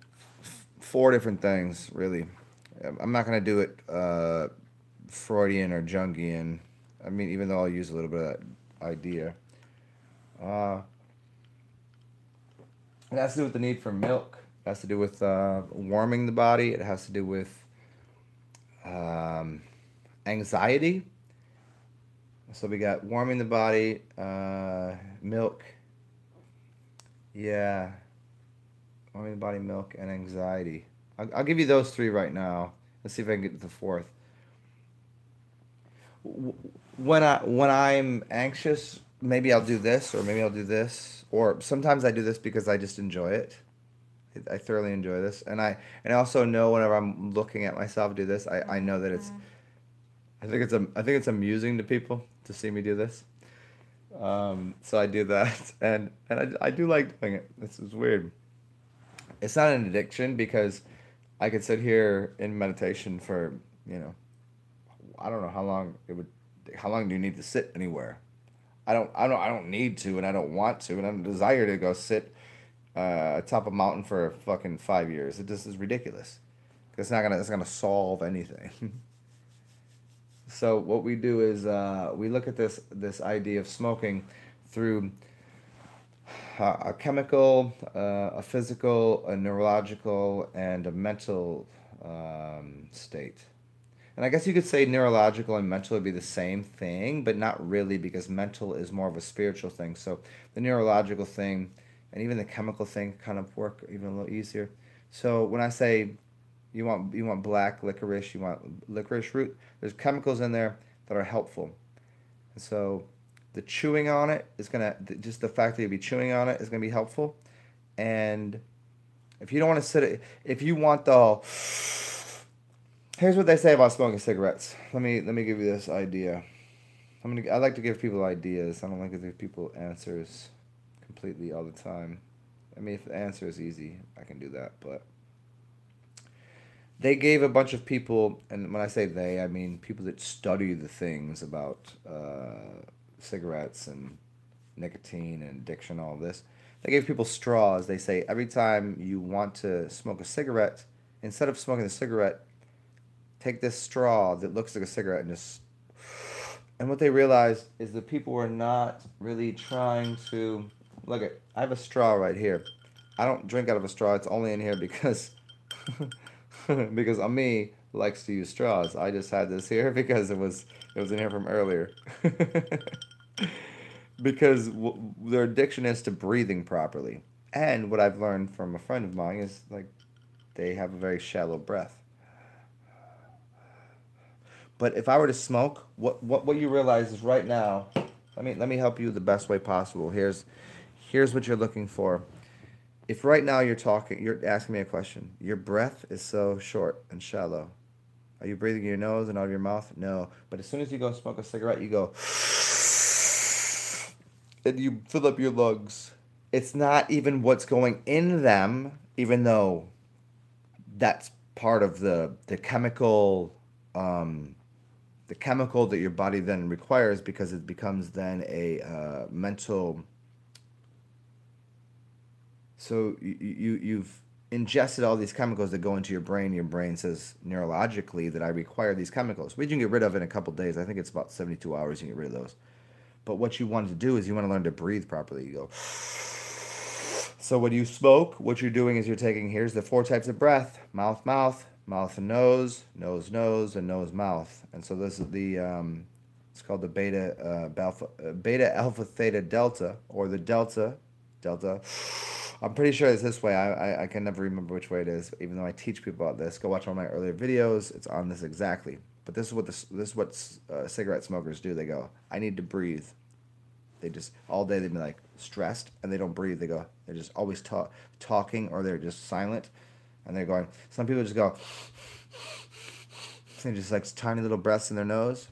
four different things really. I'm not gonna do it Freudian or Jungian. I mean, even though I'll use a little bit of that idea. Uh, it has to do with the need for milk. It has to do with warming the body. It has to do with um, anxiety. So we got warming the body, milk. Yeah, warming the body, milk, and anxiety. I'll give you those three right now. Let's see if I can get to the fourth. When I'm anxious, maybe I'll do this, or maybe I'll do this, or sometimes I do this because I just enjoy it. I thoroughly enjoy this, and I also know whenever I'm looking at myself do this, I know that I think it's amusing to people to see me do this. So I do that, and I do like doing it. This is weird. It's not an addiction because I could sit here in meditation for, you know, I don't know how long it would. How long do you need to sit anywhere? I don't need to, and I don't want to, and I don't desire to go sit atop a mountain for fucking 5 years. It just is ridiculous. It's not gonna solve anything. So what we do is we look at this idea of smoking through a chemical, a physical, a neurological, and a mental state. And I guess you could say neurological and mental would be the same thing, but not really because mental is more of a spiritual thing. So the neurological thing and even the chemical thing kind of work even a little easier. So when I say you want black licorice, you want licorice root, there's chemicals in there that are helpful. And so the chewing on it is gonna just the fact that you'll be chewing on it is gonna be helpful. And if you don't want to if you want the here's what they say about smoking cigarettes. Let me give you this idea. I like to give people ideas. I don't like to give people answers completely all the time. I mean, if the answer is easy, I can do that. But they gave a bunch of people, and when I say they, I mean people that study the things about cigarettes and nicotine and addiction, all this. They gave people straws. They say every time you want to smoke a cigarette, instead of smoking the cigarette, take this straw that looks like a cigarette and just. And what they realized is that people were not really trying to. Look at, I have a straw right here. I don't drink out of a straw. It's only in here because because Ami likes to use straws. I just had this here because it was in here from earlier. Because their addiction is to breathing properly. And what I've learned from a friend of mine is like they have a very shallow breath. But if I were to smoke, what you realize is right now, let me help you the best way possible. Here's what you're looking for. If right now you're asking me a question. Your breath is so short and shallow. Are you breathing in your nose and out of your mouth? No. But as soon as you go smoke a cigarette, you go and you fill up your lungs. It's not even what's going in them, even though that's part of the chemical that your body then requires because it becomes then a mental. So you've ingested all these chemicals that go into your brain. Your brain says neurologically that I require these chemicals. We can get rid of it in a couple days. I think it's about 72 hours you can get rid of those. But what you want to do is you want to learn to breathe properly. You go. So when you smoke, what you're doing is you're taking, here's the 4 types of breath: mouth, mouth, mouth and nose, nose, nose, and nose, mouth. And so this is it's called the beta alpha theta delta, or the delta. I'm pretty sure it's this way. I can never remember which way it is, even though I teach people about this. Go watch one of my earlier videos. It's on this exactly. But this is what cigarette smokers do. They go, I need to breathe. They just all day they've been like stressed and they don't breathe. They're just always talking, or they're just silent, and they're going. Some people just go, and just like tiny little breaths in their nose.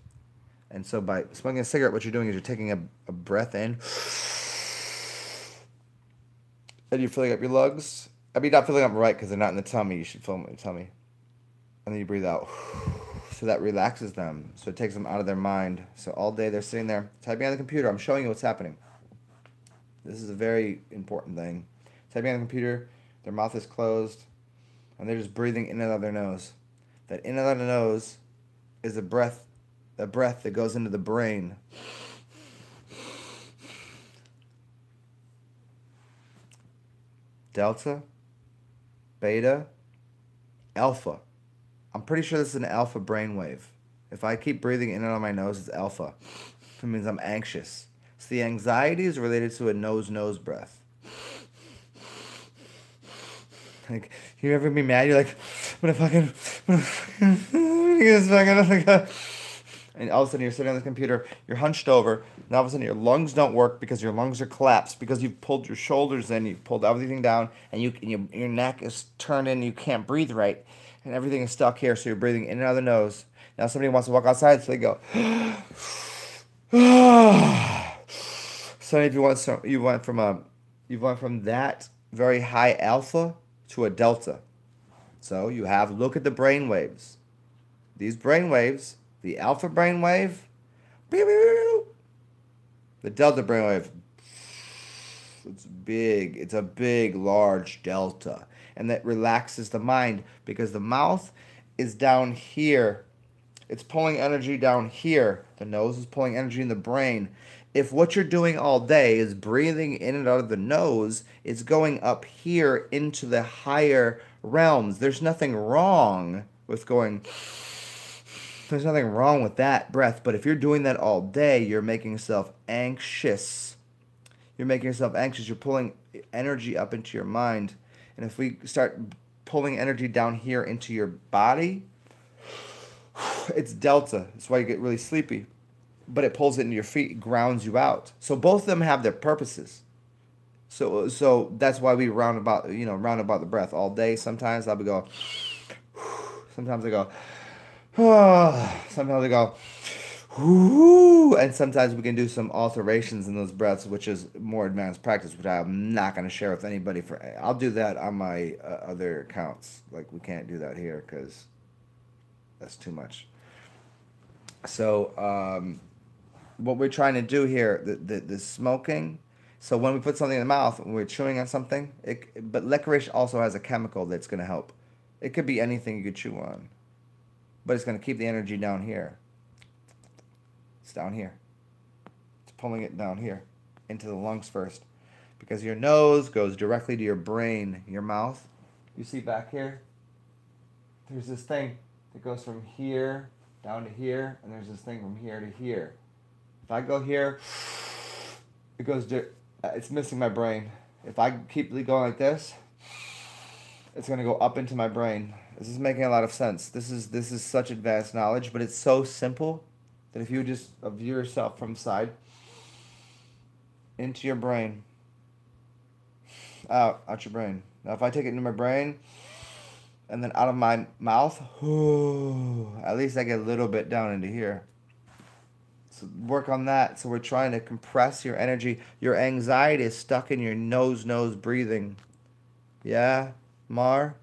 And so by smoking a cigarette, what you're doing is you're taking a breath in, and you're filling up your lungs. I mean, not filling up right because they're not in the tummy. You should fill them in the tummy, and then you breathe out. So that relaxes them. So it takes them out of their mind. So all day they're sitting there typing on the computer. I'm showing you what's happening. This is a very important thing. Typing on the computer, their mouth is closed, and they're just breathing in and out of their nose. That in and out of the nose is a breath that goes into the brain. Delta, beta, alpha. I'm pretty sure this is an alpha brainwave. If I keep breathing in and out of my nose, it's alpha. It means I'm anxious. So the anxiety is related to a nose breath. Like, you ever be mad? You're like, I'm gonna get this fucking, and all of a sudden you're sitting on the computer, you're hunched over, and all of a sudden your lungs don't work because your lungs are collapsed because you've pulled your shoulders in, you've pulled everything down, and your neck is turned in, you can't breathe right, and everything is stuck here, so you're breathing in and out of the nose. Now somebody wants to walk outside, so they go. So if you went from that very high alpha to a delta. So look at the brain waves. These brain waves, the alpha brain wave, the delta brain wave. It's big. It's a big, large delta. And that relaxes the mind because the mouth is down here. It's pulling energy down here. The nose is pulling energy in the brain. If what you're doing all day is breathing in and out of the nose, it's going up here into the higher realms. There's nothing wrong with that breath. But if you're doing that all day, you're making yourself anxious. You're pulling energy up into your mind. And if we start pulling energy down here into your body, it's delta. That's why you get really sleepy. But it pulls it into your feet, grounds you out. So both of them have their purposes. So that's why we round about the breath all day. Sometimes I'll be go. Sometimes I go. Sometimes I go. And sometimes we can do some alterations in those breaths, which is more advanced practice, which I'm not going to share with anybody. I'll do that on my other accounts. Like, we can't do that here because that's too much. So what we're trying to do here, the smoking. So when we put something in the mouth, when we're chewing on something, but licorice also has a chemical that's going to help. It could be anything you could chew on, but it's going to keep the energy down here. It's down here. It's pulling it down here into the lungs first. because your nose goes directly to your brain, your mouth. You see back here, there's this thing that goes from here down to here, and there's this thing from here to here. If I go here, it goes it's missing my brain. If I keep going like this, it's gonna go up into my brain. This is making a lot of sense. This is such advanced knowledge, but it's so simple that if you just view yourself from side into your brain, out your brain. Now if I take it into my brain and then out of my mouth, at least I get a little bit down into here. So work on that. So we're trying to compress your energy. Your anxiety is stuck in your nose breathing. Yeah, Mar?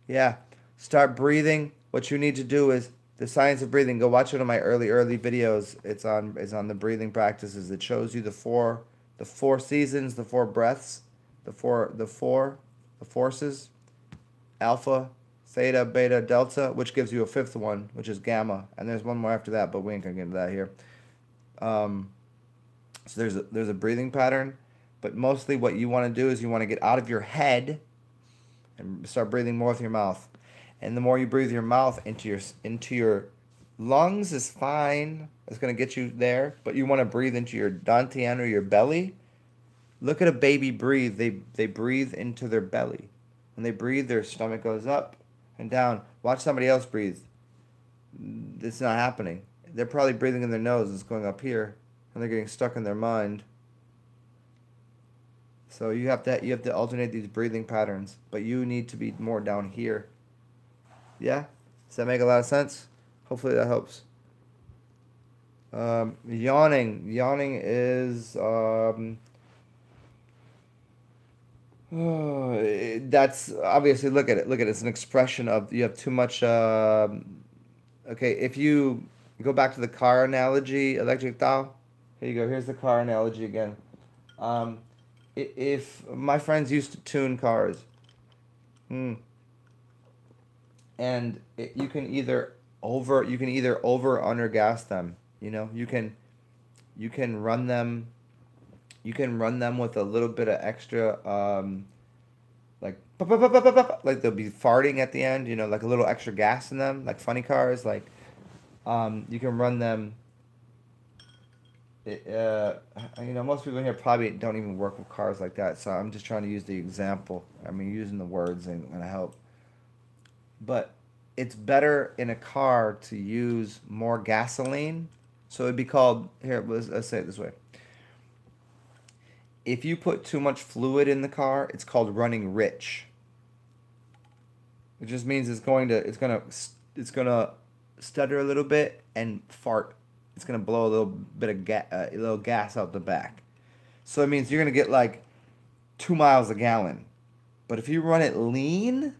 Yeah. Start breathing. What you need to do is the science of breathing. Go watch one of my early videos. It's on the breathing practices. It shows you the four seasons, the four breaths, the forces, alpha, theta, beta, delta, which gives you a fifth one, which is gamma. And there's one more after that, but we ain't gonna get into that here. So there's a breathing pattern, but mostly what you want to do is you want to get out of your head and start breathing more with your mouth. And the more you breathe your mouth into your lungs is fine. It's gonna get you there, but you want to breathe into your dantian or your belly. Look at a baby breathe. They breathe into their belly. When they breathe, their stomach goes up and down. Watch somebody else breathe. It's not happening. They're probably breathing in their nose. It's going up here, and they're getting stuck in their mind. So you have to alternate these breathing patterns, but you need to be more down here. Yeah? Does that make a lot of sense? Hopefully that helps. Yawning. Yawning is that's obviously, look at it. It's an expression of you have too much. Okay, if you go back to the car analogy, electric Tao. Here you go. Here's the car analogy again. If my friends used to tune cars, and you can either over or under gas them. You know, you can run them. You can run them with a little bit of extra, like they'll be farting at the end. You know, like a little extra gas in them, like funny cars. Like, you can run them. Most people here probably don't even work with cars like that. So I'm just trying to use the example. I mean, using the words ain't gonna help. But it's better in a car to use more gasoline. So it'd be called here. Let's say it this way. If you put too much fluid in the car, it's called running rich. It just means it's gonna stutter a little bit and fart. It's gonna blow a little bit of a little gas out the back. So it means you're gonna get like 2 miles a gallon. But if you run it lean,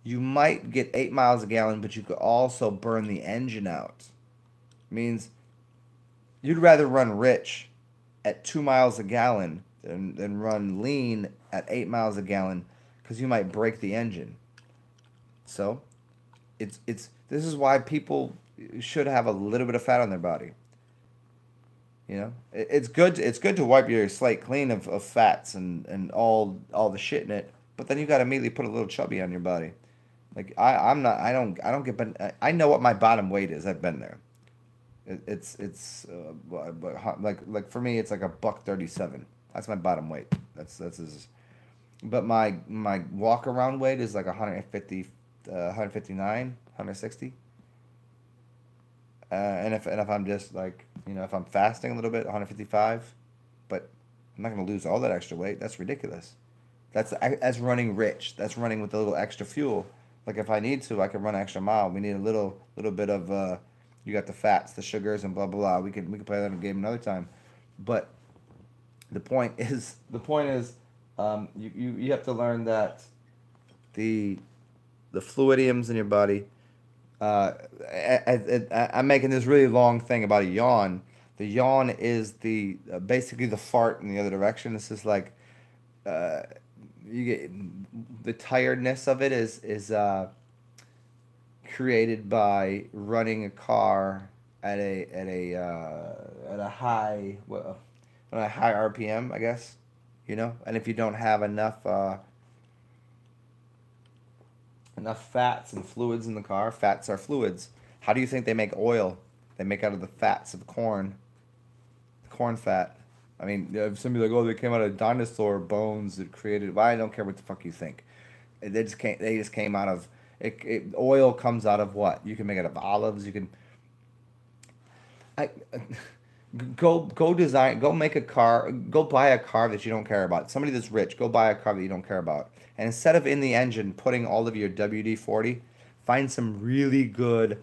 you might get 8 miles a gallon, but you could also burn the engine out. It means you'd rather run rich at 2 miles a gallon than run lean at 8 miles a gallon, because you might break the engine. So this is why people should have a little bit of fat on their body. You know, it's good to wipe your slate clean of fats and all the shit in it, but then you got to immediately put a little chubby on your body. Like I don't get, I know what my bottom weight is. I've been there. Like for me, it's like $137. That's my bottom weight. That's but my walk around weight is like 150, 159, 160. And if I'm just like, if I'm fasting a little bit, 155. But I'm not gonna lose all that extra weight. That's ridiculous. That's running rich. That's running with a little extra fuel. Like if I need to, I can run an extra mile. We need a little bit of you got the fats, the sugars, and blah blah blah. We can play that game another time. But the point is you have to learn that the fluidiums in your body. I'm making this really long thing about a yawn. The yawn is basically the fart in the other direction. This is like you get the tiredness of it is created by running a car at a high. Well, a high RPM, I guess. And if you don't have enough fats and fluids in the car, fats are fluids. How do you think they make oil? They make out of the fats of corn fat. I mean, somebody like, oh, they came out of dinosaur bones that created. Well, I don't care what the fuck you think. They just came. They just came out of oil comes out of what? You can make it out of olives. You can. I go design. Go make a car. Go buy a car that you don't care about. Somebody that's rich. Go buy a car that you don't care about. And instead of in the engine putting all of your WD-40, find some really good.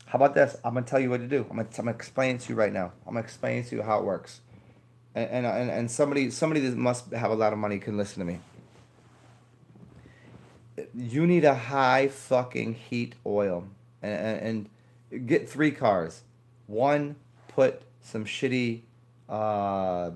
How about this? I'm gonna tell you what to do. I'm gonna explain it to you right now. I'm gonna explain to you how it works. And somebody that must have a lot of money can listen to me. You need a high fucking heat oil, and get three cars. One, put some shitty, I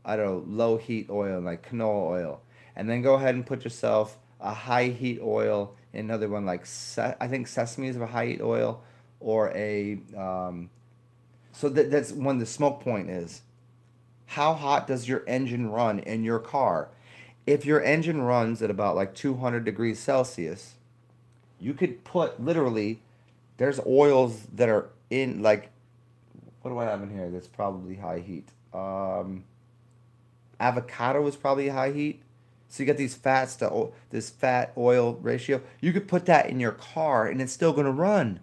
don't know, low heat oil like canola oil, and then go ahead and put yourself a high heat oil in another one like I think sesame is a high heat oil, or a so that's when the smoke point is. How hot does your engine run in your car? If your engine runs at about like 200 degrees Celsius, you could put literally, there's oils that are in like, what do I have in here that's probably high heat? Avocado is probably high heat. So you got these fats to this fat oil ratio. You could put that in your car and it's still going to run.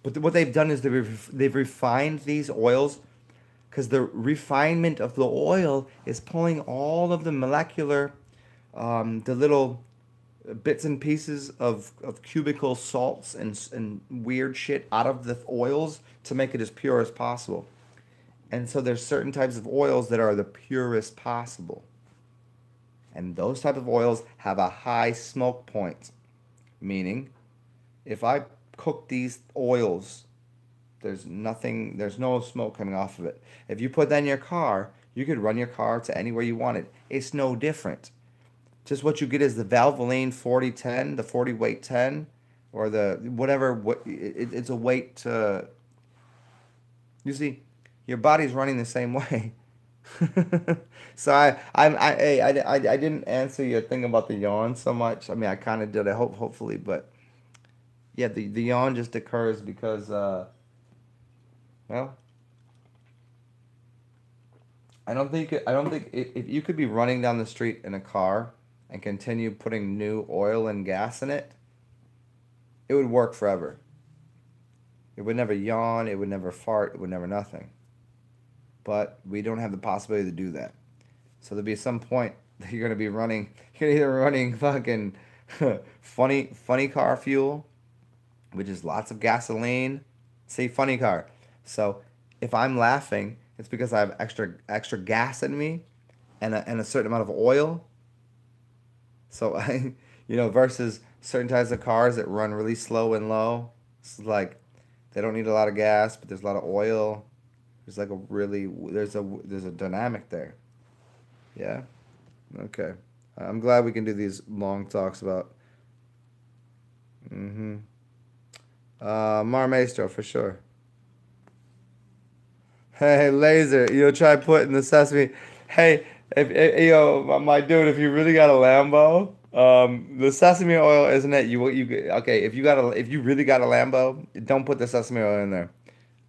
But what they've done is they've refined these oils because the refinement of the oil is pulling all of the molecular, the little bits and pieces of cubical salts and weird shit out of the oils to make it as pure as possible. And so there's certain types of oils that are the purest possible. And those type of oils have a high smoke point, meaning if I cook these oils, there's no smoke coming off of it. If you put that in your car, you could run your car to anywhere you want it. It's no different. Just what you get is the Valvoline 4010, the 40 weight 10, or the whatever. It's a weight to. You see, your body's running the same way. So I didn't answer your thing about the yawn so much. I mean, I kind of did. Hopefully, but yeah, the yawn just occurs because well, I don't think if you could be running down the street in a car and continue putting new oil and gas in it, it would work forever. It would never yawn, it would never fart, it would never nothing. But we don't have the possibility to do that. So there'll be some point that you're gonna be running. You're either running fucking funny car fuel, which is lots of gasoline. Say funny car. So if I'm laughing, it's because I have extra gas in me, and a certain amount of oil. So versus certain types of cars that run really slow and low. It's like they don't need a lot of gas, but there's a lot of oil. There's like a really there's a dynamic there. Yeah. Okay. I'm glad we can do these long talks about. Mm-hmm. Mar Maestro for sure. Hey, Laser, try putting the sesame. Hey, if my dude, if you really got a Lambo, the sesame oil isn't it? Okay? If you really got a Lambo, don't put the sesame oil in there.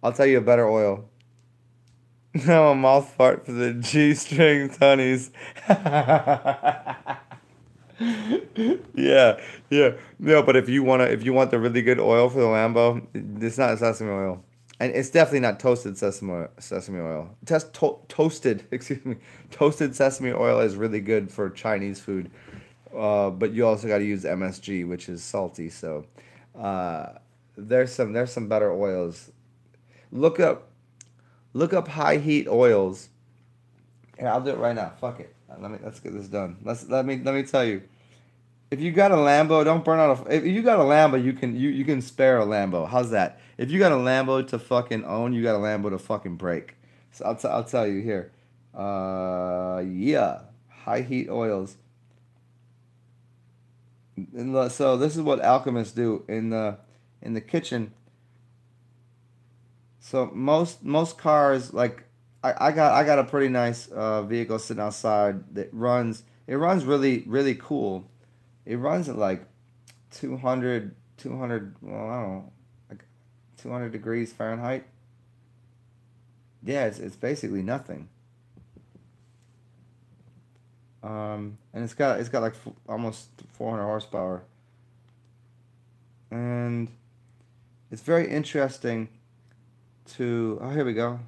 I'll tell you a better oil. No, a mouth fart for the G-string honeys. Yeah, yeah. No, but if you want the really good oil for the Lambo, it's not sesame oil, and it's definitely not toasted sesame oil. Sesame oil. Toasted, excuse me, toasted sesame oil is really good for Chinese food, but you also got to use MSG, which is salty. So, uh, there's some better oils. Look up look up high heat oils. Here, I'll do it right now. Fuck it. Let's get this done. Let me tell you. If you got a Lambo, don't burn out a. If you got a Lambo, you can spare a Lambo. How's that? If you got a Lambo to fucking own, you got a Lambo to fucking break. So I'll tell you here. Yeah, high heat oils. So this is what alchemists do in the kitchen. So most cars like I got a pretty nice vehicle sitting outside that runs. It runs really cool. It runs at like 200. Well, I don't know, like 200 degrees Fahrenheit. Yeah, it's basically nothing. And it's got like almost 400 horsepower, and it's very interesting to. Oh, here we go.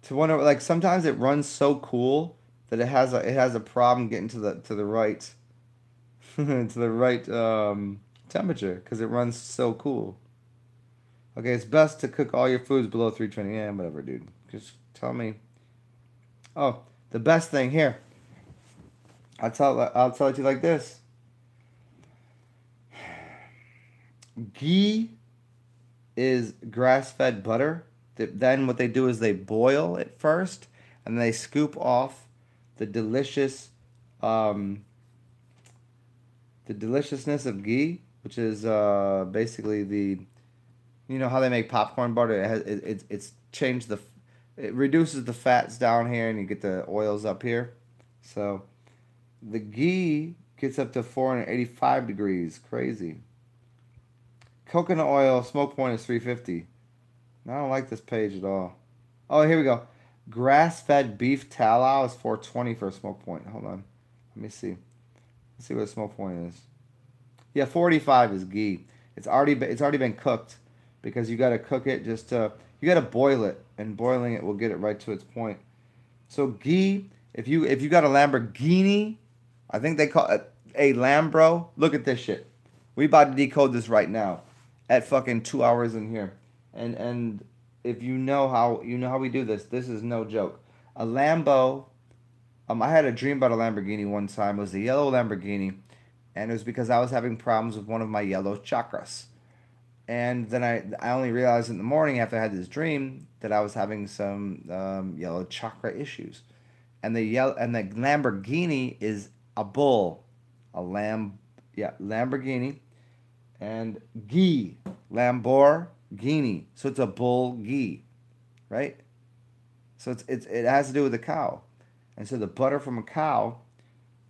To wonder, like sometimes it runs so cool that it has a problem getting to the right to the right temperature because it runs so cool. Okay, it's best to cook all your foods below 320. Yeah, whatever, dude. Just tell me. Oh, the best thing here. I'll tell it to you like this. Ghee is grass-fed butter. Then what they do is they boil it first, and they scoop off the delicious, um, the deliciousness of ghee, which is basically you know how they make popcorn butter. It's changed it reduces the fats down here, and you get the oils up here. So the ghee gets up to 485 degrees. Crazy. Coconut oil smoke point is 350. I don't like this page at all. Oh, here we go. Grass-fed beef tallow is 420 for a smoke point. Hold on. Let me see. Let's see what a smoke point is. Yeah, 45 is ghee. It's already been cooked because you got to cook it you got to boil it, and boiling it will get it right to its point. So ghee, if you got a Lamborghini, I think they call it a Lambro. Look at this shit. We about to decode this right now at fucking 2 hours in here. And if you know how we do this, this is no joke. A Lambo, I had a dream about a Lamborghini one time. It was a yellow Lamborghini, and it was because I was having problems with one of my yellow chakras. And then I only realized in the morning after I had this dream that I was having some yellow chakra issues. And the Lamborghini is a bull, a lamb, yeah, Lamborghini, and ghee, Lamborghini. So it's a bull ghee, right? So it has to do with the cow, and so the butter from a cow.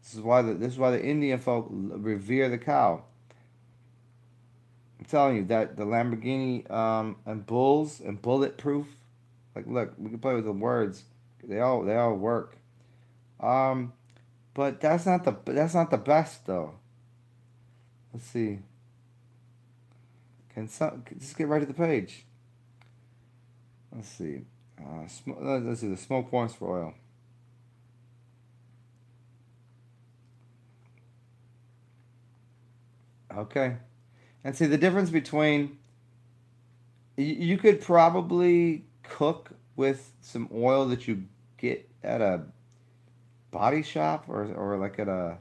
This is why the Indian folk revere the cow. I'm telling you that the Lamborghini and bulls and bulletproof. Like, look, we can play with the words. They all work. Um, but that's not the best though. Let's see. Just get right to the page? Let's see. Let's see the smoke points for oil. Okay. And see the difference between you could probably cook with some oil that you get at a body shop or like at a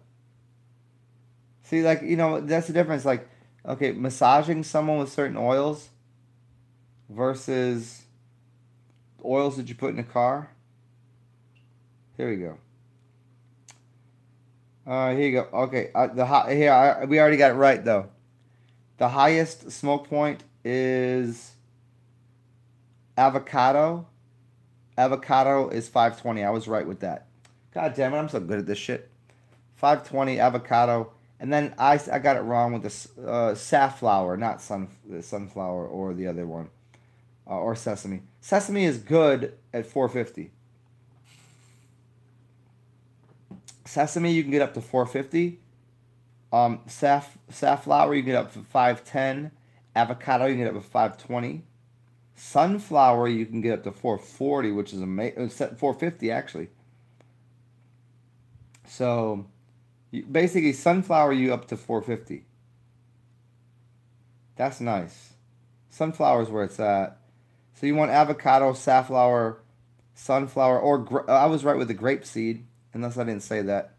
see like that's the difference like okay massaging someone with certain oils versus oils that you put in a car. Here we go. Here you go. Okay, we already got it right though. The highest smoke point is avocado. Avocado is 520. I was right with that. God damn it, I'm so good at this shit. 520 avocado. And then I got it wrong with the safflower, not sunflower or the other one. Or sesame. Sesame is good at 450. Sesame you can get up to 450. Safflower you can get up to 510. Avocado you can get up to 520. Sunflower you can get up to 440, which is amazing. 450 actually. So basically sunflower you up to 450. That's nice. Sunflower is where it's at. So you want avocado, safflower, sunflower, or I was right with the grape seed, unless I didn't say that.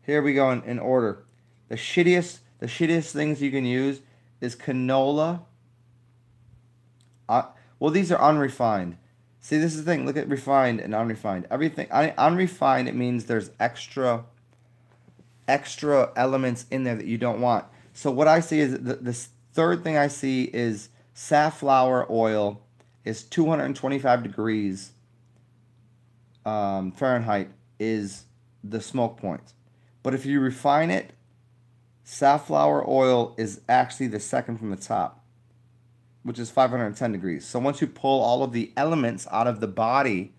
Here we go in order. The shittiest things you can use is canola. Well, these are unrefined. See, this is the thing. Look at refined and unrefined. Everything unrefined, it means there's extra elements in there that you don't want. So what I see is the third thing I see is safflower oil is 225 degrees Fahrenheit is the smoke point. But if you refine it, safflower oil is actually the second from the top, which is 510 degrees. So once you pull all of the elements out of the body,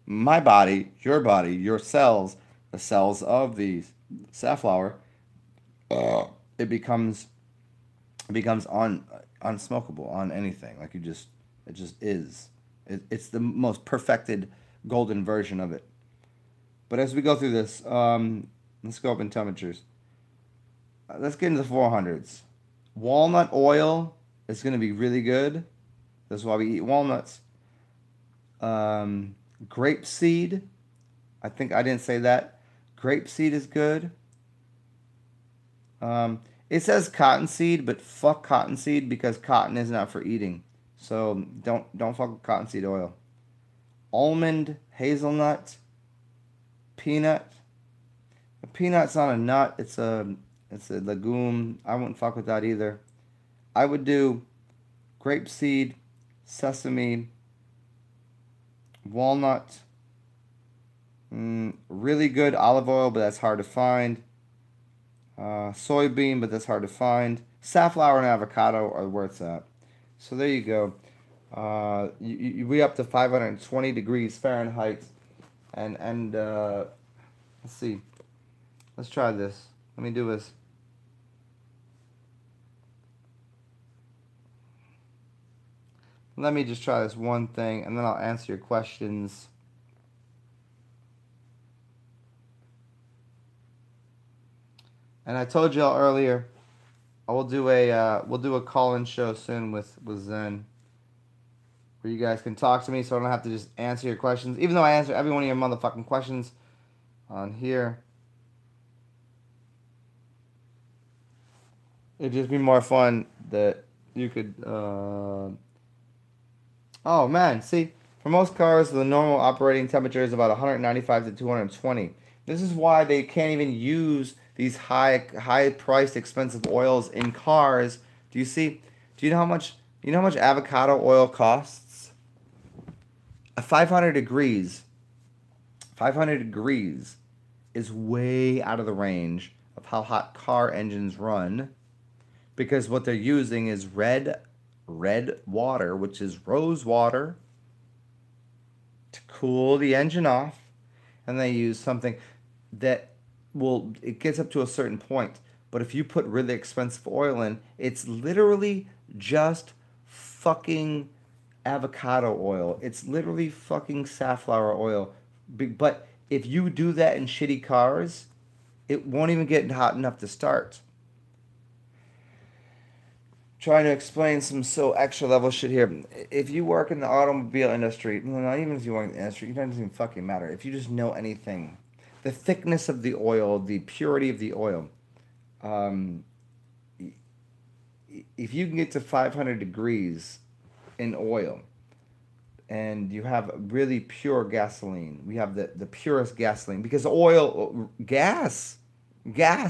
my body, your cells, the cells of the safflower, it becomes unsmokable on anything. Like it just is. It's the most perfected golden version of it. But as we go through this, let's go up in temperatures. Let's get into the 400s. Walnut oil is going to be really good. That's why we eat walnuts. Grapeseed. I think I didn't say that. Grapeseed is good. It says cottonseed, but fuck cottonseed because cotton is not for eating. So don't fuck with cottonseed oil. Almond, hazelnut, peanut. A peanut's not a nut. It's a legume. I wouldn't fuck with that either. I would do grapeseed, sesame, walnut. Really good olive oil, but that's hard to find. Soybean, but that's hard to find. Safflower and avocado are where it's at. So there you go. We up to 520 degrees Fahrenheit, and let's see. Let's try this. Let me do this. Let me just try this one thing, and then I'll answer your questions. And I told y'all earlier, we'll do a call-in show soon with Zen, where you guys can talk to me, so I don't have to just answer your questions. Even though I answer every one of your motherfucking questions on here, it'd just be more fun that you could. Oh man, see, for most cars, the normal operating temperature is about 195 to 220. This is why they can't even use these high-priced, expensive oils in cars. Do you see? Do you know how much? You know how much avocado oil costs? 500 degrees. 500 degrees is way out of the range of how hot car engines run, because what they're using is red water, which is rose water, to cool the engine off, and they use something that it gets up to a certain point, but if you put really expensive oil in, it's literally just fucking avocado oil. It's literally fucking safflower oil. But if you do that in shitty cars, it won't even get hot enough to start. Trying to explain some so extra level shit here. If you work in the automobile industry, well, not even if you work in the industry, it doesn't even fucking matter. If you just know anything, the thickness of the oil, the purity of the oil. If you can get to 500 degrees in oil, and you have really pure gasoline, we have the purest gasoline, because gas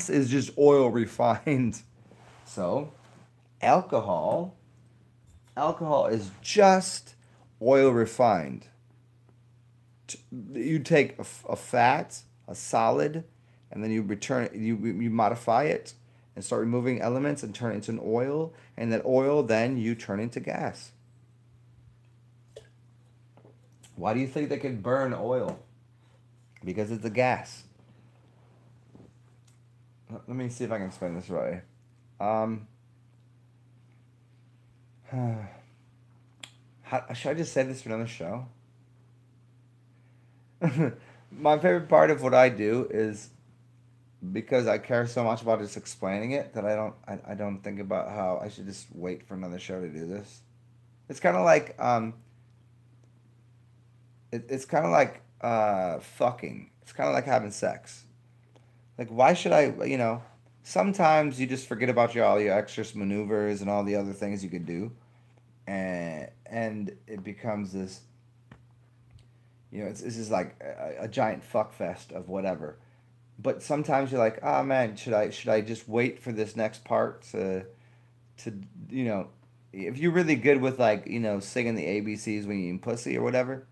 is just oil refined. So alcohol is just oil refined. You take a fat, a solid, and then you modify it and start removing elements and turn it into an oil, and that oil then you turn into gas. Why do you think they can burn oil? Because it's a gas. Let me see if I can explain this right. Should I just say this for another show? My favorite part of what I do is, because I care so much about just explaining it, that I don't think about how I should just wait for another show to do this. It's kind of like it's kind of like fucking. It's kind of like having sex. Like, why should I? Sometimes you just forget about all your extra maneuvers and all the other things you could do, and it becomes this. It's just like a giant fuck fest of whatever. But sometimes you're like, oh man, should I just wait for this next part to if you're really good with like singing the ABCs when you eat pussy or whatever.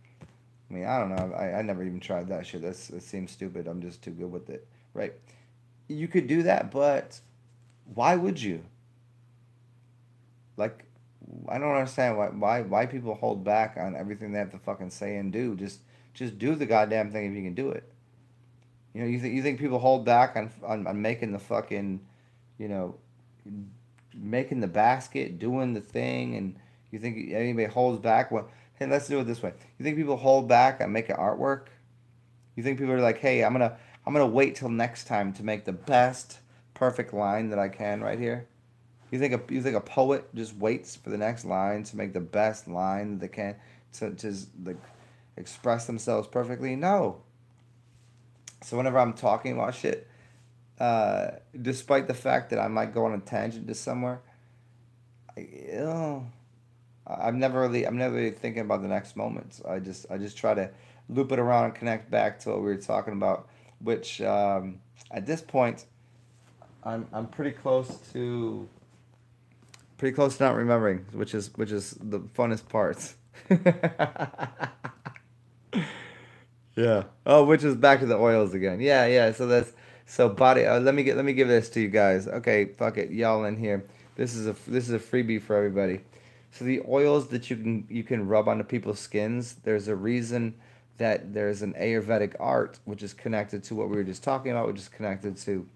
I mean, I don't know. I never even tried that shit. That seems stupid. I'm just too good with it, right? You could do that, but why would you? Like, I don't understand why people hold back on everything they have to fucking say and do. Just do the goddamn thing if you can do it. You think people hold back on making the fucking, you know, making the basket, doing the thing, and you think anybody holds back? Well, hey, let's do it this way. You think people hold back on making artwork? You think people are like, hey, I'm gonna wait till next time to make the best perfect line that I can right here? You think a poet just waits for the next line to make the best line that they can to just like express themselves perfectly? No. So whenever I'm talking about shit, despite the fact that I might go on a tangent to somewhere, I, you know, I'm never really thinking about the next moments. I just try to loop it around and connect back to what we were talking about, which at this point I'm pretty close to not remembering, which is the funnest part. Yeah. Oh, which is back to the oils again. Yeah, yeah. So body. Let me give this to you guys. Okay, fuck it, y'all in here. This is a freebie for everybody. So the oils that you can rub onto people's skins. There's a reason that there's an Ayurvedic art which is connected to what we were just talking about, which is connected to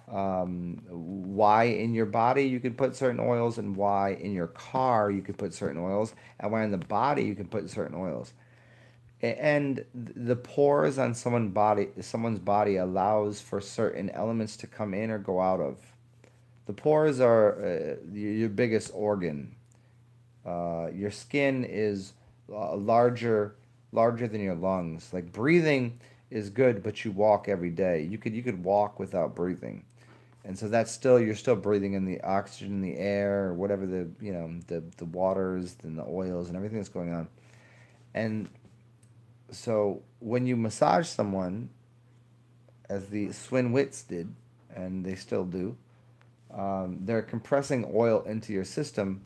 why in your body you can put certain oils and why in your car you can put certain oils and why in the body you can put certain oils. And the pores on someone's body allows for certain elements to come in or go out of. The pores are your biggest organ. Your skin is larger than your lungs. Like breathing is good, but you walk every day. You could walk without breathing, and so that's still you're still breathing in the oxygen in the air or whatever the waters and the oils and everything that's going on. And so when you massage someone, as the Swinwits did, and they still do, they're compressing oil into your system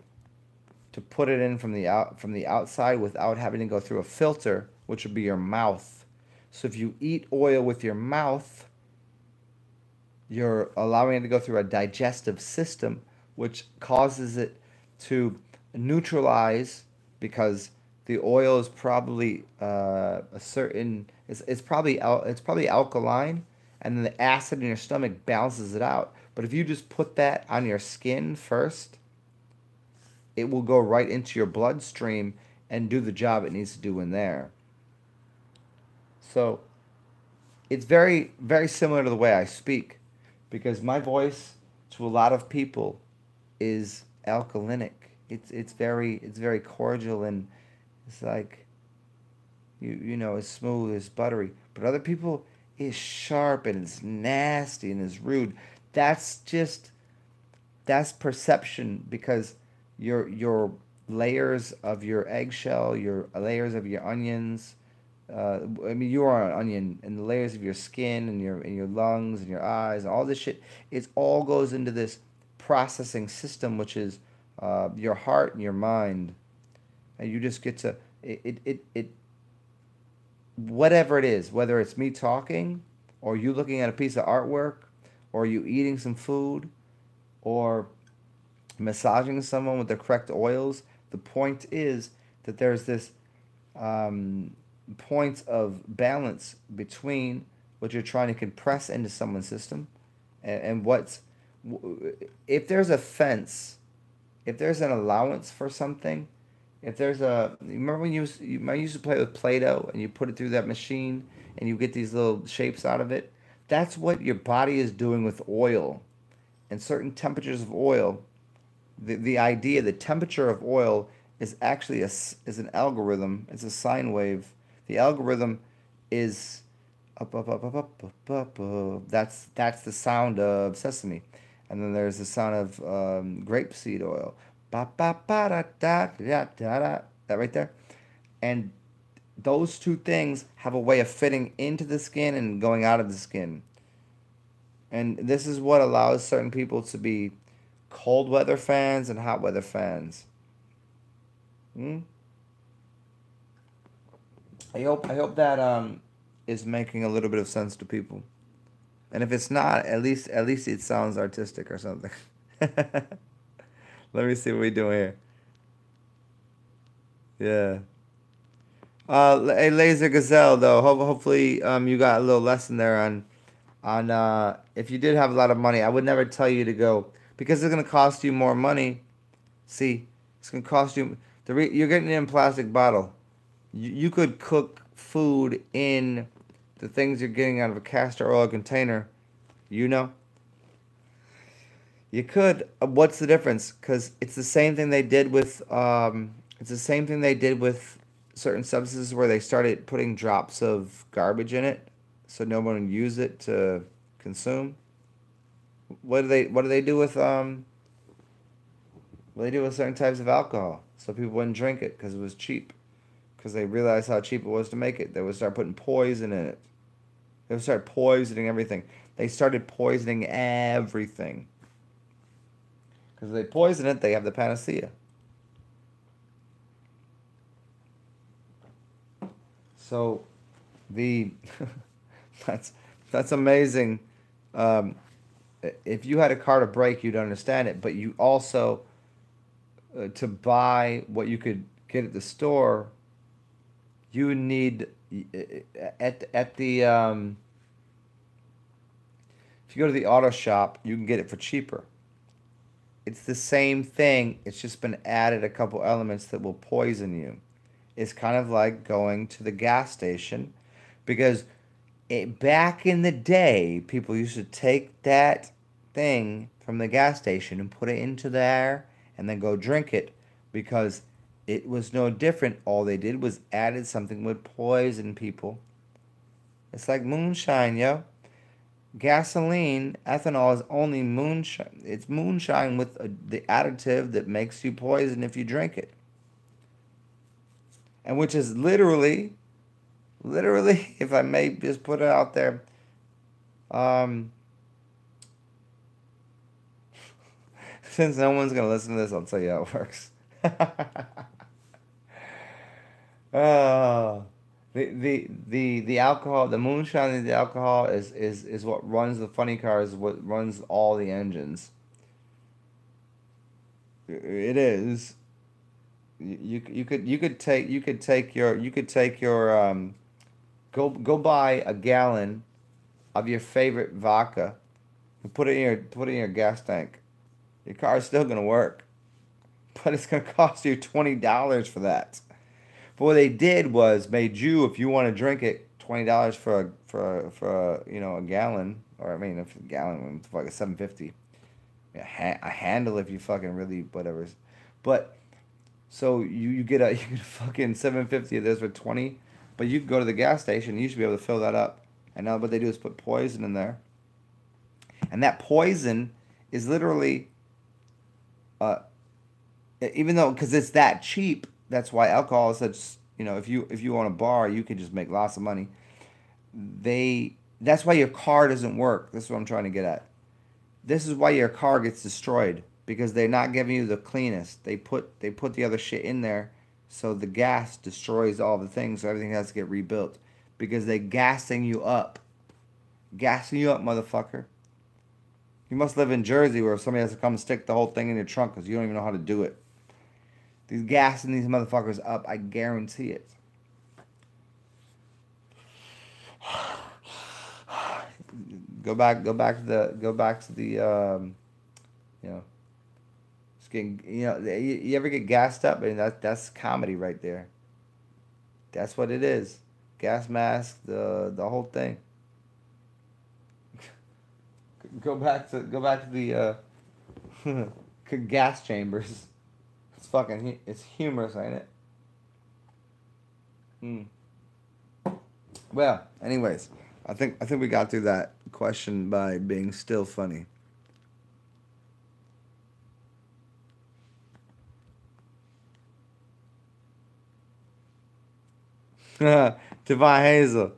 to put it in from the outside without having to go through a filter, which would be your mouth. So if you eat oil with your mouth, you're allowing it to go through a digestive system, which causes it to neutralize because the oil is probably a certain it's probably alkaline, and then the acid in your stomach balances it out. But if you just put that on your skin first, it will go right into your bloodstream and do the job it needs to do in there. So it's very very similar to the way I speak, because my voice to a lot of people is alkalinic. It's very cordial, and it's like it's smooth, it's buttery. But other people it's sharp and it's nasty and it's rude. That's just that's perception, because your layers of your eggshell, your layers of your onions. I mean, you are an onion, and the layers of your skin and your lungs and your eyes and all this shit. It all goes into this processing system, which is your heart and your mind, and you just get to it whatever it is, whether it's me talking, or you looking at a piece of artwork, or you eating some food, or massaging someone with the correct oils. The point is that there's this um, point of balance between what you're trying to compress into someone's system and if there's a fence, if there's an allowance for something, if there's you remember when I used to play with Play-Doh and you put it through that machine and you get these little shapes out of it? That's what your body is doing with oil. And certain temperatures of oil, the idea, the temperature of oil is actually is an algorithm. It's a sine wave. The algorithm is up. That's the sound of sesame, and then there's the sound of grapeseed oil. Ba ba ba da da da da da. That right there, and those two things have a way of fitting into the skin and going out of the skin. And this is what allows certain people to be cold weather fans and hot weather fans. Hmm? I hope that is making a little bit of sense to people. And if it's not, at least it sounds artistic or something. Let me see what we doing here. Yeah. Hey, Laser Gazelle though. Hopefully you got a little lesson there on if you did have a lot of money. I would never tell you to go because it's gonna cost you more money. See, it's gonna cost you you're getting it in a plastic bottle. You could cook food in the things you're getting out of a castor oil container. You know, you could. What's the difference? Because it's the same thing they did with it's the same thing they did with certain substances where they started putting drops of garbage in it, so no one would use it to consume. What do they do with what do they do with certain types of alcohol? So people wouldn't drink it because it was cheap. Because they realized how cheap it was to make it. They would start putting poison in it. They would start poisoning everything. They started poisoning everything. Because if they poison it, they have the panacea. So the that's that's amazing. Um, if you had a car to break, you'd understand it. But you also to buy what you could get at the store, you need at the if you go to the auto shop, you can get it for cheaper. It's the same thing. It's just been added a couple elements that will poison you. It's kind of like going to the gas station because back in the day, people used to take that thing from the gas station and put it into there and then go drink it because it was no different. All they did was added something would poison people. It's like moonshine, yo. Gasoline, ethanol is only moonshine. It's moonshine with the additive that makes you poison if you drink it. And which is literally, if I may just put it out there, um, since no one's gonna listen to this, I'll tell you how it works. Oh, the alcohol, the moonshine and the alcohol is what runs the funny cars, what runs all the engines. It is. You could take your go buy a gallon of your favorite vodka and put it in your gas tank. Your car is still gonna work, but it's gonna cost you $20 for that. But what they did was made you, if you want to drink it, $20 a gallon, or I mean, if a gallon, it's like a 750. A handle if you fucking really whatever. But so you get a you get a fucking 750 of this for 20, but you can go to the gas station. You should be able to fill that up. And now what they do is put poison in there, and that poison is literally uh, even though because it's that cheap, that's why alcohol is such. If you own a bar, you can just make lots of money. That's why your car doesn't work. This is what I'm trying to get at. This is why your car gets destroyed because they're not giving you the cleanest. They put the other shit in there, so the gas destroys all the things. So everything has to get rebuilt because they gassing you up, motherfucker. You must live in Jersey where somebody has to come and stick the whole thing in your trunk because you don't even know how to do it. These gassing these motherfuckers up, I guarantee it. Go back to the you know, just getting, you ever get gassed up? And that's comedy right there. That's what it is. Gas mask, the whole thing. Go back to the gas chambers. It's humorous, ain't it? Hmm. Well, anyways, I think we got through that question by being still funny. Divine Hazel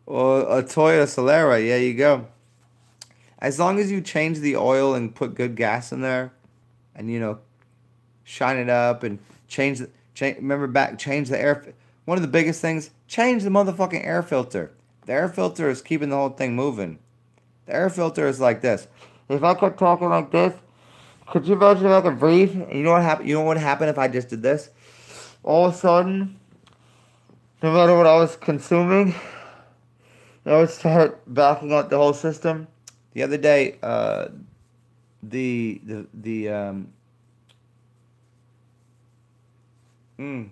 or a Toyota Solera. Yeah, you go. As long as you change the oil and put good gas in there, and shine it up and Remember back, change the air. One of the biggest things, change the motherfucking air filter. The air filter is keeping the whole thing moving. The air filter is like this. If I kept talking like this, could you imagine if I could breathe? And you know what happened? You know what happened if I just did this? All of a sudden, no matter what I was consuming, I would start backing up the whole system. The other day, the mm,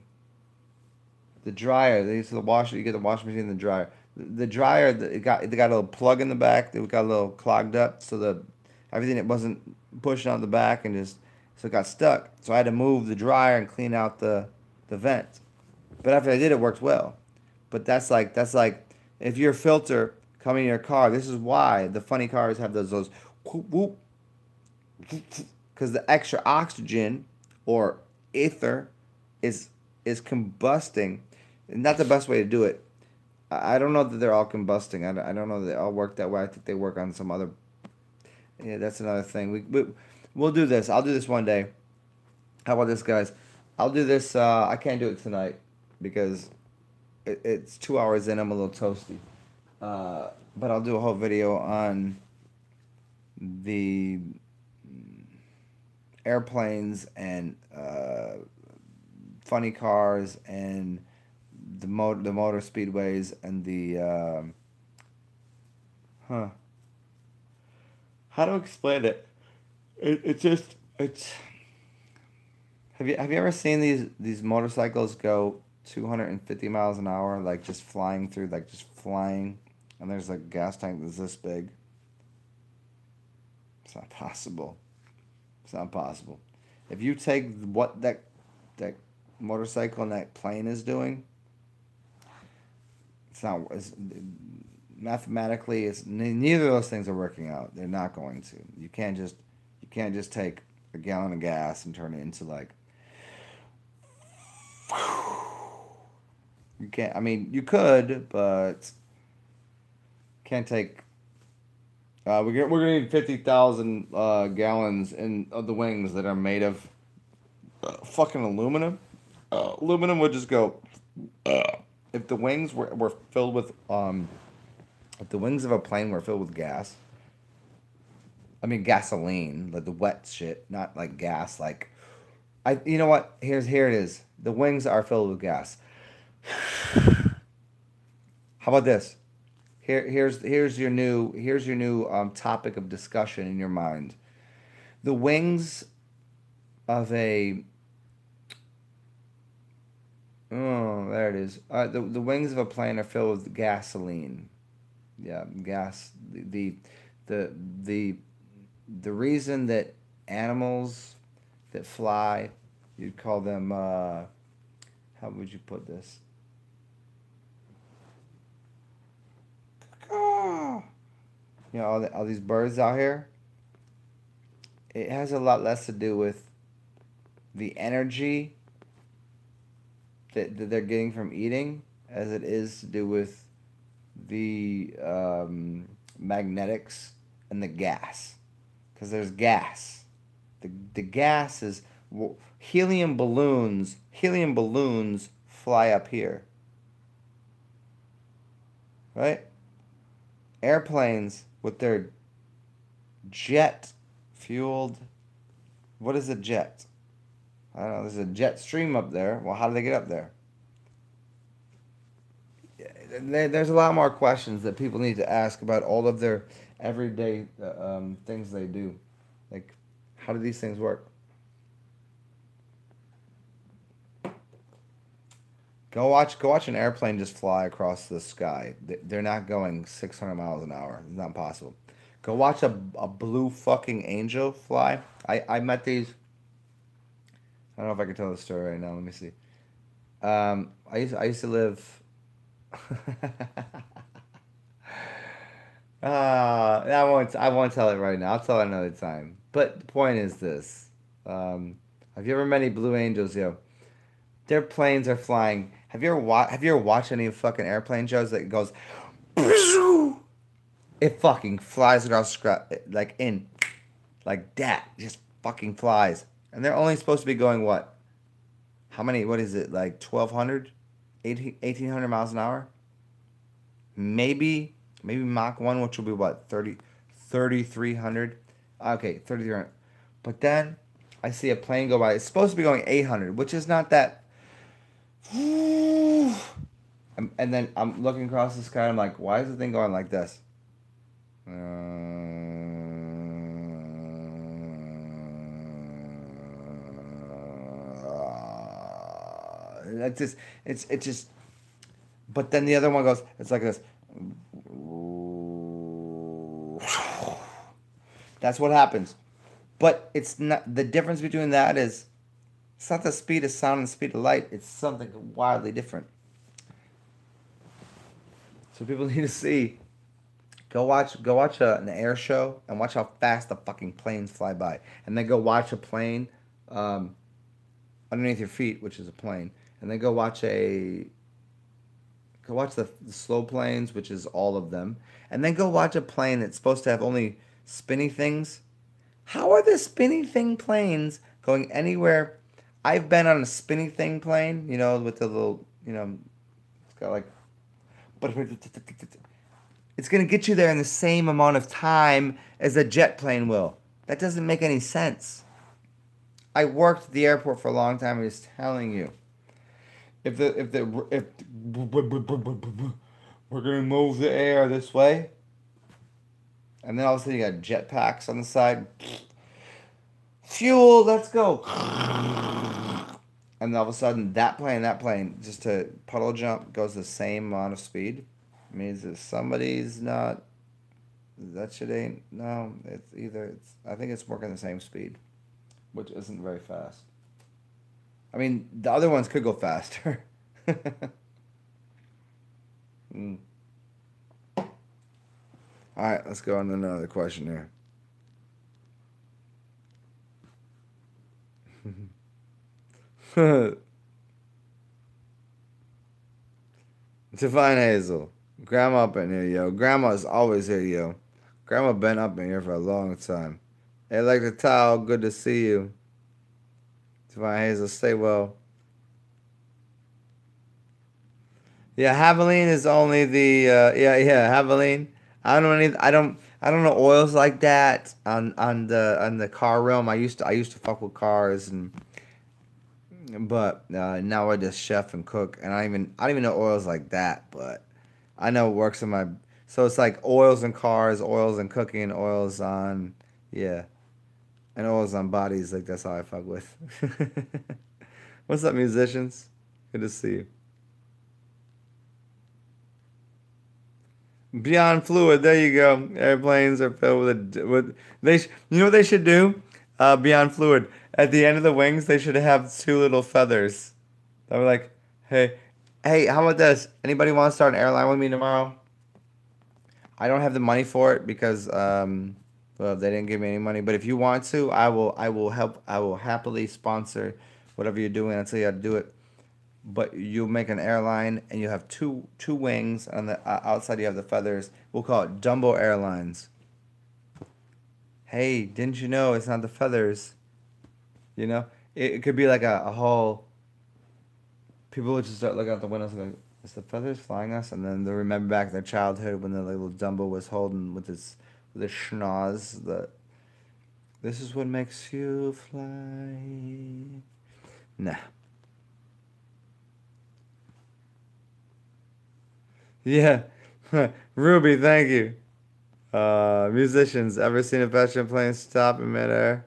the dryer. They use the washer. You get the washing machine and the dryer. The dryer, it got a little plug in the back. It got a little clogged up, so the everything that wasn't pushing out the back and just so it got stuck. So I had to move the dryer and clean out the vent. But after I did, it worked well. But that's like if your filter coming in your car. This is why the funny cars have those whoop whoop, because the extra oxygen or ether is combusting. Not the best way to do it. I don't know that they're all combusting. I don't know that they all work that way. I think they work on some other. Yeah, that's another thing. We'll do this. I'll do this one day. How about this, guys? I'll do this. I can't do it tonight because it's 2 hours in. I'm a little toasty. But I'll do a whole video on the airplanes and funny cars and the motor speedways and the how to explain it? It's just it's. Have you ever seen these motorcycles go 250 miles an hour, like just flying through, like just flying, and there's a gas tank that's this big? It's not possible. It's not possible. If you take what that motorcycle and that plane is doing, it's not. Mathematically, it's neither of those things are working out. They're not going to. You can't just take a gallon of gas and turn it into like. You can't. I mean, you could, but can't take. We're gonna need 50,000 gallons of the wings that are made of fucking aluminum. Aluminum would just go. If the wings were filled with if the wings of a plane were filled with gas. I mean gasoline, like the wet shit, not like gas. Like, you know what? Here it is. The wings are filled with gas. How about this? Here's your new topic of discussion in your mind. The wings of a there it is. The wings of a plane are filled with gasoline. Yeah, gas. The reason that animals that fly, you'd call them. How would you put this? You know, all these birds out here. It has a lot less to do with the energy that they're getting from eating as it is to do with the magnetics and the gas. Because there's gas. The gas is helium balloons. Helium balloons fly up here. Right? Airplanes with their jet fueled. What is a jet? I don't know. There's a jet stream up there. Well, how do they get up there? There's a lot more questions that people need to ask about all of their everyday things they do. Like, how do these things work? Go watch an airplane just fly across the sky. They're not going 600 miles an hour. It's not possible. Go watch a blue fucking angel fly. I met these. I don't know if I can tell the story right now. Let me see. I used to live. I won't tell it right now. I'll tell it another time. But the point is this: have you ever met any blue angels, yo? Their planes are flying. Have you ever watched any fucking airplane shows that goes? It fucking flies across like that. Just fucking flies, and they're only supposed to be going what? how many, what is it, like 1,200, 1,800 miles an hour? Maybe Mach 1, which will be what, 3,300? Okay, 3,300. But then I see a plane go by. It's supposed to be going 800, which is not that. And then I'm looking across the sky. I'm like, why is the thing going like this? It's just, it's just. But then the other one goes. It's like this. That's what happens. But it's not, the difference between that is it's not the speed of sound and the speed of light. It's something wildly different. So people need to see. Go watch an air show and watch how fast the fucking planes fly by, and then go watch a plane um, underneath your feet, which is a plane, and then go watch the slow planes, which is all of them, and then go watch a plane that's supposed to have only spinny things. How are the spinny thing planes going anywhere? I've been on a spinny thing plane, with the little, it's got like, but it's going to get you there in the same amount of time as a jet plane will. That doesn't make any sense. I worked at the airport for a long time. I'm just telling you, if we're going to move the air this way, and then all of a sudden you got jet packs on the side. Fuel, let's go. And all of a sudden, that plane, just to puddle jump, goes the same amount of speed. It means that somebody's not, that shit ain't, no, I think it's working the same speed, which isn't very fast. I mean, the other ones could go faster. Mm. All right, let's go on to another question here. Divine Hazel. Grandma up in here, yo. Grandma's always here, yo. Grandma been up in here for a long time. Hey, like the towel, good to see you. Divine Hazel, stay well. Yeah, Haveline is only the Haveline. I don't know oils like that on the car realm. I used to fuck with cars, but now I just chef and cook, and I don't even know oils like that, but I know it works in my. So it's like oils in cars, oils in cooking, oils on, yeah, and oils on bodies. Like that's how I fuck with. What's up, musicians? Good to see you. Beyond fluid. There you go. Airplanes are filled with you know what they should do? Beyond fluid. At the end of the wings, they should have two little feathers. That were like, hey, hey, how about this? Anybody want to start an airline with me tomorrow? I don't have the money for it because well, they didn't give me any money. But if you want to, I will help. I will happily sponsor whatever you're doing. I'll tell you how to do it. But you make an airline and you have two wings on the outside. You have the feathers. We'll call it Dumbo Airlines. Hey, didn't you know it's not the feathers? It could be like a whole. People would just start looking out the windows and go, "Is the feathers flying us?" And then they remember back their childhood when the little Dumbo was holding with his schnoz. This is what makes you fly. Nah. Yeah. Ruby, thank you. Musicians, ever seen a veteran plane stop in midair?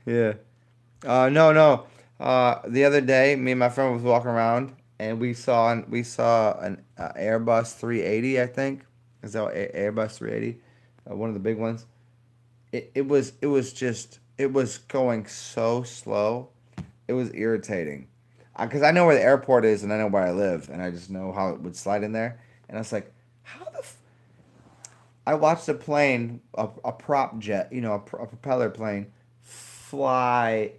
Yeah. No, no. The other day, me and my friend was walking around, and we saw an Airbus 380. I think is that Airbus 380, one of the big ones. It was going so slow. It was irritating, because I know where the airport is and I know where I live, and I just know how it would slide in there. And I was like, how the. I watched a plane, a prop jet, a propeller plane, fly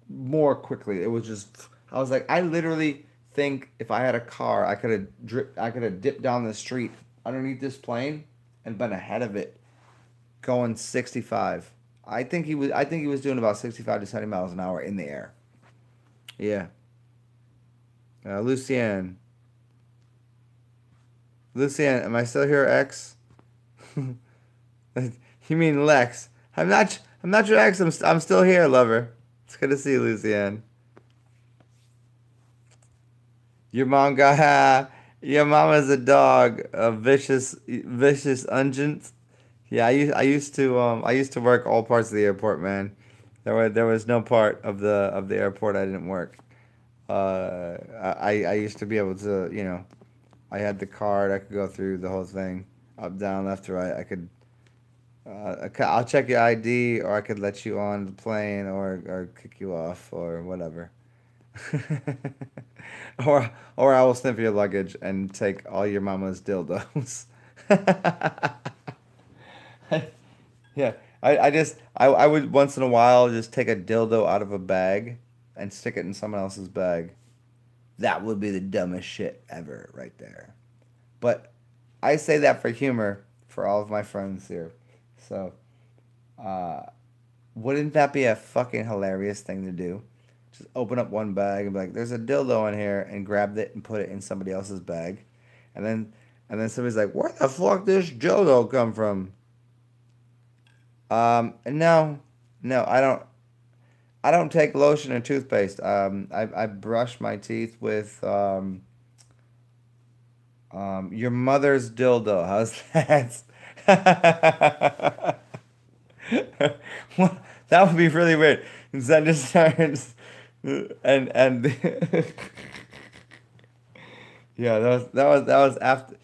more quickly. It was just, I was like, I literally think if I had a car, I could have dipped down the street underneath this plane and been ahead of it, going 65. I think he was doing about 65 to 70 miles an hour in the air. Yeah. Lucienne. Lucienne, am I still here, X? You mean Lex? I'm not. I'm not your ex. I'm still here, lover. It's good to see you, Lucienne. Your mom got. Your mom is a dog. A vicious ungent. Yeah, I used to work all parts of the airport, man. There was no part of the airport I didn't work. I used to be able to, I had the card. I could go through the whole thing, up, down, left, right. I could. I'll check your ID, or I could let you on the plane, or kick you off, or whatever. Or I will sniff your luggage and take all your mama's dildos. Yeah, I would once in a while just take a dildo out of a bag and stick it in someone else's bag. That would be the dumbest shit ever, right there. But I say that for humor for all of my friends here. So, uh, wouldn't that be a fucking hilarious thing to do? Just open up one bag and be like, "There's a dildo in here," and grab it and put it in somebody else's bag, and then somebody's like, "Where the fuck this dildo come from?" No, no, I don't take lotion and toothpaste. I brush my teeth with your mother's dildo. How's that? Well, that would be really weird. Then just starts and yeah, that was after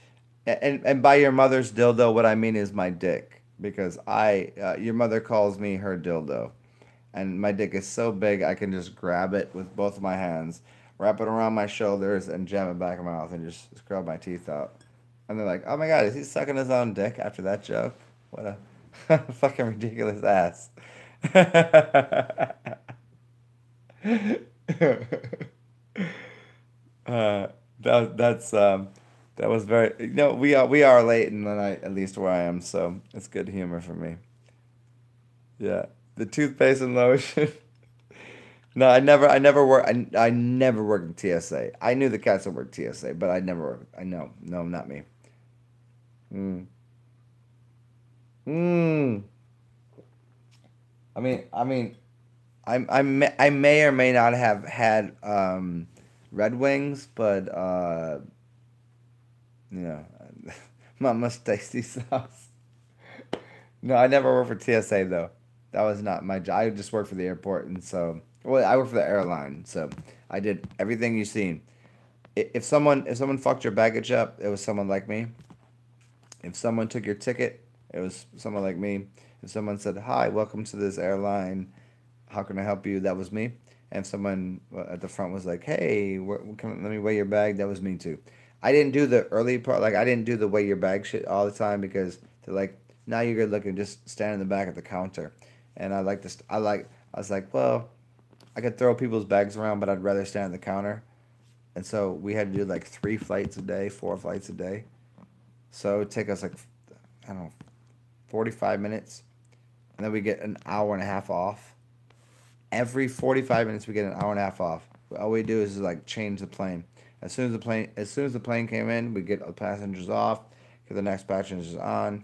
and by your mother's dildo, what I mean is my dick because I your mother calls me her dildo, and my dick is so big I can just grab it with both of my hands, wrap it around my shoulders, and jam it back in my mouth and just scrub my teeth out. And they're like, "Oh my God, is he sucking his own dick after that joke? What a fucking ridiculous ass." uh, that was very we are late in the night at least where I am, so it's good humor for me. Yeah, the toothpaste and lotion. No, I never worked. I never worked at TSA. I knew the cats that worked TSA, but I never worked. I know, no, not me. Mm. Mm. I mean, I may or may not have had Red Wings, but you know, Mama Stacy sauce. No, I never worked for TSA though. That was not my job. I just worked for the airport, and so well, I worked for the airline, so I did everything you seen. If someone fucked your baggage up, it was someone like me. If someone took your ticket, it was someone like me. If someone said, "Hi, welcome to this airline. How can I help you?" That was me. And if someone at the front was like, "Hey, let me weigh your bag," that was me too. I didn't do the early part, like I didn't do the weigh your bag shit all the time because they're like, "Now you're good looking. Just stand in the back at the counter." And I like this. I was like, well, I could throw people's bags around, but I'd rather stand at the counter. And so we had to do like 3 flights a day, 4 flights a day. So it would take us like, I don't know, 45 minutes. And then we get an hour and a half off. Every 45 minutes we get an hour and a half off. All we do is like change the plane. As soon as the plane came in, we get the passengers off, get the next passengers on,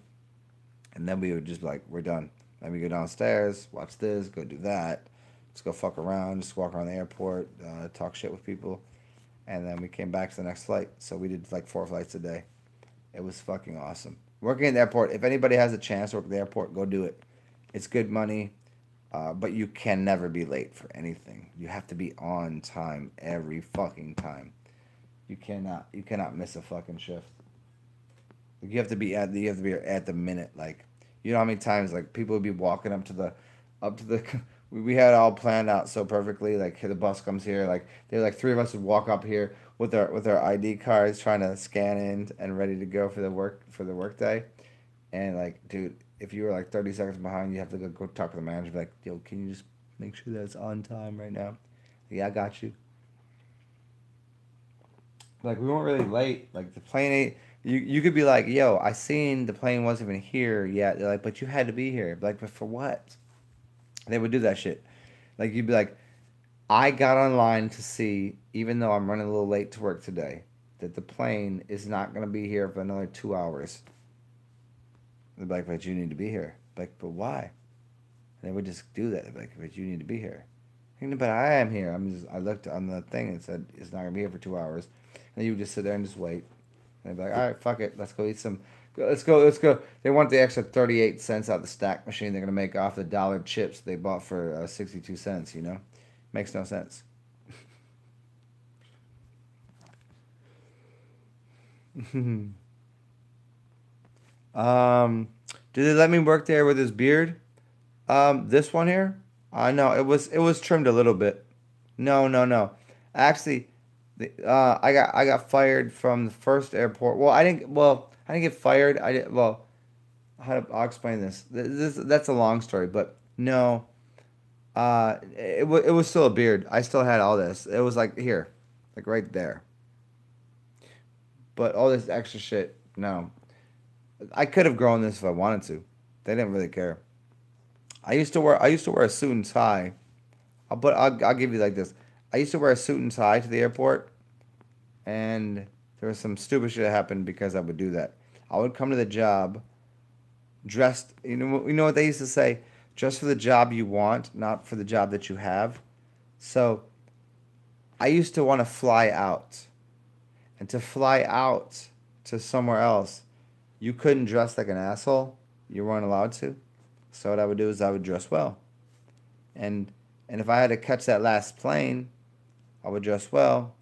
and then we would just be like, we're done. Then we go downstairs, watch this, go do that, just go fuck around, just walk around the airport, talk shit with people, and then we came back to the next flight. So we did like 4 flights a day. It was fucking awesome. Working at the airport, if anybody has a chance to work at the airport, go do it. It's good money, but you can never be late for anything. You have to be on time every fucking time. You cannot miss a fucking shift. You have to be at the minute. Like, you know how many times like people would be walking up to the we had it all planned out so perfectly. Like, the bus comes here. Like, there like three of us would walk up here with our ID cards, trying to scan in and ready to go for the work day. And like, dude, if you were like 30 seconds behind, you have to go talk to the manager. Be like, yo, can you just make sure that it's on time right now? Yeah, I got you. Like, we weren't really late. Like, the plane ain't. You could be like, yo, I seen the plane wasn't even here yet. They're like, but you had to be here. Like, but for what? They would do that shit. Like, you'd be like, I got online to see, even though I'm running a little late to work today, that the plane is not going to be here for another 2 hours. They're like, but you need to be here. Like, but why? And they would just do that. They'd be like, but you need to be here. But I am here. I looked on the thing and it said it's not gonna be here for 2 hours. And you would just sit there and just wait. And they'd be like, all right, fuck it, let's go eat some. Let's go. They want the extra 38 cents out of the stack machine. They're gonna make off the dollar chips they bought for 62 cents. You know, makes no sense. um, did they let me work there with his beard? This one here? No, it was trimmed a little bit. No, no, no. Actually, I got fired from the first airport. I didn't get fired. I did well. I'll explain this. That's a long story, but no. It was still a beard. I still had all this. It was like here, like right there. But all this extra shit, no. I could have grown this if I wanted to. They didn't really care. I used to wear a suit and tie. I'll give you like this. I used to wear a suit and tie to the airport, and there was some stupid shit that happened because I would do that. I would come to the job dressed. You know what they used to say? Dress for the job you want, not for the job that you have. So I used to want to fly out, and to fly out to somewhere else, you couldn't dress like an asshole. You weren't allowed to. So what I would do is I would dress well, and and if I had to catch that last plane, I would dress well,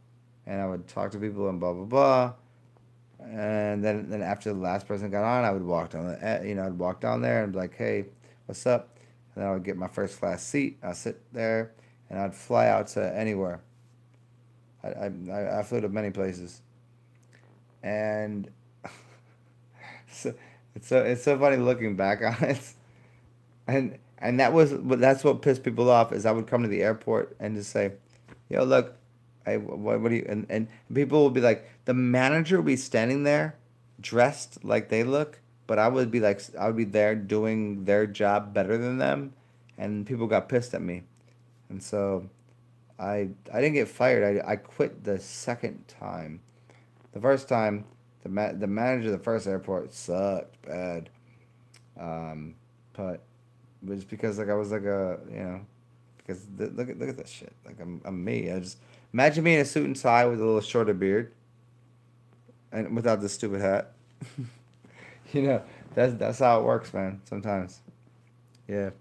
and I would talk to people and blah blah blah. And then after the last person got on, I would walk down I'd walk down there and be like, hey, what's up? And then I would get my first class seat. I'd sit there, and I'd fly out to anywhere. I flew to many places, and so it's so funny looking back on it. And that's what pissed people off is I would come to the airport and just say, "Yo, look, what do you?" And people would be like, the manager would be standing there, dressed like they look, but I would be there doing their job better than them, and people got pissed at me, and so I didn't get fired. I quit the second time. The first time, the manager of the first airport sucked bad. But But just because like I was like because look at that shit. Like I'm me. I just imagine me in a suit and tie with a little shorter beard and without this stupid hat. you know, that's how it works, man. Sometimes. Yeah.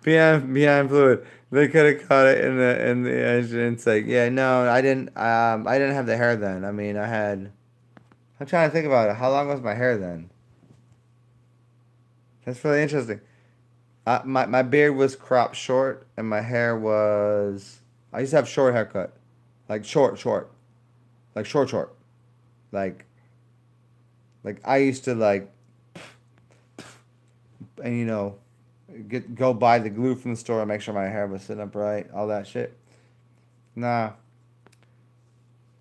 Behind fluid. They could have caught it in the engine intake. Yeah, no, I didn't have the hair then. I mean, I had. I'm trying to think about it. How long was my hair then? That's really interesting. My beard was cropped short, and my hair was. I used to have short haircut, like short, like short, like I used to like, and go buy the glue from the store and make sure my hair was sitting up right, all that shit. Nah,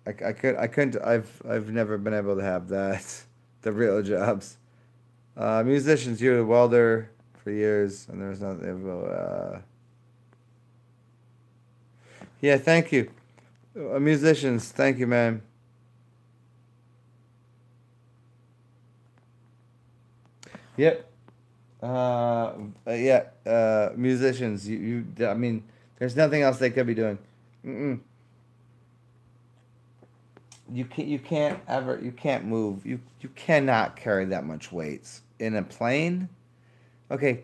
I couldn't. I've never been able to have that. The real jobs. Musicians, you're a welder for years, and there's nothing. Yeah, thank you. Musicians, thank you, man. Yep. Yeah. Musicians, I mean, there's nothing else they could be doing. Mm-mm. You can't move. You cannot carry that much weights in a plane. Okay,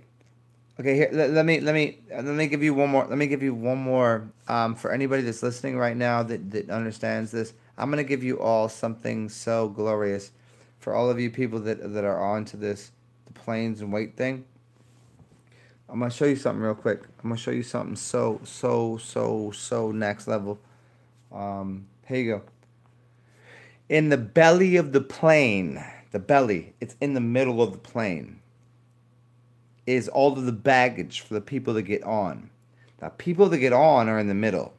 okay. Here, let me give you one more. Let me give you one more. For anybody that's listening right now that understands this, I'm gonna give you all something so glorious. For all of you people that are on to this, the planes and weight thing. I'm gonna show you something real quick. I'm gonna show you something so next level. Here you go. In the belly of the plane, the belly, it's in the middle of the plane, is all of the baggage for the people that get on. Now, people that get on are in the middle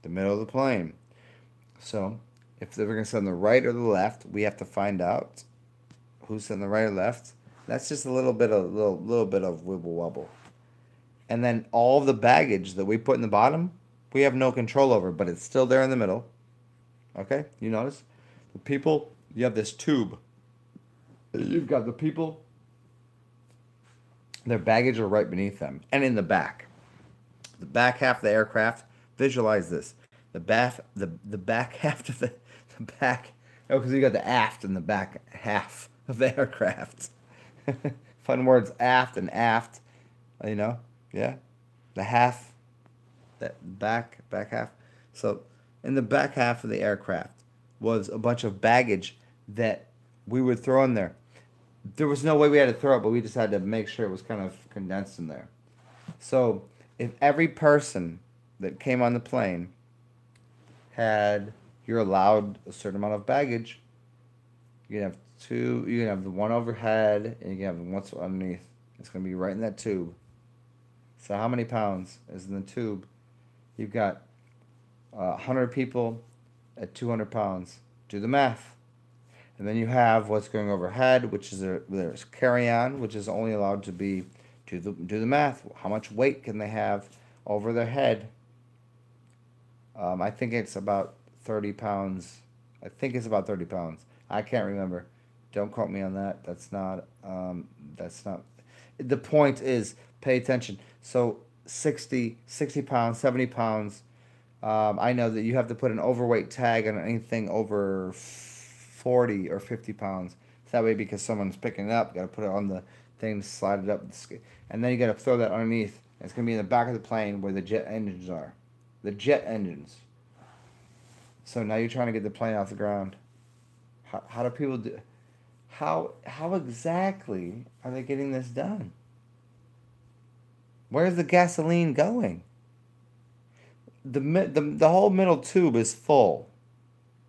of the plane. So, If they're going to sit on the right or the left, we have to find out who's on the right or left. That's just a little bit of wibble wobble. And then all of the baggage that we put in the bottom, we have no control over, but it's still there in the middle. Okay, you notice the people. You have this tube. You've got the people. Their baggage are right beneath them, and in the back. The back half of the aircraft. Visualize this. The back half of the back. Oh, because you got the aft and the back half of the aircraft. Fun words, aft and aft. You know, yeah, the half, that back half. So, in the back half of the aircraft was a bunch of baggage that we would throw in there. There was no way we had to throw it, but we just had to make sure it was kind of condensed in there. So, if every person that came on the plane had, you're allowed a certain amount of baggage. You can have two. You can have the one overhead, and you can have the one underneath. It's going to be right in that tube. So how many pounds is in the tube? You've got 100 people at 200 pounds. Do the math. And then you have what's going overhead, which is there's carry-on, which is only allowed to be, do the math. How much weight can they have over their head? I think it's about 30 pounds. I think it's about 30 pounds. I can't remember. Don't quote me on that. That's not. The point is, pay attention. So 60 pounds, 70 pounds. I know that you have to put an overweight tag on anything over 40 or 50 pounds. That way, because someone's picking it up, you got to put it on the thing, slide it up, and then you got to throw that underneath. It's going to be in the back of the plane where the jet engines are. The jet engines. So now you're trying to get the plane off the ground. How do people do? How exactly are they getting this done? Where's the gasoline going? The whole middle tube is full,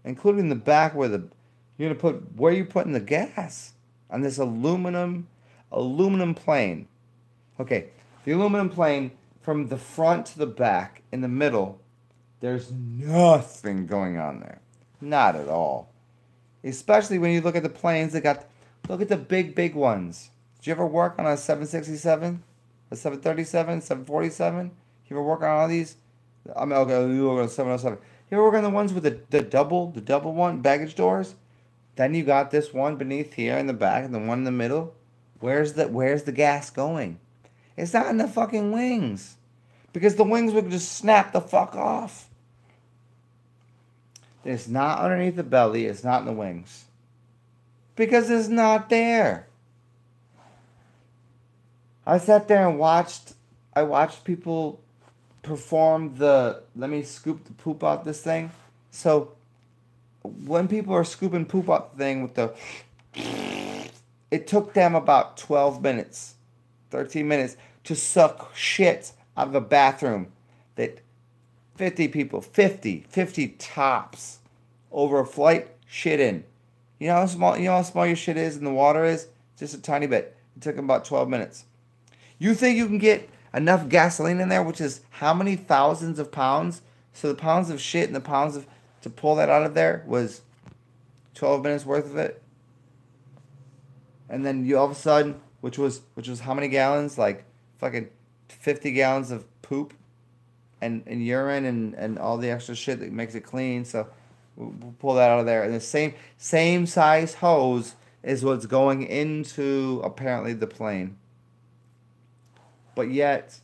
including the back where you're gonna put, where are you putting the gas on this aluminum plane? Okay, the aluminum plane from the front to the back in the middle, there's nothing going on there, not at all. Especially when you look at the planes look at the big ones. Did you ever work on a 767, a 737, 747? You ever work on all these? I mean, okay, you work on 707. You ever work on the ones with the double one baggage doors? Then you got this one beneath here in the back and the one in the middle. Where's the gas going? It's not in the fucking wings, because the wings would just snap the fuck off. It's not underneath the belly. It's not in the wings, because it's not there. I sat there and watched people perform let me scoop the poop out this thing. So when people are scooping poop out the thing with it took them about 12 minutes, 13 minutes to suck shit out of a bathroom that 50 people, 50 tops over a flight shit in. You know how small your shit is and the water is? Just a tiny bit. It took them about 12 minutes. You think you can get enough gasoline in there, which is how many thousands of pounds? So the pounds of shit and the pounds to pull that out of there was 12 minutes worth of it. And then you all of a sudden, which was how many gallons? Like fucking 50 gallons of poop and urine and all the extra shit that makes it clean. So we'll pull that out of there. And the same size hose is what's going into apparently the plane. But yet,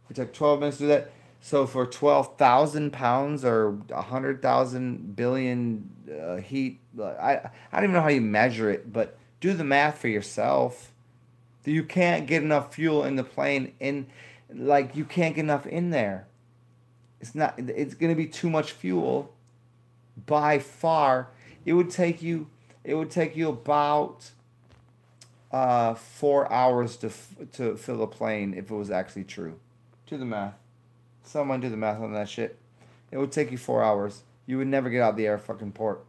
it took 12 minutes to do that. So for 12,000 pounds or 100,000 billion heat, I don't even know how you measure it, but do the math for yourself. You can't get enough fuel in the plane you can't get enough in there. It's going to be too much fuel by far. It would take you about 4 hours to fill a plane if it was actually true. Do the math. Someone do the math on that shit. It would take you 4 hours. You would never get out of the air fucking port.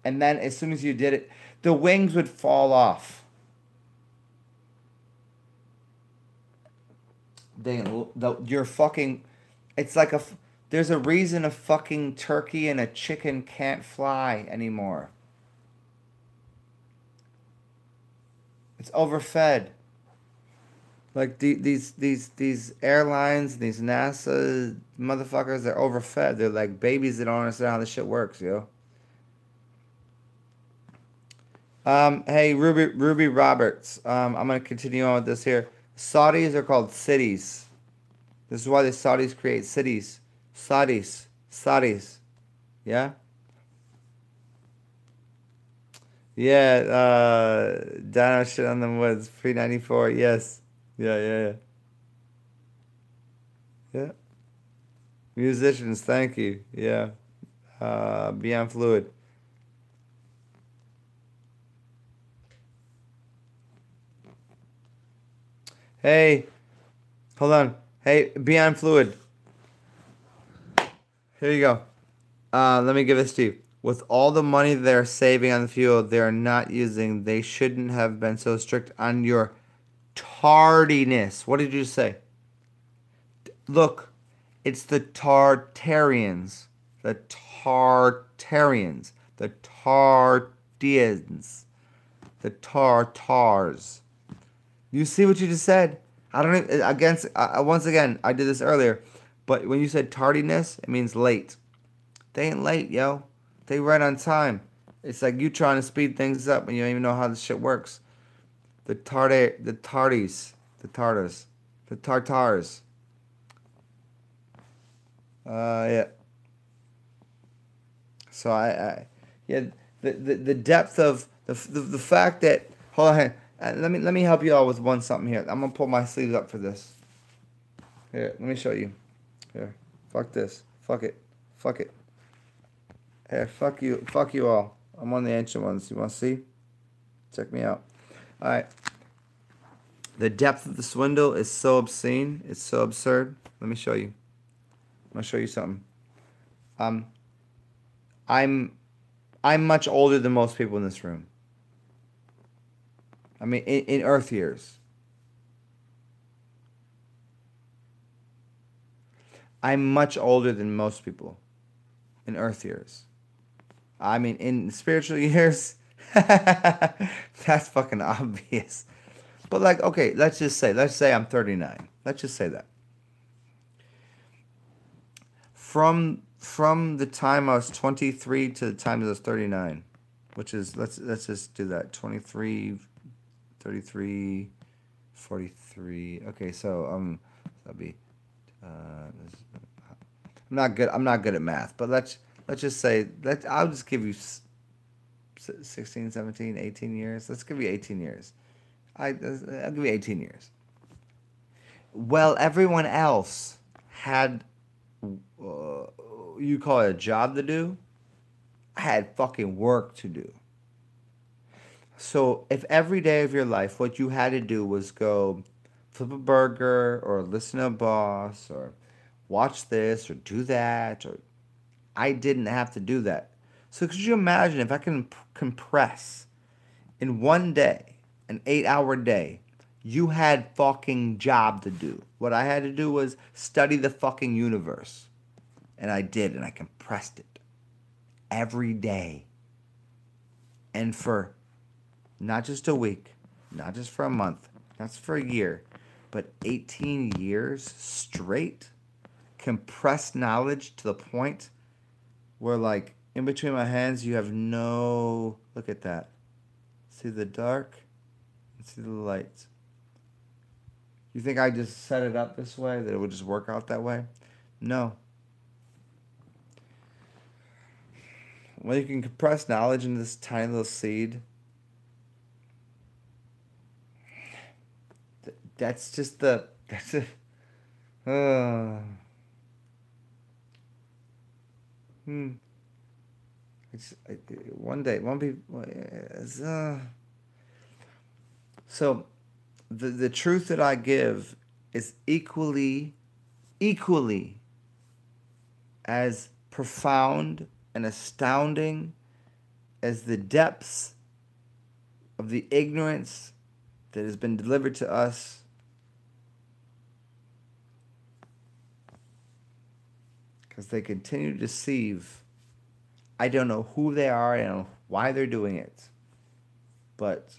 And then as soon as you did it, the wings would fall off. You're fucking. It's like There's a reason a fucking turkey and a chicken can't fly anymore. It's overfed. Like these airlines, these NASA motherfuckers, they're overfed. They're like babies that don't understand how this shit works, yo. Hey, Ruby Roberts. I'm gonna continue on with this here. Saudis are called cities. This is why the Saudis create cities. Saudis. Yeah? Yeah, Dino shit on them was pre-94. Yes. Yeah. Yeah. Musicians, thank you. Yeah. Beyond Fluid. Hey, hold on. Hey, Beyond Fluid. Here you go. Let me give this to you. With all the money they're saving on the fuel they're not using, they shouldn't have been so strict on your tardiness. What did you say? Look, it's the Tartarians. The Tartarians. The Tardians. The Tartars. You see what you just said? I don't even, against once again, I did this earlier, but when you said tardiness, it means late. They ain't late, yo. They right on time. It's like you trying to speed things up and you don't even know how this shit works. The tardies, the tartars, the tartars. Yeah. So yeah, the depth of the fact that, hold on, let me help you all with something here. I'm gonna pull my sleeves up for this. Here, let me show you. Here, fuck this, fuck it. Here, fuck you all. I'm one of the ancient ones. You wanna see? Check me out. All right. The depth of the swindle is so obscene. It's so absurd. Let me show you. I'm gonna show you something. Um, I'm much older than most people in this room. I mean, in Earth years. I'm much older than most people in Earth years. I mean, in spiritual years, that's fucking obvious. But like, okay, let's say I'm 39. Let's just say that. From the time I was 23 to the time I was 39, which is let's just do that. 23, 33, 43. Okay, so that'll be I'm not good at math, but let's just say I'll just give you 16, 17, 18 years. Let's give you 18 years. I'll give you 18 years. Well, everyone else had you call it a job to do. I had fucking work to do. So if every day of your life what you had to do was go flip a burger or listen to a boss or watch this or do that, or I didn't have to do that. So could you imagine if I can compress in one day, an 8-hour day, you had fucking job to do. What I had to do was study the fucking universe. And I did, and I compressed it every day. And for not just a week, not just for a month, not just for a year, but 18 years straight, compressed knowledge to the point where, like, in between my hands, you have no... Look at that. See the dark? See the light. You think I just set it up this way, that it would just work out that way? No. When you can compress knowledge into this tiny little seed, that's just the... That's it. It's, one day, one people... So, the truth that I give is equally as profound and astounding as the depths of the ignorance that has been delivered to us. because they continue to deceive. I don't know who they are. I don't know why they're doing it, but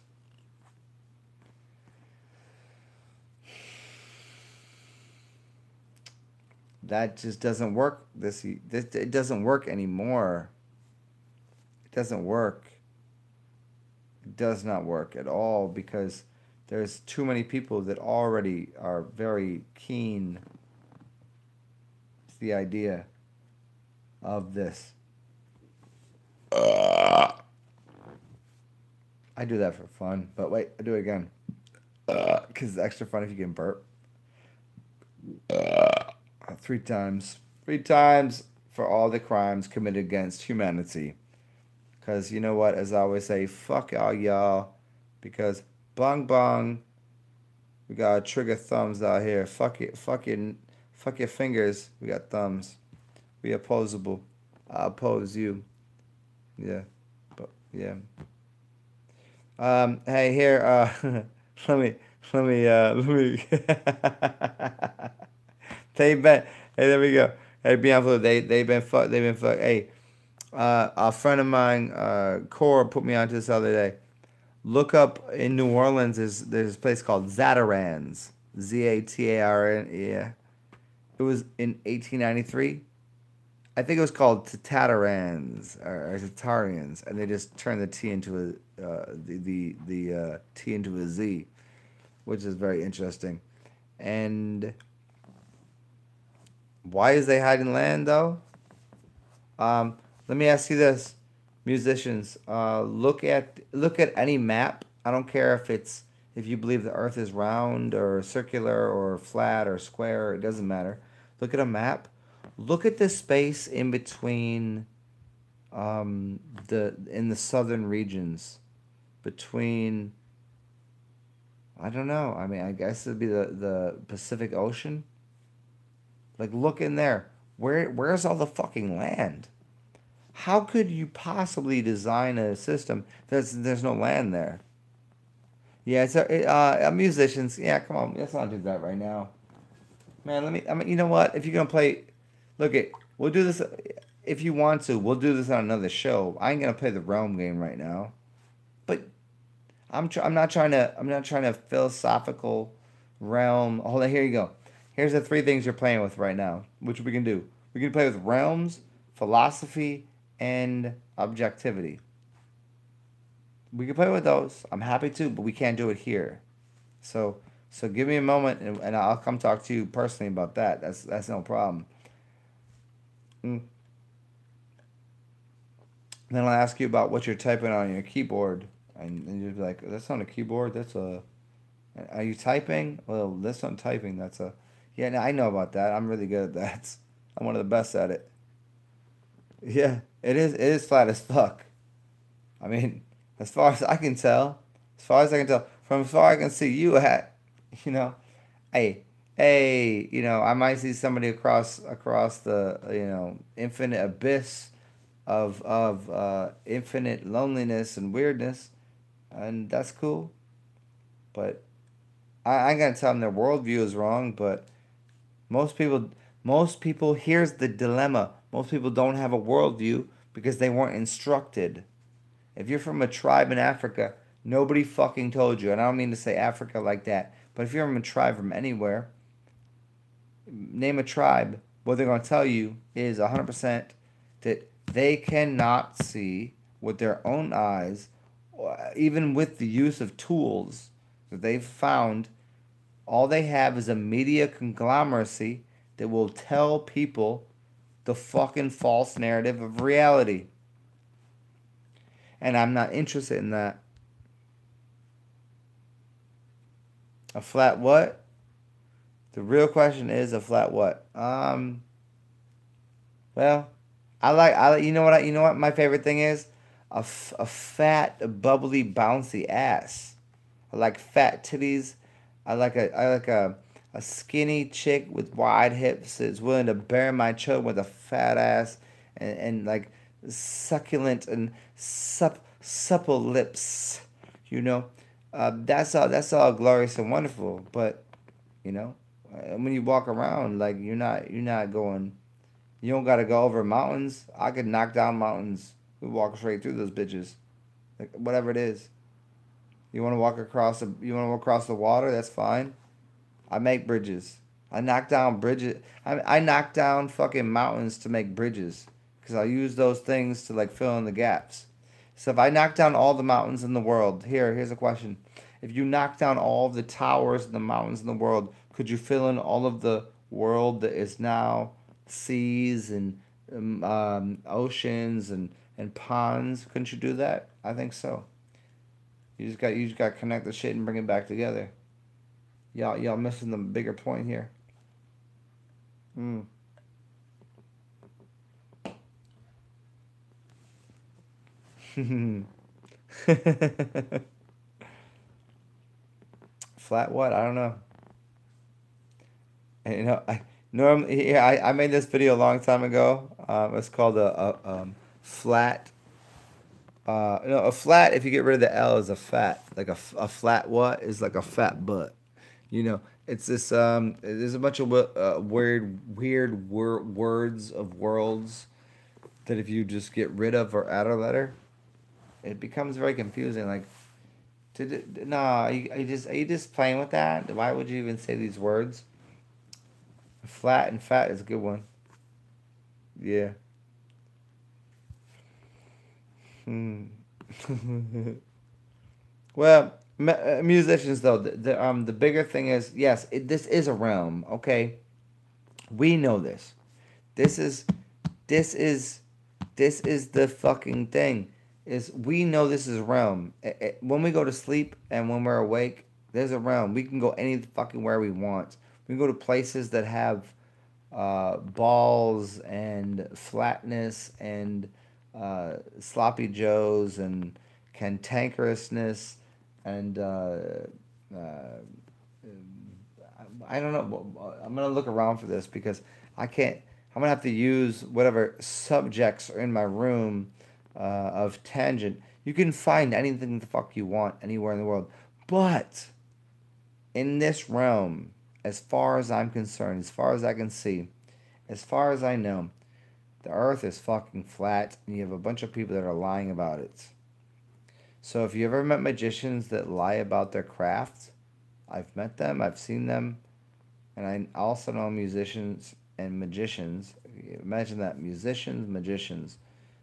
that just doesn't work. This it doesn't work anymore. It doesn't work. It does not work at all because there's too many people that already are very keen to the idea of this. I do that for fun, but wait, I do it again because it's extra fun if you can burp. 3 times. 3 times for all the crimes committed against humanity. Because you know what? As I always say, fuck all y'all. Because bong bong, we got trigger thumbs out here. Fuck it. Fuck your fingers. We got thumbs. We opposable. I oppose you. Yeah. But yeah. Hey here, let me they've been hey there we go. Hey Bianca, they've been fuck. Hey, a friend of mine, Cora, put me onto this other day. Look up in New Orleans. There's a place called Zatarans. Zatarn. Yeah, it was in 1893. I think it was called Tatarans or Tatarians, and they just turned the T into the T into a Z, which is very interesting. And why is they hiding land though? Let me ask you this, musicians. Look at any map. I don't care if you believe the Earth is round or circular or flat or square. It doesn't matter. Look at a map. Look at the space in between in the southern regions between I don't know. I mean, I guess it'd be the Pacific Ocean. Like look in there. Where's all the fucking land? How could you possibly design a system there's no land there? Yeah, it's musicians. Yeah, come on. Let's not do that right now. Man, I mean, you know what? If you're gonna play, look it. We'll do this if you want to. We'll do this on another show. I ain't gonna play the realm game right now. But I'm not trying to philosophical realm. Hold on. Here you go. Here's the 3 things you're playing with right now, which we can do. We can play with realms, philosophy, and objectivity. We can play with those. I'm happy to, but we can't do it here. So so give me a moment, and I'll come talk to you personally about that. That's no problem. Mm. Then I'll ask you about what you're typing on your keyboard, and you'll be like, "That's not a keyboard. That's a." Are you typing? Well, that's not typing. That's a. Yeah, no, I know about that. I'm really good at that. I'm one of the best at it. Yeah, it is. It is flat as fuck. I mean, as far as I can tell, as far as I can tell, from as far as I can see you at, you know, hey, hey, I might see somebody across the infinite abyss of infinite loneliness and weirdness, and that's cool. But I ain't gonna tell them their worldview is wrong. But most people, most people, here's the dilemma. Most people don't have a worldview because they weren't instructed. If you're from a tribe in Africa, nobody fucking told you. And I don't mean to say Africa like that. But if you're from a tribe from anywhere, name a tribe, what they're going to tell you is 100% that they cannot see with their own eyes, even with the use of tools that they've found. All they have is a media conglomeracy that will tell people the fucking false narrative of reality. And I'm not interested in that. A flat what? The real question is a flat what? Well, you know what my favorite thing is? A fat, bubbly, bouncy ass. I like fat titties. I like a skinny chick with wide hips that's willing to bear my children with a fat ass and like succulent and supple lips. You know, that's all glorious and wonderful. But you know, when you walk around, like you're not going. You don't gotta go over mountains. I could knock down mountains. We walk straight through those bitches. Like whatever it is. You wanna walk across the water, that's fine. I make bridges. I knock down bridges. I knock down fucking mountains to make bridges. Because I use those things to like fill in the gaps. So if I knock down all the mountains in the world, here's a question. If you knock down all of the towers and the mountains in the world, could you fill in all of the world that is now seas and oceans and ponds? Couldn't you do that? I think so. You just got to connect the shit and bring it back together. Y'all missing the bigger point here. Mm. Flat what? I don't know. And, I normally yeah, I made this video a long time ago. It's called a flat. A flat. If you get rid of the L, is a fat. Like a flat what is like a fat butt. It's this. There's a bunch of words of worlds that if you just get rid of or add a letter, it becomes very confusing. Like, no, are you just playing with that? Why would you even say these words? Flat and fat is a good one. Yeah. Hmm. Well, musicians though, the bigger thing is yes, this is a realm. Okay, we know this. This is this is this is the fucking thing. Is we know this is a realm. When we go to sleep and when we're awake, there's a realm. We can go any fucking where we want. We can go to places that have balls and flatness and sloppy joes and cantankerousness and uh, I don't know. I'm gonna look around for this because I can't. I'm gonna have to use whatever subjects are in my room of tangent. You can find anything the fuck you want anywhere in the world, but in this realm, as far as I'm concerned, as far as I can see, as far as I know, the Earth is fucking flat, and you have a bunch of people that are lying about it. So if you ever met magicians that lie about their craft, I've met them, I've seen them, and I also know musicians and magicians. Imagine that, musicians, magicians.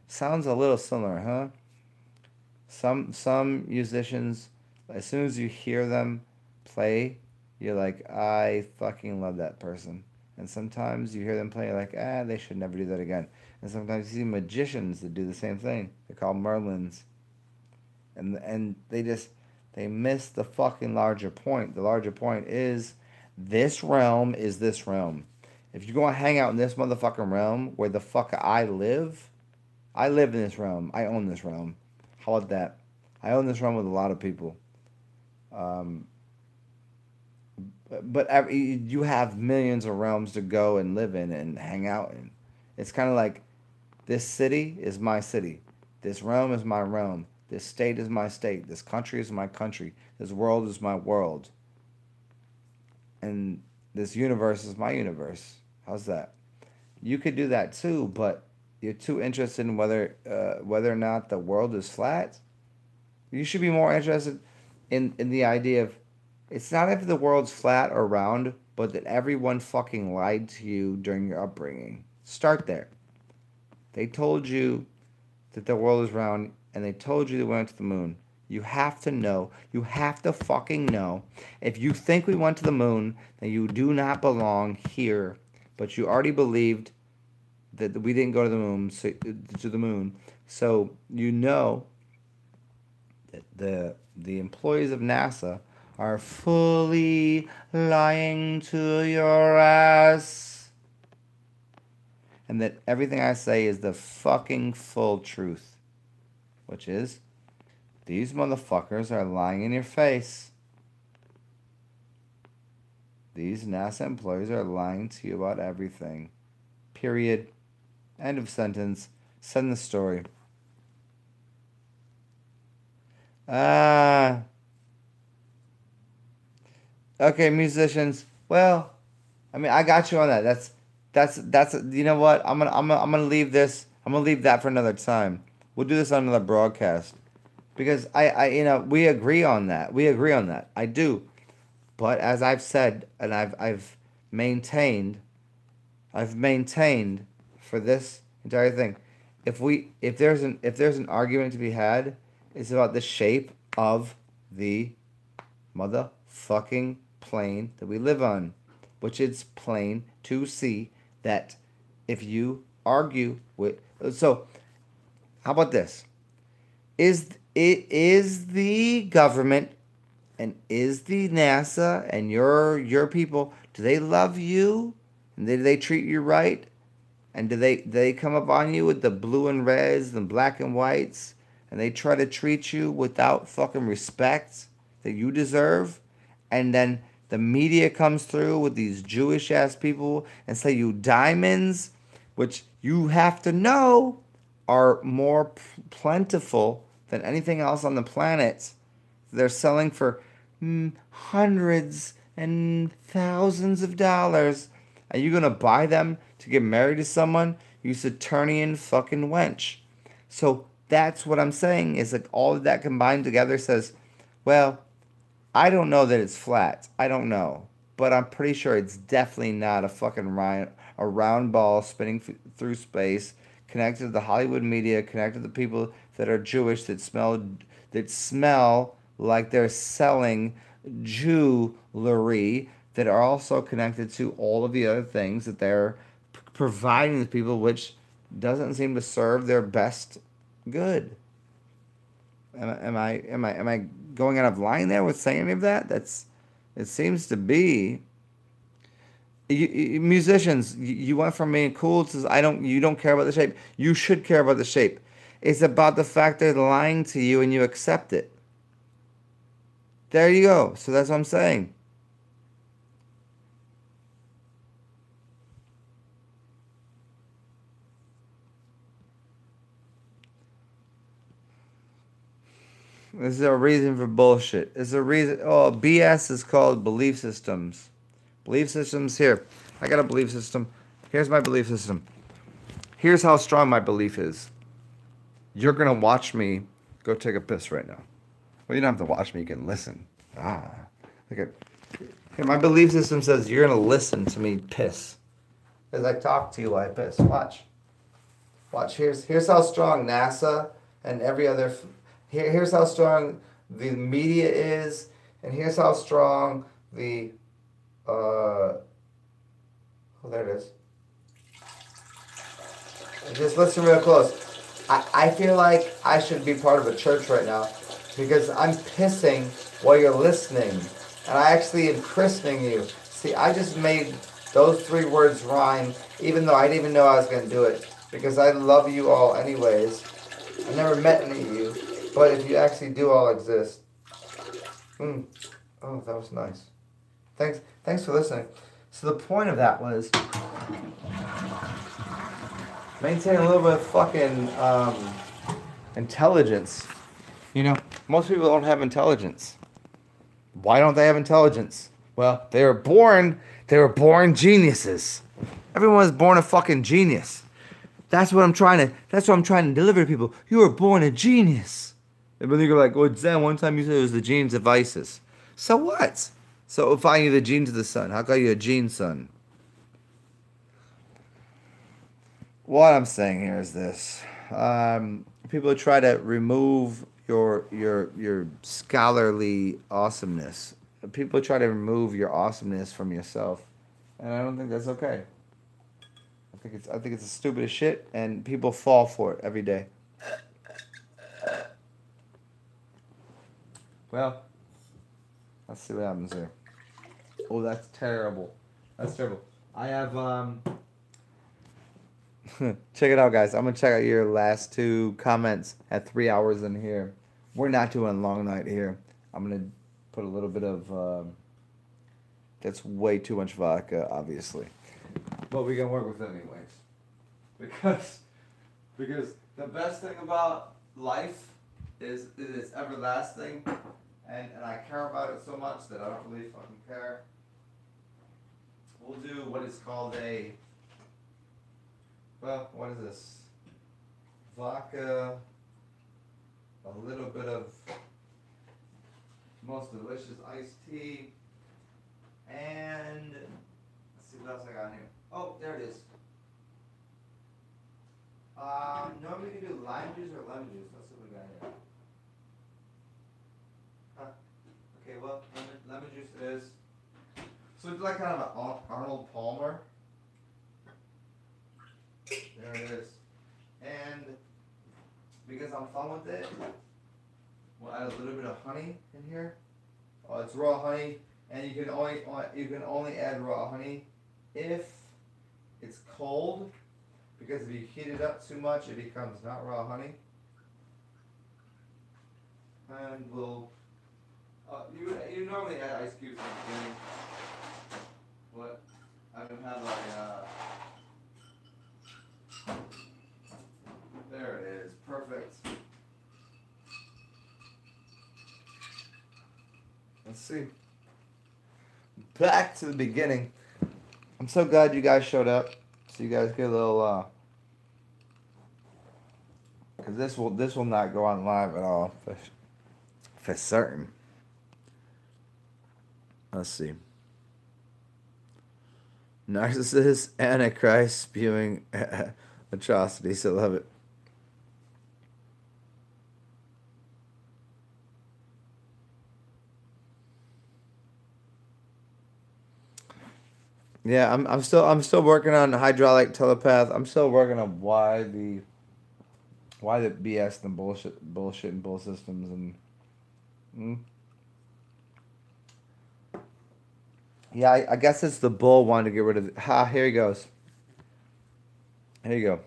Sounds a little similar, huh? Some musicians, as soon as you hear them play, you're like, I fucking love that person. And sometimes you hear them play, you're like, they should never do that again. And sometimes you see magicians that do the same thing. They're called Merlins. And they miss the fucking larger point. The larger point is this realm is this realm. If you go and hang out in this motherfucking realm where the fuck I live in this realm. I own this realm. How about that? I own this realm with a lot of people. Um, but you have millions of realms to go and live in and hang out in. It's kind of like this city is my city. This realm is my realm. This state is my state. This country is my country. This world is my world. And this universe is my universe. How's that? You could do that too, but you're too interested in whether or not the world is flat. You should be more interested in the idea of it's not if the world's flat or round, but that everyone fucking lied to you during your upbringing. Start there. They told you that the world is round, and they told you they went to the moon. You have to know. You have to fucking know. If you think we went to the moon, then you do not belong here. But you already believed that we didn't go to the moon. So you know that the employees of NASA are fully lying to your ass. And that everything I say is the fucking full truth. Which is, these motherfuckers are lying in your face. These NASA employees are lying to you about everything. Period. End of sentence. Send the story. Okay, musicians. Well, I mean, I got you on that. That's you know what? I'm gonna leave this. I'm gonna leave that for another time. We'll do this on another broadcast because I you know we agree on that. We agree on that. I do. But as I've said and maintained, I've maintained for this entire thing. If there's an argument to be had, it's about the shape of the motherfucking plane that we live on, which it's plain to see that if you argue with so how about this? Is the government and is the NASA and your people, do they love you? And do they treat you right? And do they come up on you with the blue and reds and black and whites and they try to treat you without fucking respect that you deserve? And then the media comes through with these Jewish ass people and say you diamonds, which you have to know are more plentiful than anything else on the planet. They're selling for hundreds and thousands of dollars. Are you gonna buy them to get married to someone? You Saturnian fucking wench. So that's what I'm saying is like all of that combined together says, well, I don't know that it's flat. I don't know. But I'm pretty sure it's definitely not a fucking a round ball spinning through space, connected to the Hollywood media, connected to the people that are Jewish that smell like they're selling jewelry that are also connected to all of the other things that they're providing to people, which doesn't seem to serve their best good. Am I going out of line there with saying any of that? It seems to be. Musicians, you went from being cool to you don't care about the shape. You should care about the shape. It's about the fact they're lying to you and you accept it. There you go. So that's what I'm saying. There's a reason for bullshit. There's a reason. Oh, BS is called belief systems. Belief systems here. I got a belief system. Here's my belief system. Here's how strong my belief is. You're going to watch me go take a piss right now. Well, you don't have to watch me. You can listen. Look at. Here, my belief system says you're going to listen to me piss. As I talk to you while I piss. Watch. Watch. Here's how strong NASA and every other... Here's how strong the media is. And here's how strong the... oh, there it is. Just listen real close. I feel like I should be part of a church right now because I'm pissing while you're listening. And I actually am christening you. See, I just made those 3 words rhyme even though I didn't even know I was going to do it. Because I love you all anyways. I never met any of you. But if you actually do all exist. Oh, that was nice. Thanks for listening. So the point of that was maintain a little bit of fucking intelligence. You know, most people don't have intelligence. Why don't they have intelligence? Well, they were born geniuses. Everyone was born a fucking genius. That's what I'm trying to deliver to people. You were born a genius. And then you're like, well, Zen, one time you said it was the genes of ISIS. So what? So if I knew the genes of the sun, how come you a gene son? What I'm saying here is this. People try to remove your scholarly awesomeness. People try to remove your awesomeness from yourself. And I don't think that's okay. I think it's the stupidest shit and people fall for it every day. Well, let's see what happens here. Oh, that's terrible. That's terrible. I have check it out, guys. I'm gonna check out your last 2 comments at 3 hours in here. We're not doing a long night here. I'm gonna put a little bit of that's way too much vodka, obviously. But we can work with it anyways. Because the best thing about life is it's everlasting. And I care about it so much that I don't really fucking care. We'll do what is called a Well, what is this? Vodka, a little bit of most delicious iced tea, and let's see what else I got here. Oh, there it is. Normally you can do lime juice or lemon juice. Let's see what we got here. Huh. Okay, well, lemon juice it is. So it's like kind of an Arnold Palmer. There it is. And because I'm fun with it, we'll add a little bit of honey in here. Oh, it's raw honey, and you can only add raw honey if it's cold, because if you heat it up too much, it becomes not raw honey. And we'll you normally add ice cubes in the beginning, but I don't have there it is, perfect. Let's see. Back to the beginning. I'm so glad you guys showed up. So you guys get a little because this will not go on live at all for certain. Let's see. Narcissist, Antichrist, spewing atrocities. I love it. Yeah, I'm still working on hydraulic telepath. I'm still working on why the BS and bullshit and bull systems and yeah, I guess it's the bull wanting to get rid of it. Ha, here he goes. Here you go.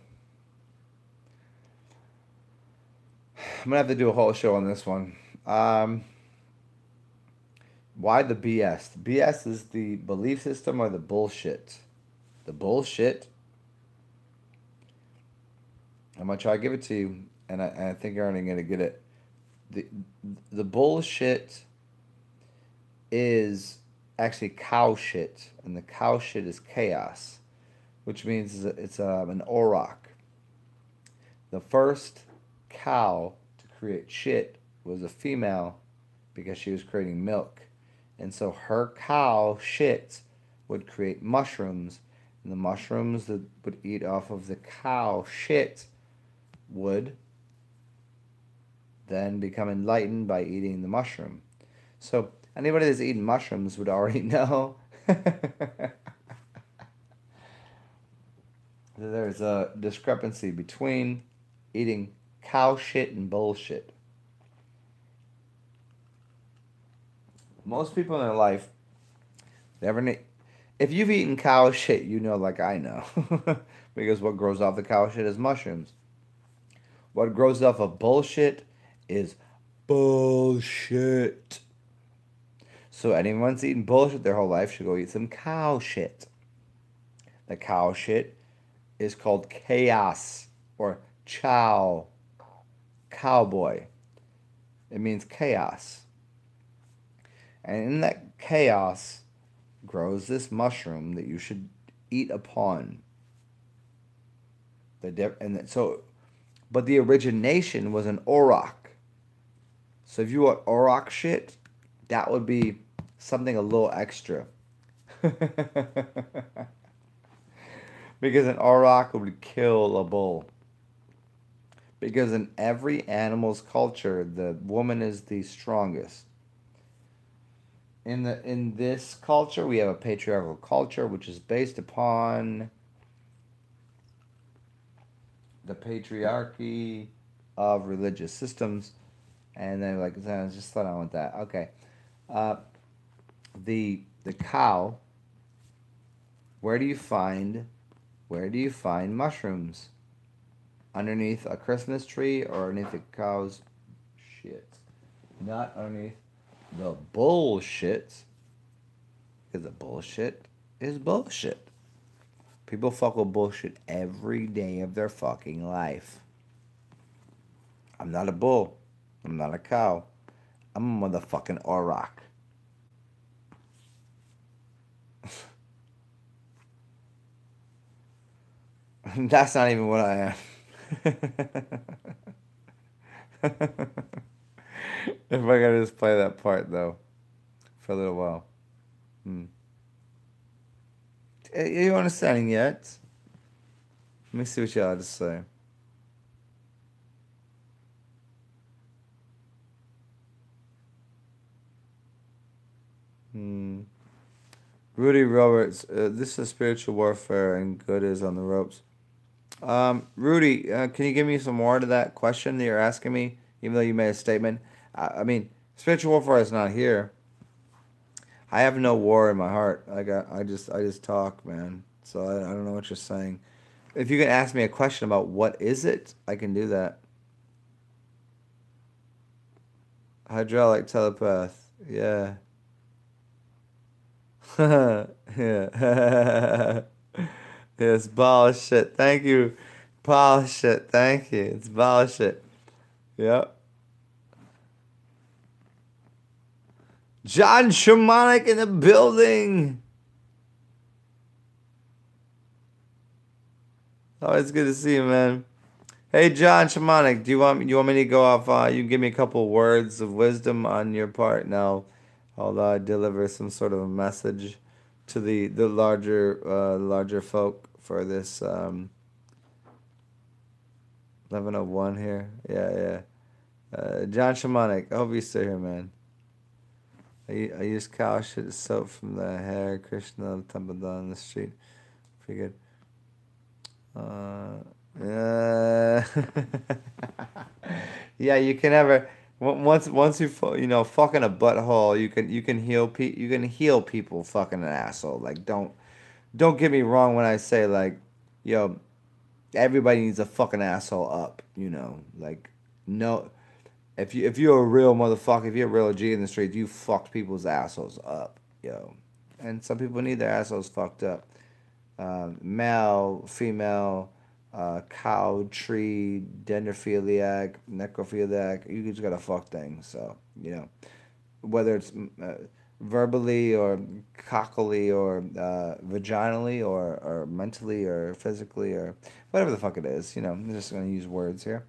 I'm gonna have to do a whole show on this one. Why the BS? The BS is the belief system or the bullshit. The bullshit. I'm gonna try to give it to you, and I think you're only gonna get it. The bullshit is actually cow shit, and the cow shit is chaos, which means it's an auroch. The first cow to create shit was a female because she was creating milk. And so her cow shit would create mushrooms, and the mushrooms that would eat off of the cow shit would then become enlightened by eating the mushroom. So anybody that's eaten mushrooms would already know there's a discrepancy between eating cow shit and bullshit. Most people in their life, if you've eaten cow shit, you know like I know. Because what grows off the cow shit is mushrooms. What grows off of bullshit is bullshit. So anyone that's eaten bullshit their whole life should go eat some cow shit. The cow shit is called chaos or chow. Cowboy. It means chaos. And in that chaos grows this mushroom that you should eat upon. But the origination was an auroch. So if you want auroch shit, that would be something a little extra. Because an auroch would kill a bull. Because in every animal's culture, the woman is the strongest. In this culture, we have a patriarchal culture, which is based upon the patriarchy of religious systems, and then like I just thought I want that. Okay, the cow. Where do you find mushrooms? Underneath a Christmas tree or underneath a cow's shit? Not underneath the bullshit, because the bullshit is bullshit. People fuck with bullshit every day of their fucking life. I'm not a bull. I'm not a cow. I'm a motherfucking auroch. That's not even what I am. If I gotta just play that part though for a little while. Hmm. Are you understanding yet? Let me see what y'all have to say. Hmm. Rudy Roberts, this is spiritual warfare and good is on the ropes. Rudy, can you give me some more to that question that you're asking me? Even though you made a statement, I mean, spiritual warfare is not here. I have no war in my heart. I just talk, man. So I don't know what you're saying. If you can ask me a question about what is it, I can do that. Hydraulic telepath. Yeah. Yeah. It's bullshit. Thank you. Bullshit. Thank you. It's bullshit. Yep. John Shamanic in the building. Always good to see you, man. Hey, John Shamanic, you want me to go off? You give me a couple words of wisdom on your part. Now, I'll deliver some sort of a message to the larger folk for this 11:01 here. Yeah, yeah. John Shamanic, I hope you stay here, man. I use cow shit soap from the hair Krishna temple down the street. Pretty good. Yeah. Yeah, you can never once you fucking a butthole, you can you can heal people fucking an asshole. Like don't get me wrong when I say like, yo, everybody needs a fucking asshole up, like no, if you're a real motherfucker, if you're a real G in the street, you fucked people's assholes up, yo, and some people need their assholes fucked up. Male, female, cow, tree, dendrophiliac, necrophiliac. You just gotta fuck things. So whether it's verbally or cockily or vaginally or mentally or physically or whatever the fuck it is. I'm just gonna use words here.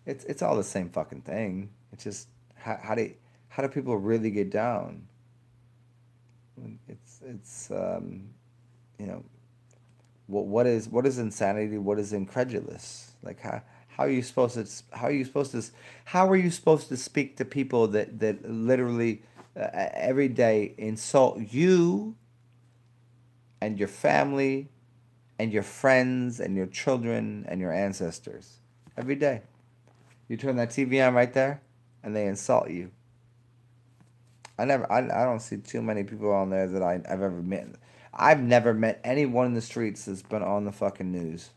It's all the same fucking thing. It's just how do people really get down? It's you know what is insanity, what is incredulous, like how are you supposed to how are you supposed to how are you supposed to speak to people that literally every day insult you and your family and your friends and your children and your ancestors every day? You turn that TV on right there and they insult you. I don't see too many people on there that I've ever met. I've never met anyone in the streets that's been on the fucking news.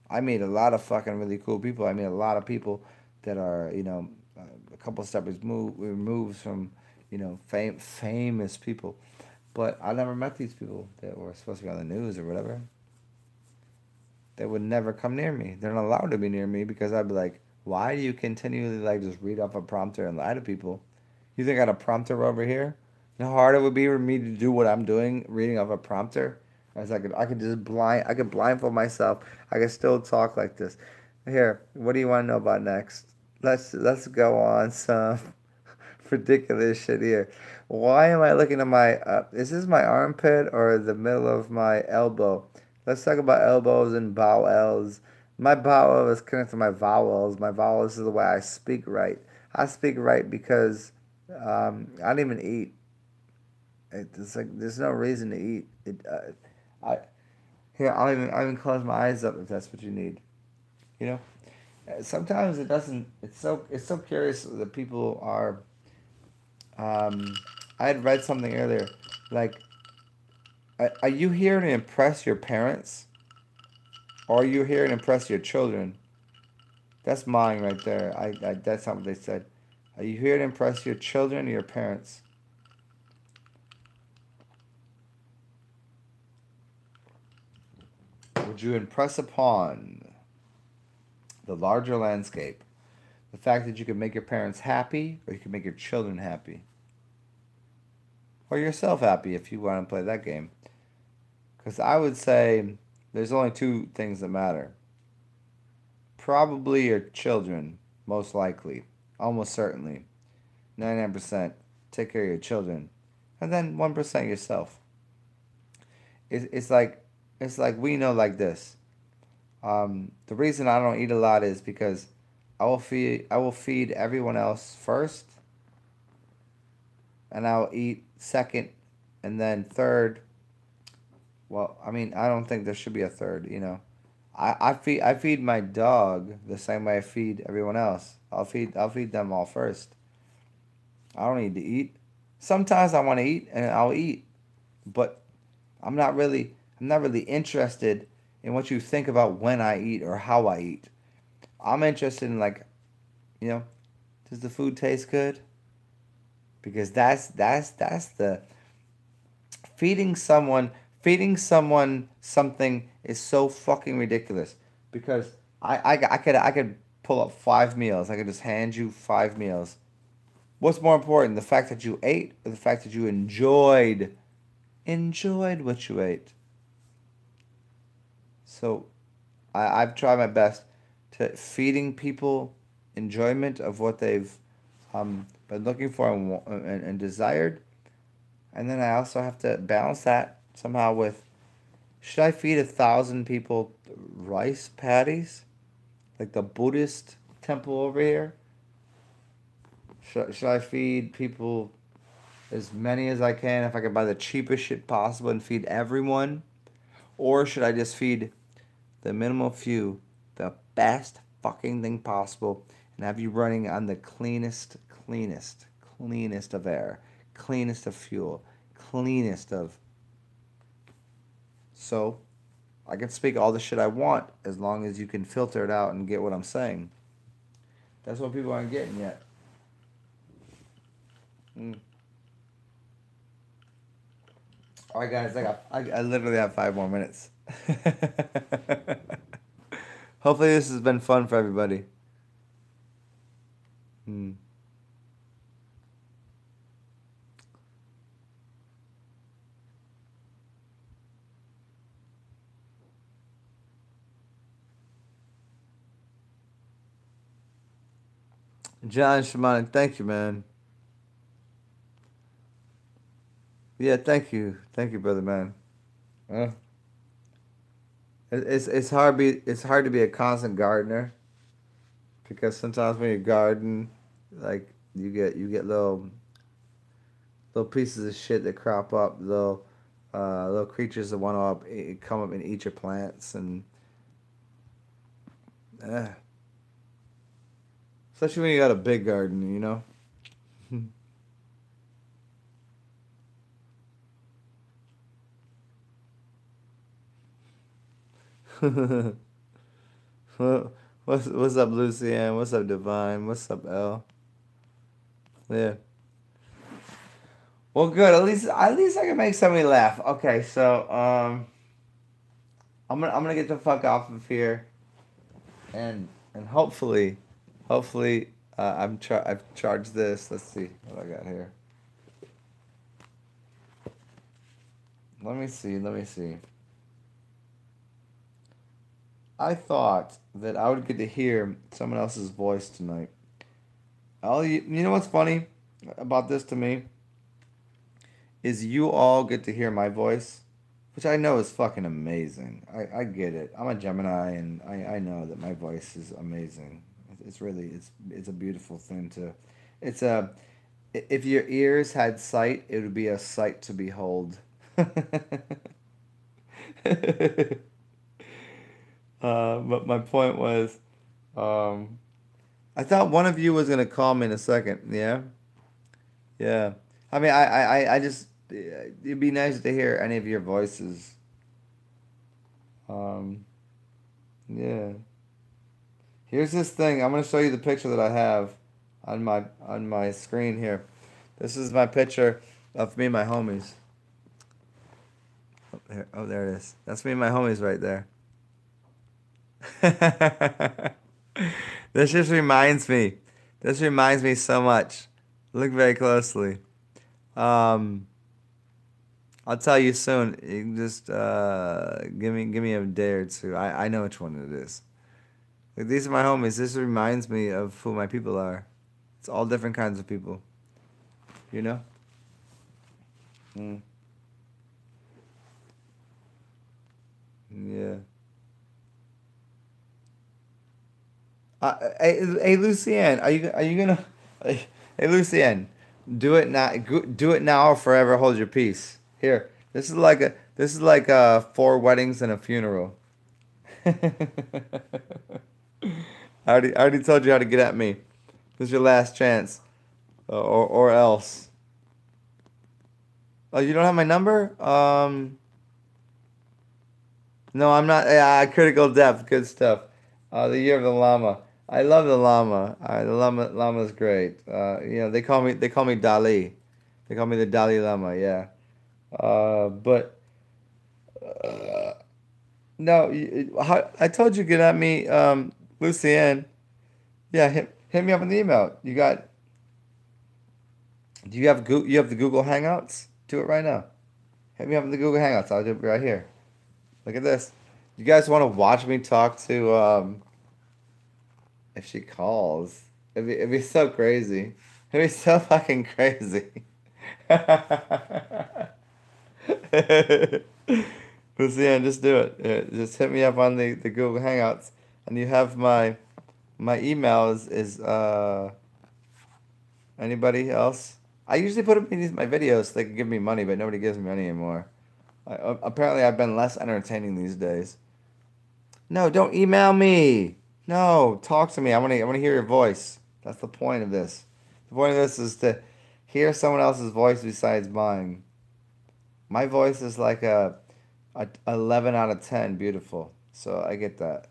I meet a lot of fucking really cool people. I meet a lot of people that are, a couple steps removed from, famous people. But I never met these people that were supposed to be on the news or whatever. They would never come near me. They're not allowed to be near me because I'd be like, why do you continually like just read off a prompter and lie to people? You think I got a prompter over here? You know how hard it would be for me to do what I'm doing, reading off a prompter? As I could just I could blindfold myself. I could still talk like this. Here, what do you want to know about next? Let's go on some ridiculous shit here. Why am I looking at my? Is this my armpit or the middle of my elbow? Let's talk about elbows and bowels. My bowel is connected to my vowels. My vowels is the way I speak right. I speak right because I don't even eat. It's like there's no reason to eat. I here I'll even close my eyes up if that's what you need. You know, sometimes it doesn't. It's so curious that people are. I had read something earlier, like, are you here to impress your parents, or are you here to impress your children? That's mine right there. I that's not what they said. Are you here to impress your children or your parents? Would you impress upon the larger landscape the fact that you can make your parents happy or you can make your children happy? Or yourself happy if you want to play that game? Because I would say there's only two things that matter. Probably your children, most likely, almost certainly. 99% take care of your children, and then 1% yourself. It's like we know like this. The reason I don't eat a lot is because I will feed everyone else first, and I'll eat second, and then third. Well, I mean, I don't think there should be a third. I feed my dog the same way I feed everyone else. I'll feed them all first. I don't need to eat. Sometimes I want to eat and I'll eat, but I'm not really interested in what you think about when I eat or how I eat. I'm interested in like, you know, does the food taste good? Because that's the feeding someone something is so fucking ridiculous. Because I could pull up 5 meals. I could just hand you 5 meals. What's more important, the fact that you ate or the fact that you enjoyed what you ate? So I've tried my best to feeding people enjoyment of what they've been looking for and desired. And then I also have to balance that somehow with, should I feed 1,000 people rice patties? Like the Buddhist temple over here? Should I feed people as many as I can if I can buy the cheapest shit possible and feed everyone? Or should I just feed the minimal few the best fucking thing possible and have you running on the cleanest of air, cleanest of fuel, cleanest of. So I can speak all the shit I want as long as you can filter it out and get what I'm saying. That's what people aren't getting yet. All right, guys, I literally have 5 more minutes. Hopefully this has been fun for everybody. John Shamani, thank you, man. Yeah, thank you, brother, man. Uh, it's hard to be a constant gardener because sometimes when you garden, like you get little pieces of shit that crop up, little creatures that want to come up and eat your plants, and uh, especially when you got a big garden, you know. What- what's up, Lucianne? What's up, Divine? What's up, L? Yeah. Well, good. At least I can make somebody laugh. Okay, so I'm gonna get the fuck off of here, and hopefully I've charged this. Let's see what I got here. Let me see. I thought that I would get to hear someone else's voice tonight. You know what's funny about this to me is you all get to hear my voice, which I know is fucking amazing. I get it. I'm a Gemini, and I know that my voice is amazing. It's really it's a beautiful thing to. It's a if your ears had sight, it would be a sight to behold. But my point was, um, I thought one of you was gonna call me in a second. Yeah, yeah. I mean, I just it'd be nice to hear any of your voices. Um, yeah. Here's this thing. I'm gonna show you the picture that I have on my screen here. This is my picture of me and my homies. Oh, there it is. That's me and my homies right there. This just reminds me. This reminds me so much. Look very closely. Um, I'll tell you soon. You can just give me a day or two. I know which one it is. Like, these are my homies. This reminds me of who my people are. It's all different kinds of people. You know? Mm, yeah. Hey, Lucienne, are you gonna? Hey, Lucienne, do it now. Do it now or forever hold your peace. Here, this is like 4 weddings and a funeral. I already told you how to get at me. This is your last chance, or else. Oh, you don't have my number? No, I'm not. Yeah, critical depth, good stuff. The year of the llama. I love the llama. The llama's great. They call me Dali. They call me the Dalai Lama. Yeah. But no, I told you get at me, Lucienne. Yeah, hit me up in the email. You have the Google Hangouts? Do it right now. Hit me up in the Google Hangouts. I'll do it right here. Look at this. You guys want to watch me talk to if she calls? It'd be so crazy. It'd be so fucking crazy. Lucian, just do it. Just hit me up on the Google Hangouts, and you have my email is anybody else? I usually put up in my videos so they can give me money, but nobody gives me money anymore. Apparently, I've been less entertaining these days. No, don't email me. No, talk to me. I want to hear your voice. That's the point of this. The point of this is to hear someone else's voice besides mine. My voice is like a 11 out of 10, beautiful. So I get that.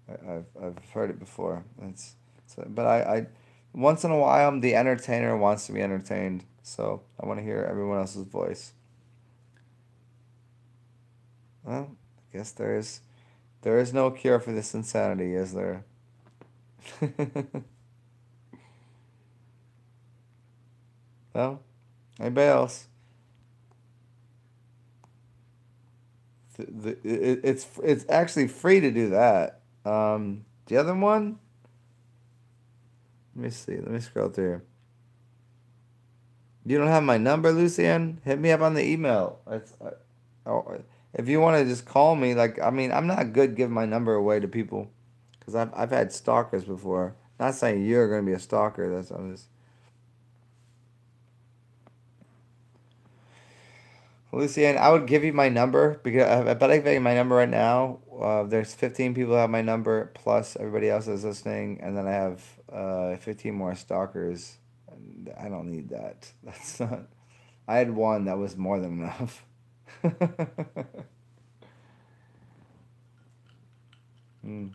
I've heard it before. But I once in a while the entertainer wants to be entertained. So I want to hear everyone else's voice. Well, I guess there is no cure for this insanity, is there? Well, anybody else? It's actually free to do that. The other one, let me see. Let me scroll through. You don't have my number, Lucian? Hit me up on the email. Oh, if you want to just call me, like, I mean, I'm not good giving my number away to people because I've had stalkers before. Not saying you're going to be a stalker. I'm just. Lucian, I would give you my number because I bet I can give you my number right now. There's 15 people who have my number plus everybody else is listening, and then I have 15 more stalkers. And I don't need that. That's not. I had one that was more than enough. Mm.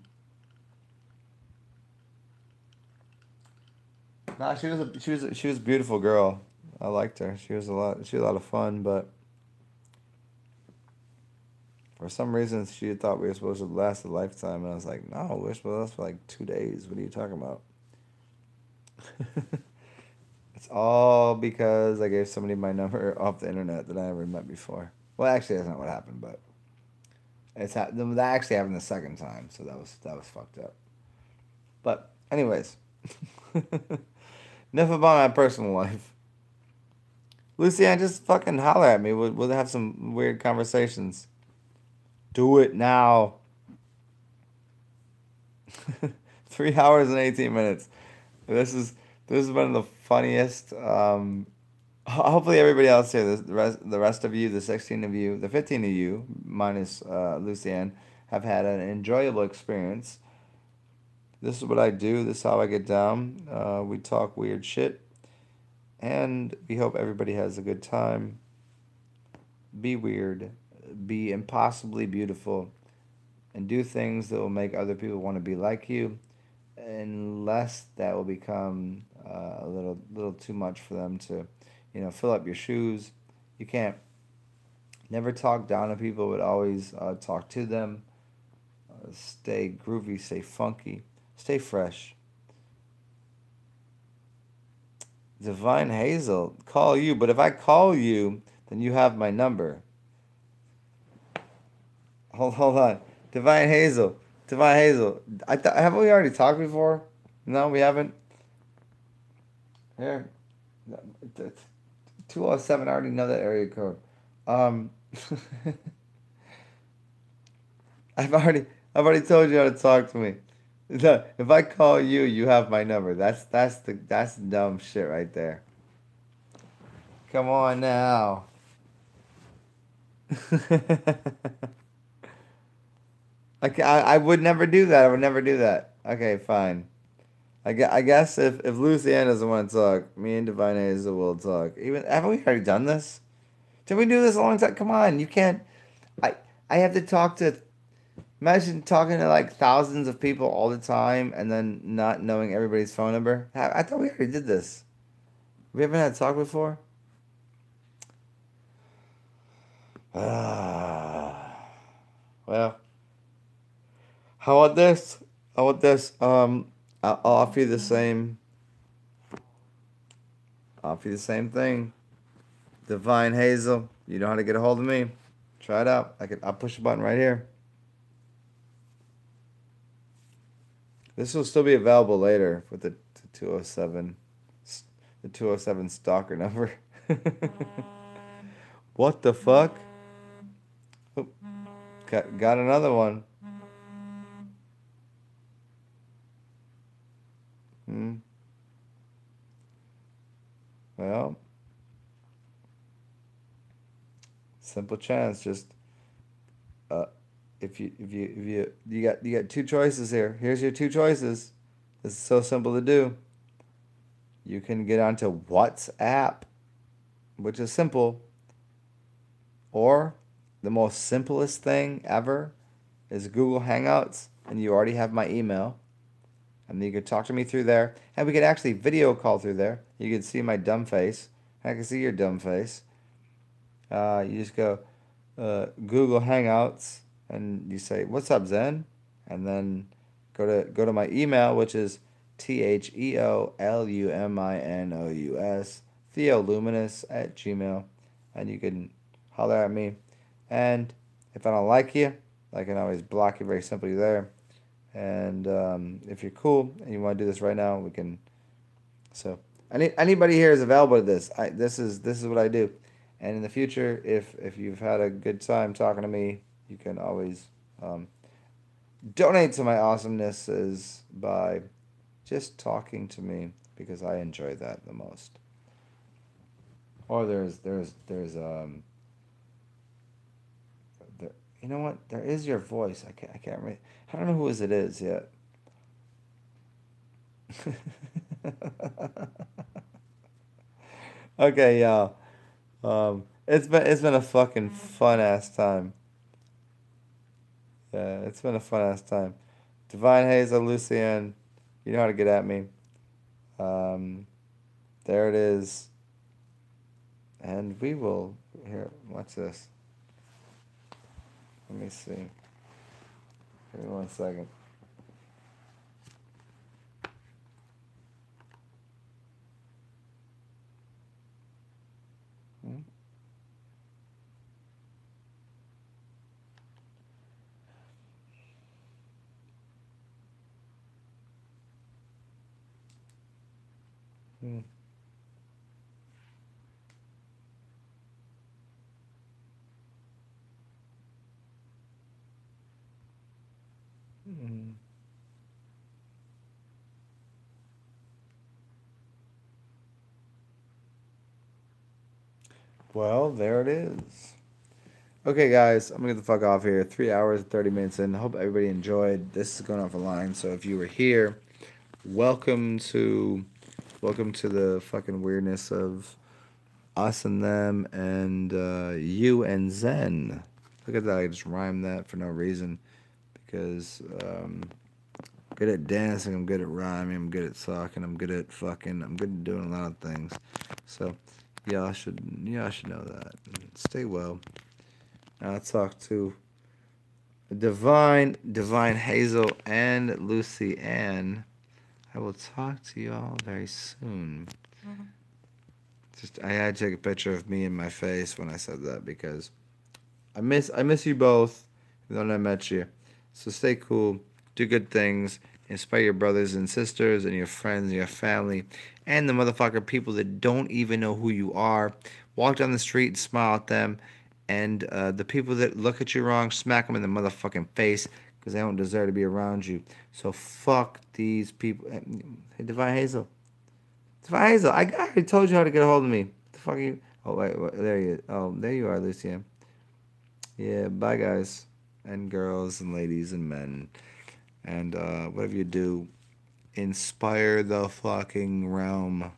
Nah, she was a beautiful girl. I liked her. She was a lot of fun, but for some reason she thought we were supposed to last a lifetime, and I was like, no, we're supposed to last for like 2 days. What are you talking about? It's all because I gave somebody my number off the internet that I never met before. Well, actually, that's not what happened, but that actually happened the second time, so that was fucked up. But anyways, enough about my personal life. Lucianne, just fucking holler at me. We'll have some weird conversations. Do it now. 3 hours and 18 minutes. This is this has been the funniest. Hopefully everybody else here, the rest of you, the 16 of you, the 15 of you, minus Lucianne, have had an enjoyable experience. This is what I do. This is how I get down. We talk weird shit, and we hope everybody has a good time. Be weird, be impossibly beautiful, and do things that will make other people want to be like you, unless that will become a little too much for them to, fill up your shoes. You can't never talk down to people, but always talk to them. Stay groovy, stay funky, stay fresh. Divine Hazel, call you, but if I call you, then you have my number. Hold on. Divine Hazel. Divine Hazel. Haven't we already talked before? No, we haven't. Here. 207, I already know that area code. Um, I've already told you how to talk to me. If I call you, you have my number. That's dumb shit right there. Come on now. I would never do that. I would never do that. Okay, fine. I guess if Lucianne doesn't want to talk, me and Divine Hazel will talk. Even haven't we already done this? Did we do this a long time? Come on, you can't. I I have to talk to. Imagine talking to like thousands of people all the time and then not knowing everybody's phone number. I thought we already did this. We haven't had a talk before. Well, how about this? How about this? I'll offer you the same. I'll offer you the same thing. Divine Hazel, you know how to get a hold of me. Try it out. I'll push a button right here. This will still be available later with the 207, the 207 stalker number. What the fuck? Oop, got another one. Hmm. Well, simple chance. Just uh, if you got two choices here. Here's your two choices. This is so simple to do. You can get onto WhatsApp, which is simple, or the most simplest thing ever is Google Hangouts, and you already have my email. And you could talk to me through there. And we could actually video call through there. You could see my dumb face. I can see your dumb face. You just go Google Hangouts and you say, "What's up, Zen?" And then go to my email, which is TheoLuminous, theoluminous@gmail, and you can holler at me. And if I don't like you, I can always block you very simply there. And if you're cool and you want to do this right now, we can. So anybody here is available to this. This is what I do. And in the future, if you've had a good time talking to me, you can always donate to my awesomenesses by just talking to me because I enjoy that the most. Or you know what? There is your voice. I can't remember. I don't know who it is yet. Okay, y'all. It's been a fucking fun ass time. Yeah, it's been a fun ass time. Divine Hazel, Lucianne, you know how to get at me. Um, there it is. And we will here. Watch this. Let me see. Give me 1 second. Hmm? Hmm. Hmm. Well, there it is. Okay, guys, I'm gonna get the fuck off here. 3 hours and 30 minutes in. I hope everybody enjoyed. This is going off a line. So if you were here, welcome to the fucking weirdness of us and them and you and Zen. Look at that. I just rhymed that for no reason because I'm good at dancing. I'm good at rhyming. I'm good at talking. I'm good at fucking. I'm good at doing a lot of things. So y'all should know that. Stay well. I'll talk to Divine Hazel and Lucy Ann. I will talk to y'all very soon. Just I had to take a picture of me and my face when I said that because I miss you both, even though I met you. So stay cool, do good things, inspire your brothers and sisters and your friends and your family, and the motherfucker people that don't even know who you are. Walk down the street and smile at them, and the people that look at you wrong, smack them in the motherfucking face because they don't deserve to be around you. So fuck these people. Hey, Divine Hazel. Divine Hazel, I already told you how to get a hold of me. The fuck are you? Oh wait, there you. Oh, there you are, Lucian. Yeah, bye guys and girls and ladies and men and whatever you do, inspire the fucking realm.